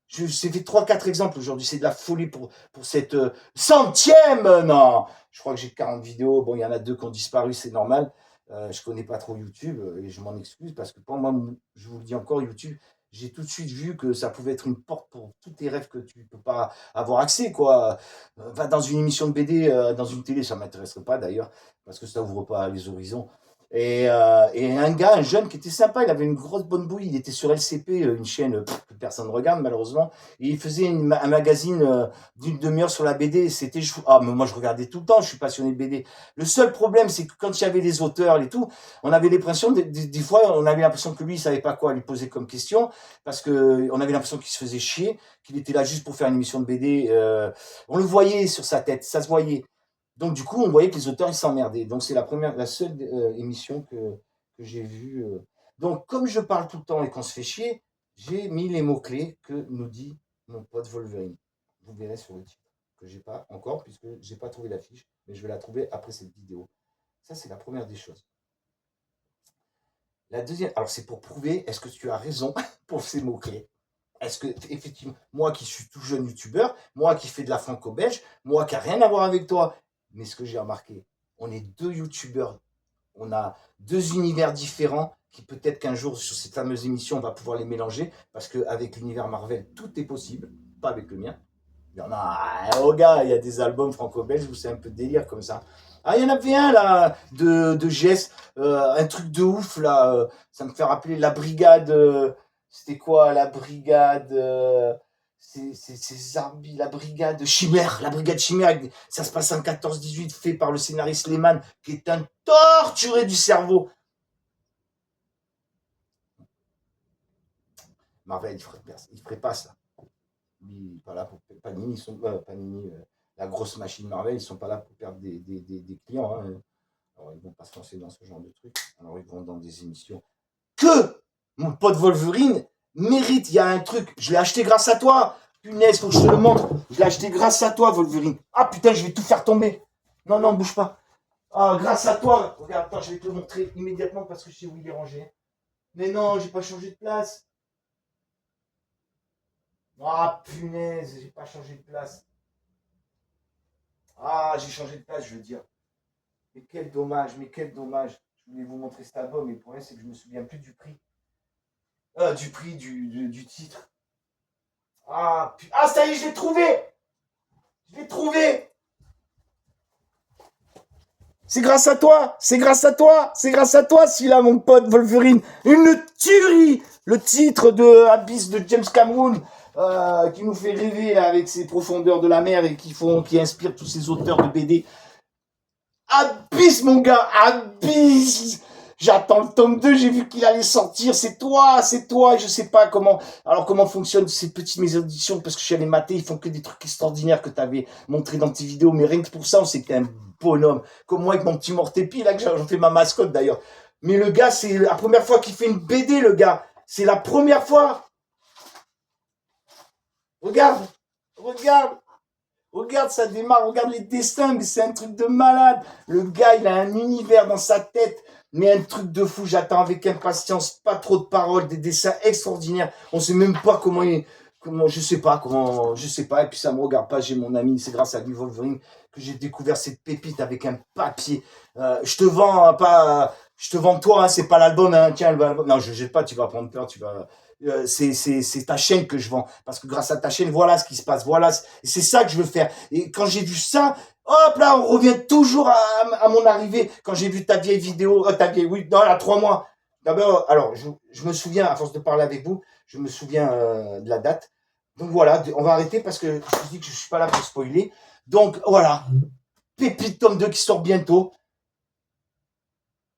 [SPEAKER 1] Je fait 3-4 exemples aujourd'hui. C'est de la folie pour cette centième. Non, je crois que j'ai 40 vidéos. Bon, il y en a 2 qui ont disparu, c'est normal. Je connais pas trop YouTube et je m'en excuse parce que pour moi, je vous le dis encore, YouTube, j'ai tout de suite vu que ça pouvait être une porte pour tous tes rêves que tu peux pas avoir accès, quoi. Va dans une émission de BD, dans une télé, ça m'intéresserait pas d'ailleurs parce que ça ouvre pas les horizons. Et un gars, un jeune qui était sympa, il avait une grosse bonne bouille, il était sur LCP, une chaîne que personne ne regarde malheureusement, et il faisait un magazine d'une demi-heure sur la BD. Ah, mais moi je regardais tout le temps, je suis passionné de BD. Le seul problème, c'est que quand il y avait des auteurs et tout, on avait l'impression, des fois, on avait l'impression que lui, il savait pas quoi lui poser comme question, parce que on avait l'impression qu'il se faisait chier, qu'il était là juste pour faire une émission de BD. On le voyait sur sa tête, ça se voyait. Donc du coup, on voyait que les auteurs ils s'emmerdaient. Donc c'est la seule émission que j'ai vue. Donc comme je parle tout le temps et qu'on se fait chier, j'ai mis les mots clés que nous dit mon pote Wolverine. Vous verrez sur le titre que j'ai pas encore puisque j'ai pas trouvé l'affiche, mais je vais la trouver après cette vidéo. Ça c'est la première des choses. La deuxième, alors c'est pour prouver est-ce que tu as raison pour ces mots clés. Est-ce que, effectivement, moi qui suis tout jeune youtubeur, moi qui fais de la franco-belge, moi qui n'a rien à voir avec toi, mais ce que j'ai remarqué, on est 2 youtubeurs, on a 2 univers différents qui peut-être qu'un jour sur cette fameuse émission on va pouvoir les mélanger parce qu'avec l'univers Marvel tout est possible, pas avec le mien. Il y en a, oh gars, il y a des albums franco-belges où c'est un peu délire comme ça. Ah, il y en avait un là de GS, un truc de ouf là, ça me fait rappeler la brigade. C'était quoi la brigade c'est Zarbi, la brigade Chimère, la brigade Chimère, ça se passe en 14-18, fait par le scénariste Lehman, qui est un torturé du cerveau. Marvel, il ferait pas ça. Lui, pas là pour Panini, Panini, la grosse machine Marvel, ils sont pas là pour perdre des clients. Hein. Alors ils vont pas se lancer dans ce genre de truc. Alors ils vont dans des émissions que mon pote Wolverine mérite. Il y a un truc, je l'ai acheté grâce à toi. Punaise, faut que je te le montre. Je l'ai acheté grâce à toi, Wolverine. Ah putain, je vais tout faire tomber. Non, non, bouge pas. Ah, grâce à toi. Regarde, attends, je vais te le montrer immédiatement parce que je sais où il est rangé. Mais non, j'ai pas changé de place. Ah punaise, j'ai pas changé de place. Ah, j'ai changé de place, je veux dire. Mais quel dommage, mais quel dommage. Je voulais vous montrer cet album, mais le problème, c'est que je me souviens plus du prix. Du prix du titre. Ah, ah, ça y est, je l'ai trouvé. Je l'ai trouvé. C'est grâce à toi, c'est grâce à toi, c'est grâce à toi, celui-là, mon pote Wolverine. Une tuerie. Le titre de Abyss de James Cameron, qui nous fait rêver là, avec ses profondeurs de la mer et qui inspire tous ces auteurs de BD. Abyss, mon gars, Abyss. J'attends le tome 2, j'ai vu qu'il allait sortir, c'est toi, je sais pas comment fonctionnent ces petites maisons d'édition, parce que je suis allé mater, ils font que des trucs extraordinaires que tu avais montré dans tes vidéos, mais rien que pour ça, on sait que t'es un bonhomme, comme moi avec mon petit Mortépi, là, que j'en fais ma mascotte d'ailleurs. Mais le gars, c'est la première fois qu'il fait une BD, le gars, c'est la première fois. Regarde, regarde, regarde, ça démarre, regarde les dessins, mais c'est un truc de malade. Le gars, il a un univers dans sa tête, mais un truc de fou. J'attends avec impatience, pas trop de paroles, des dessins extraordinaires. On sait même pas je sais pas, et puis ça me regarde pas, j'ai mon ami, c'est grâce à lui Wolverine que j'ai découvert cette pépite avec un papier. Je te vends pas, je te vends toi, hein, c'est pas l'album, hein, tiens, l'album. Non, je jette pas, tu vas prendre peur, c'est ta chaîne que je vends. Parce que grâce à ta chaîne, voilà ce qui se passe. Voilà, c'est ça que je veux faire. Et quand j'ai vu ça, hop là, on revient toujours à mon arrivée. Quand j'ai vu ta vieille vidéo, oui, dans la 3 mois. D'abord, alors, je me souviens, à force de parler avec vous, je me souviens de la date. Donc voilà, on va arrêter parce que je vous dis que je suis pas là pour spoiler. Donc voilà, Pépite tome 2 qui sort bientôt.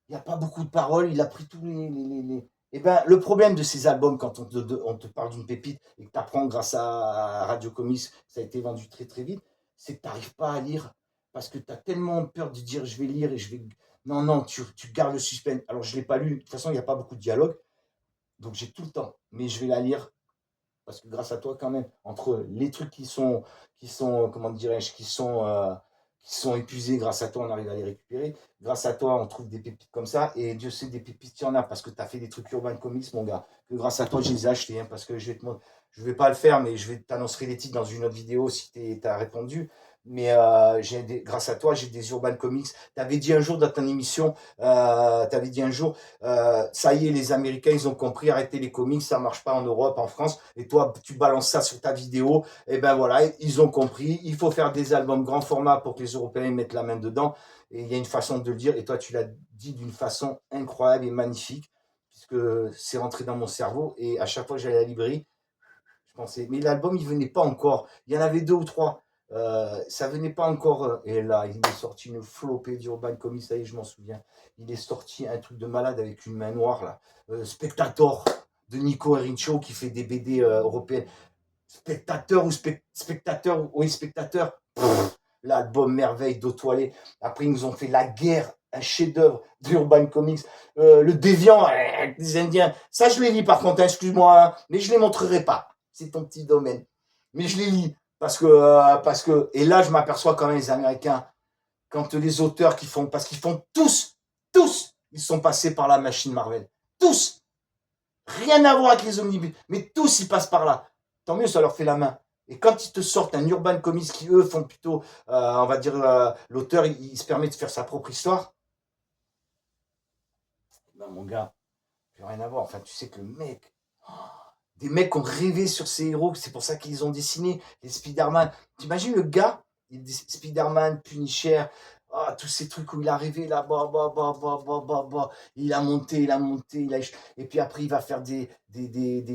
[SPEAKER 1] Il n'y a pas beaucoup de paroles, il a pris tous les. Eh ben, le problème de ces albums, quand on te parle d'une pépite et que tu apprends grâce à Radio Comics, ça a été vendu très très vite, c'est que tu n'arrives pas à lire parce que tu as tellement peur de dire je vais lire et je vais. Non, non, tu gardes le suspense. Alors, je ne l'ai pas lu, de toute façon, il n'y a pas beaucoup de dialogue, donc j'ai tout le temps, mais je vais la lire parce que grâce à toi, quand même, entre les trucs qui sont comment dirais-je, qui sont épuisés. Grâce à toi, on arrive à les récupérer. Grâce à toi, on trouve des pépites comme ça. Et Dieu sait, des pépites, il y en a parce que tu as fait des trucs Urban Comics, mon gars. Que grâce à toi, je les ai achetés. Hein, parce que je vais pas le faire, mais je vais t'annoncer les titres dans une autre vidéo si tu as répondu. Mais grâce à toi, j'ai des Urban Comics. Tu avais dit un jour dans ton émission, ça y est, les Américains, ils ont compris, arrêtez les comics, ça marche pas en Europe, en France. Et toi, tu balances ça sur ta vidéo. Et ben voilà, ils ont compris. Il faut faire des albums grand format pour que les Européens mettent la main dedans. Et il y a une façon de le dire. Et toi, tu l'as dit d'une façon incroyable et magnifique, puisque c'est rentré dans mon cerveau. Et à chaque fois que j'allais à la librairie, je pensais, mais l'album, il venait pas encore. Il y en avait 2 ou 3. Ça venait pas encore. Et là, il est sorti une flopée d'Urban Comics, ça y est, je m'en souviens. Il est sorti un truc de malade avec une main noire, là. Spectator, de Nico Erincho, qui fait des BD européennes. Spectateur ou spectateur, oui, spectateur. L'album merveille d'Autoilé. Après, ils nous ont fait La Guerre, un chef-d'œuvre d'Urban Comics. Le Déviant, des Indiens. Ça, je les lis par contre, hein, excuse-moi, hein, mais je les montrerai pas. C'est ton petit domaine. Mais je les lis parce que, et là, je m'aperçois quand même les Américains, quand les auteurs qui font, parce qu'ils font tous, ils sont passés par la machine Marvel. Tous. Rien à voir avec les omnibus, mais tous, ils passent par là. Tant mieux, ça leur fait la main. Et quand ils te sortent un Urban Comics qui, eux, font plutôt, on va dire, l'auteur, il se permet de faire sa propre histoire. Ben, mon gars, plus rien à voir. Enfin, tu sais que le mec, des mecs ont rêvé sur ces héros, c'est pour ça qu'ils ont dessiné les Spider-Man. T'imagines le gars, Spider-Man, Punisher, tous ces trucs où il a rêvé là, il a monté, et puis après il va faire des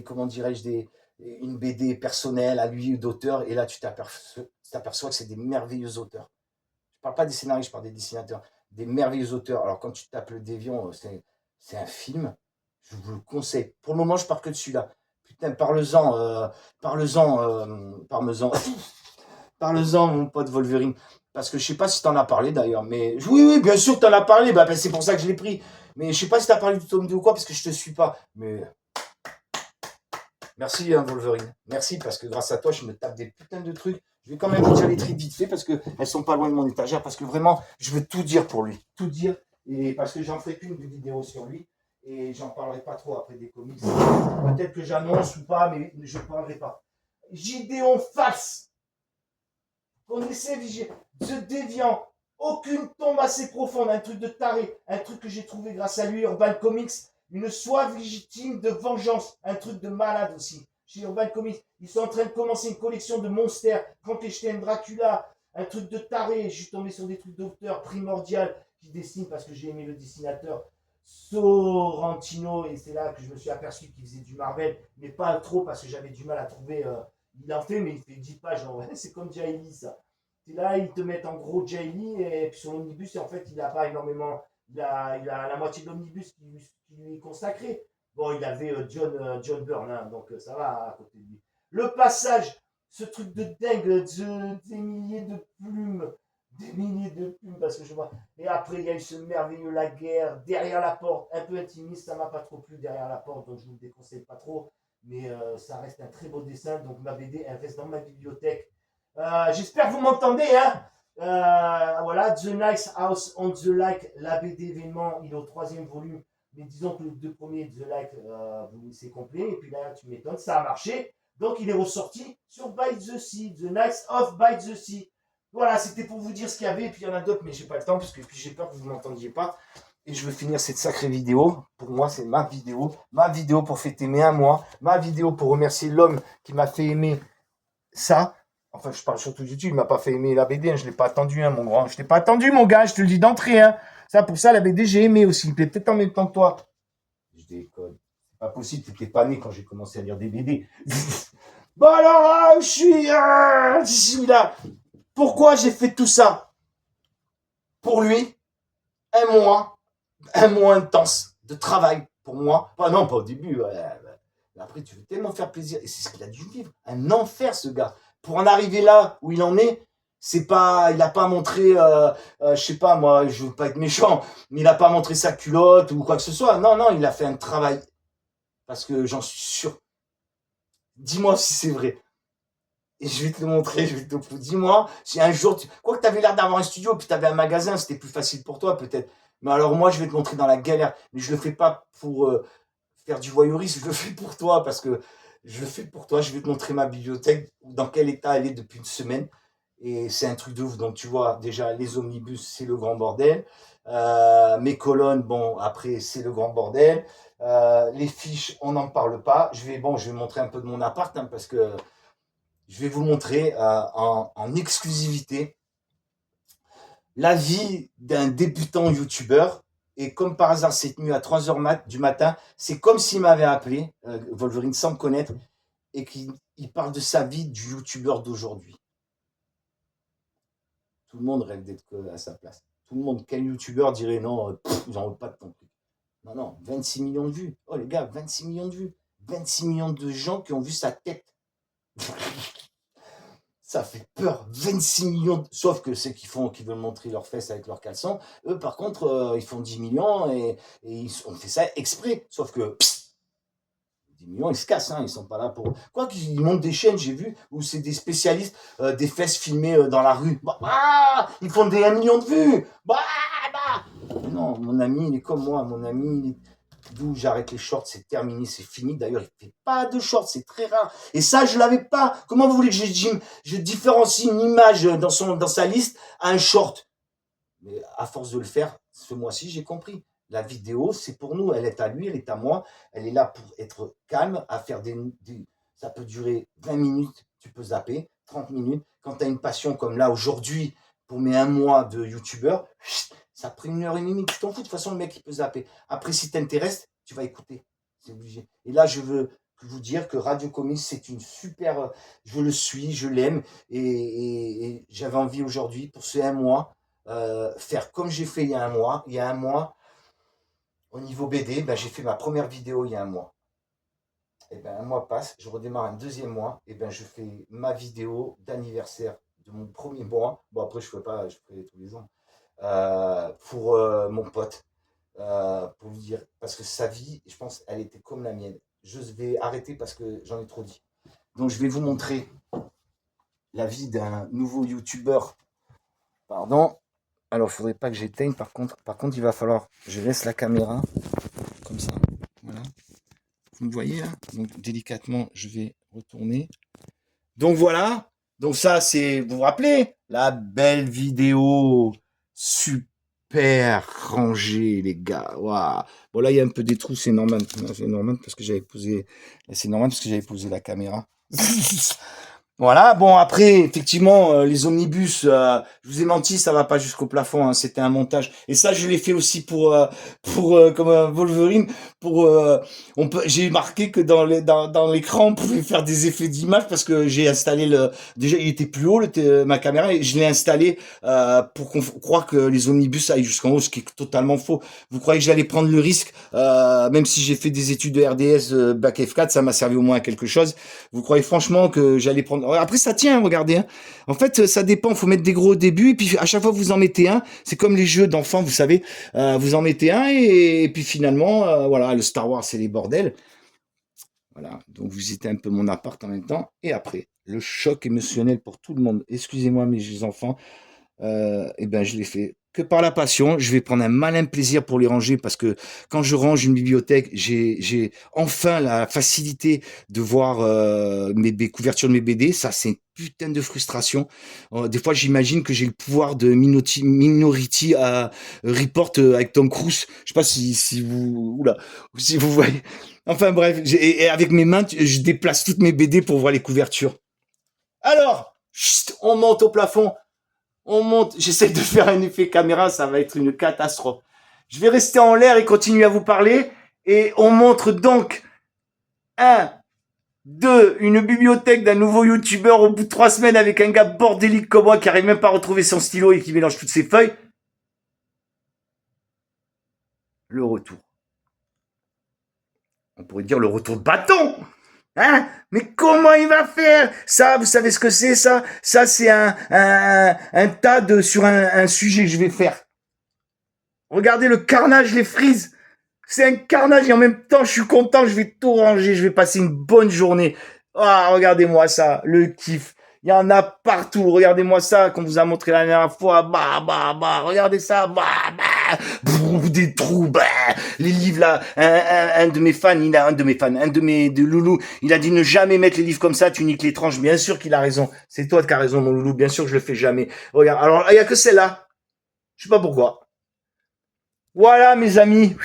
[SPEAKER 1] comment dirais-je, une BD personnelle à lui d'auteur, et là tu t'aperçois que c'est des merveilleux auteurs. Je parle pas des scénaristes, je parle des dessinateurs, des merveilleux auteurs. Alors quand tu tapes le Déviant, c'est un film, je vous le conseille. Pour le moment, je pars que de celui-là. Putain, parle-en, mon pote Wolverine. Parce que je sais pas si t'en as parlé d'ailleurs, mais oui, bien sûr que t'en as parlé, bah, c'est pour ça que je l'ai pris. Mais je sais pas si t'as parlé du tome 2 ou quoi, parce que je te suis pas. Mais merci, hein, Wolverine. Merci, parce que grâce à toi, je me tape des putains de trucs. Je vais quand même vous dire les trucs vite fait, parce qu'elles sont pas loin de mon étagère, parce que vraiment, je veux tout dire pour lui. Tout dire, et parce que j'en ferai qu'une vidéo sur lui, et j'en parlerai pas trop après des comics. Peut-être que j'annonce ou pas, mais je ne parlerai pas. Gideon Face, connaissez The Déviant, aucune tombe assez profonde, un truc de taré, un truc que j'ai trouvé grâce à lui, Urban Comics, une soif légitime de vengeance, un truc de malade aussi. Chez Urban Comics, ils sont en train de commencer une collection de monsters, Frankenstein, Dracula, un truc de taré. Je suis tombé sur des trucs d'auteur primordial qui dessinent parce que j'ai aimé le dessinateur Sorrentino, et c'est là que je me suis aperçu qu'il faisait du Marvel, mais pas trop parce que j'avais du mal à trouver. Il en fait, mais il fait 10 pages. C'est comme Jay Lee, ça. Et là, ils te mettent en gros Jay Lee, et puis sur l'omnibus, en fait, il n'a pas énormément. Il a la moitié de l'omnibus qui lui est consacré. Bon, il avait John Byrne, hein, donc ça va à côté de lui. Le passage, ce truc de dingue, des milliers de plumes, parce que je vois. Et après, il y a eu ce merveilleux La Guerre, Derrière la porte, un peu intimiste, ça m'a pas trop plu, Derrière la porte, donc je vous le déconseille pas trop. Mais ça reste un très beau dessin, donc ma BD, elle reste dans ma bibliothèque. J'espère que vous m'entendez, hein. Voilà, The Nice House on the Lake, la BD événement, il est au 3e volume. Mais disons que les 2 premiers, The Lake, c'est complet. Et puis là, tu m'étonnes, ça a marché. Donc il est ressorti sur By the Sea, The Nice of By the Sea. Voilà, c'était pour vous dire ce qu'il y avait. Et puis il y en a d'autres, mais j'ai pas le temps, parce que puis j'ai peur que vous ne m'entendiez pas. Et je veux finir cette sacrée vidéo. Pour moi, c'est ma vidéo pour fêter mes 1 mois, ma vidéo pour remercier l'homme qui m'a fait aimer ça. Enfin, je parle surtout de YouTube, il m'a pas fait aimer la BD, hein, je l'ai pas attendu, hein, mon grand. Je l'ai pas attendu, mon gars, je te le dis d'entrée. Hein. Ça, pour ça, la BD, j'ai aimé aussi. Il plaît peut-être en même temps que toi. Je déconne. C'est pas possible, t'étais pas né quand j'ai commencé à lire des BD. Bon alors, je suis là. Pourquoi j'ai fait tout ça? Pour lui, 1 mois, 1 mois intense de travail pour moi. Enfin, non, pas au début. Après, tu veux tellement faire plaisir. Et c'est ce qu'il a dû vivre. Un enfer, ce gars. Pour en arriver là où il en est, c'est pas, il n'a pas montré, je sais pas, moi, je veux pas être méchant, mais il n'a pas montré sa culotte ou quoi que ce soit. Non, non, il a fait un travail. Parce que j'en suis sûr. Dis-moi si c'est vrai. Et je vais te le montrer, je vais te le dis-moi, si un jour, quoi que tu avais l'air d'avoir un studio, puis tu avais un magasin, c'était plus facile pour toi peut-être. Mais alors moi, je vais te montrer dans la galère. Mais je le fais pas pour faire du voyeurisme, je le fais pour toi, parce que je le fais pour toi. Je vais te montrer ma bibliothèque, dans quel état elle est depuis une semaine. Et c'est un truc de ouf. Donc tu vois, déjà, les omnibus, c'est le grand bordel. Mes colonnes, bon, après, c'est le grand bordel. Les fiches, on n'en parle pas. Je vais montrer un peu de mon appart, hein, parce que je vais vous montrer en exclusivité la vie d'un débutant youtubeur. Et comme par hasard, cette nuit à 3h du matin, c'est comme s'il m'avait appelé, Wolverine, sans me connaître, et qu'il parle de sa vie du youtubeur d'aujourd'hui. Tout le monde rêve d'être à sa place. Tout le monde, quel youtubeur dirait non, j'en veux pas de ton truc. Non, non, 26 millions de vues. Oh les gars, 26 millions de vues. 26 millions de gens qui ont vu sa tête. Ça fait peur, 26 millions, sauf que ceux qui veulent montrer leurs fesses avec leurs caleçons, eux par contre, ils font 10 millions on fait ça exprès, sauf que 10 millions, ils se cassent, hein, ils sont pas là pour... Quoi qu'ils montent des chaînes, j'ai vu, où c'est des spécialistes des fesses filmées dans la rue. Ils font des 1 million de vues. Non, mon ami, il est comme moi, mon ami, il est... D'où j'arrête les shorts, c'est terminé, c'est fini. D'ailleurs, il ne fait pas de shorts, c'est très rare. Et ça, je ne l'avais pas. Comment vous voulez que je différencie une image dans sa liste à un short? Mais à force de le faire, ce mois-ci, j'ai compris. La vidéo, c'est pour nous. Elle est à lui, elle est à moi. Elle est là pour être calme, à faire ça peut durer 20 minutes, tu peux zapper, 30 minutes. Quand tu as une passion comme là, aujourd'hui, pour mes 1 mois de youtubeur, ça prend 1h30, tu t'en fous, de toute façon, le mec, il peut zapper. Après, si t'intéresse, tu vas écouter. C'est obligé. Et là, je veux vous dire que Radio Comics, c'est une super... Je le suis, je l'aime. Et j'avais envie aujourd'hui, pour ce 1 mois, faire comme j'ai fait il y a 1 mois. Il y a 1 mois, au niveau BD, ben, j'ai fait ma première vidéo il y a 1 mois. Et ben, 1 mois passe, je redémarre un 2e mois, et ben, je fais ma vidéo d'anniversaire de mon premier mois. Bon, après, je ferai tous les ans. Pour mon pote, pour lui dire, parce que sa vie, je pense, elle était comme la mienne. Je vais arrêter parce que j'en ai trop dit. Donc, je vais vous montrer la vie d'un nouveau youtubeur. Pardon. Alors, il ne faudrait pas que j'éteigne. Par contre, il va falloir, je laisse la caméra comme ça. Voilà. Vous me voyez là? Donc, délicatement, je vais retourner. Donc, voilà. Donc, ça, c'est, vous vous rappelez, la belle vidéo super rangée, les gars. Waouh. Bon, là, il y a un peu des trous, c'est normal. C'est normal parce que j'avais posé, la caméra. Voilà, bon après, effectivement, les omnibus, je vous ai menti, ça va pas jusqu'au plafond, hein, c'était un montage. Et ça, je l'ai fait aussi comme Wolverine, j'ai marqué que dans l'écran, on pouvait faire des effets d'image parce que j'ai installé déjà, il était plus haut, ma caméra, et je l'ai installé, pour qu'on croire que les omnibus aillent jusqu'en haut, ce qui est totalement faux. Vous croyez que j'allais prendre le risque, même si j'ai fait des études de RDS, bac F4, ça m'a servi au moins à quelque chose. Vous croyez franchement que j'allais prendre... Après, ça tient, regardez. Hein. En fait, ça dépend. Il faut mettre des gros au début. Et puis, à chaque fois que vous en mettez un, c'est comme les jeux d'enfants, vous savez. Vous en mettez un et puis finalement, voilà, le Star Wars, c'est les bordels. Voilà. Donc, vous visitez un peu mon appart en même temps. Et après, le choc émotionnel pour tout le monde. Excusez-moi, mes enfants. Eh ben, je l'ai fait que par la passion. Je vais prendre un malin plaisir pour les ranger parce que quand je range une bibliothèque, j'ai enfin la facilité de voir mes couvertures de mes BD. Ça, c'est une putain de frustration. Des fois, j'imagine que j'ai le pouvoir de Minority Report avec Tom Cruise. Je sais pas si vous, oula, si vous voyez. Enfin bref, et avec mes mains, je déplace toutes mes BD pour voir les couvertures. Alors, chut, on monte au plafond. On monte, j'essaie de faire un effet caméra, ça va être une catastrophe. Je vais rester en l'air et continuer à vous parler. Et on montre donc 1, 2, une bibliothèque d'un nouveau youtubeur au bout de 3 semaines avec un gars bordélique comme moi qui arrive même pas à retrouver son stylo et qui mélange toutes ses feuilles. Le retour. On pourrait dire le retour de bâton. Hein? Mais comment il va faire? Ça, vous savez ce que c'est, ça? Ça, c'est un tas sur un sujet que je vais faire. Regardez le carnage, les frises. C'est un carnage et en même temps, je suis content, je vais tout ranger, je vais passer une bonne journée. Ah, regardez-moi ça, le kiff. Il y en a partout. Regardez-moi ça, qu'on vous a montré la dernière fois. Regardez ça. Des trous. Les livres là. Un de mes fans, de loulou, il a dit ne jamais mettre les livres comme ça, tu niques les tranches. Bien sûr qu'il a raison. C'est toi qui as raison, mon loulou. Bien sûr que je le fais jamais. Regarde. Alors, il y a que celle-là. Je sais pas pourquoi. Voilà, mes amis.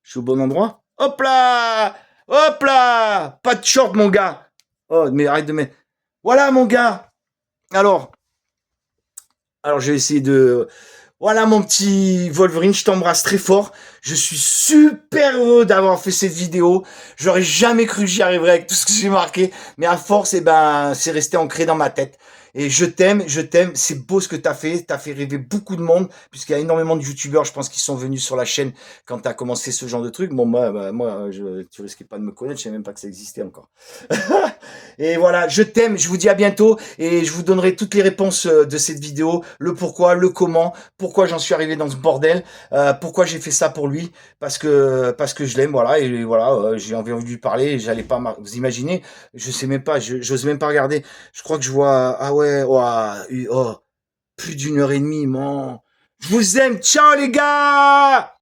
[SPEAKER 1] Je suis au bon endroit. Hop là! Hop là! Pas de short, mon gars. Oh, mais arrête de mettre. Voilà, mon gars. Alors, je vais essayer de... Voilà, mon petit Wolverine, je t'embrasse très fort. Je suis super heureux d'avoir fait cette vidéo. J'aurais jamais cru que j'y arriverais avec tout ce que j'ai marqué. Mais à force, c'est resté ancré dans ma tête. Et je t'aime. C'est beau ce que t'as fait. T'as fait rêver beaucoup de monde, puisqu'il y a énormément de youtubeurs, je pense, qui sont venus sur la chaîne quand t'as commencé ce genre de truc. Bon, tu risquais pas de me connaître, je savais même pas que ça existait encore. Et voilà, je t'aime, je vous dis à bientôt, et je vous donnerai toutes les réponses de cette vidéo, le pourquoi, le comment, pourquoi j'en suis arrivé dans ce bordel, pourquoi j'ai fait ça pour lui, parce que je l'aime, voilà, et voilà, j'ai envie de lui parler, et j'allais pas vous imaginer, je sais même pas, j'ose même pas regarder, je crois que je vois, ah ouais, plus d'1 heure et demie, man. Je vous aime, ciao les gars!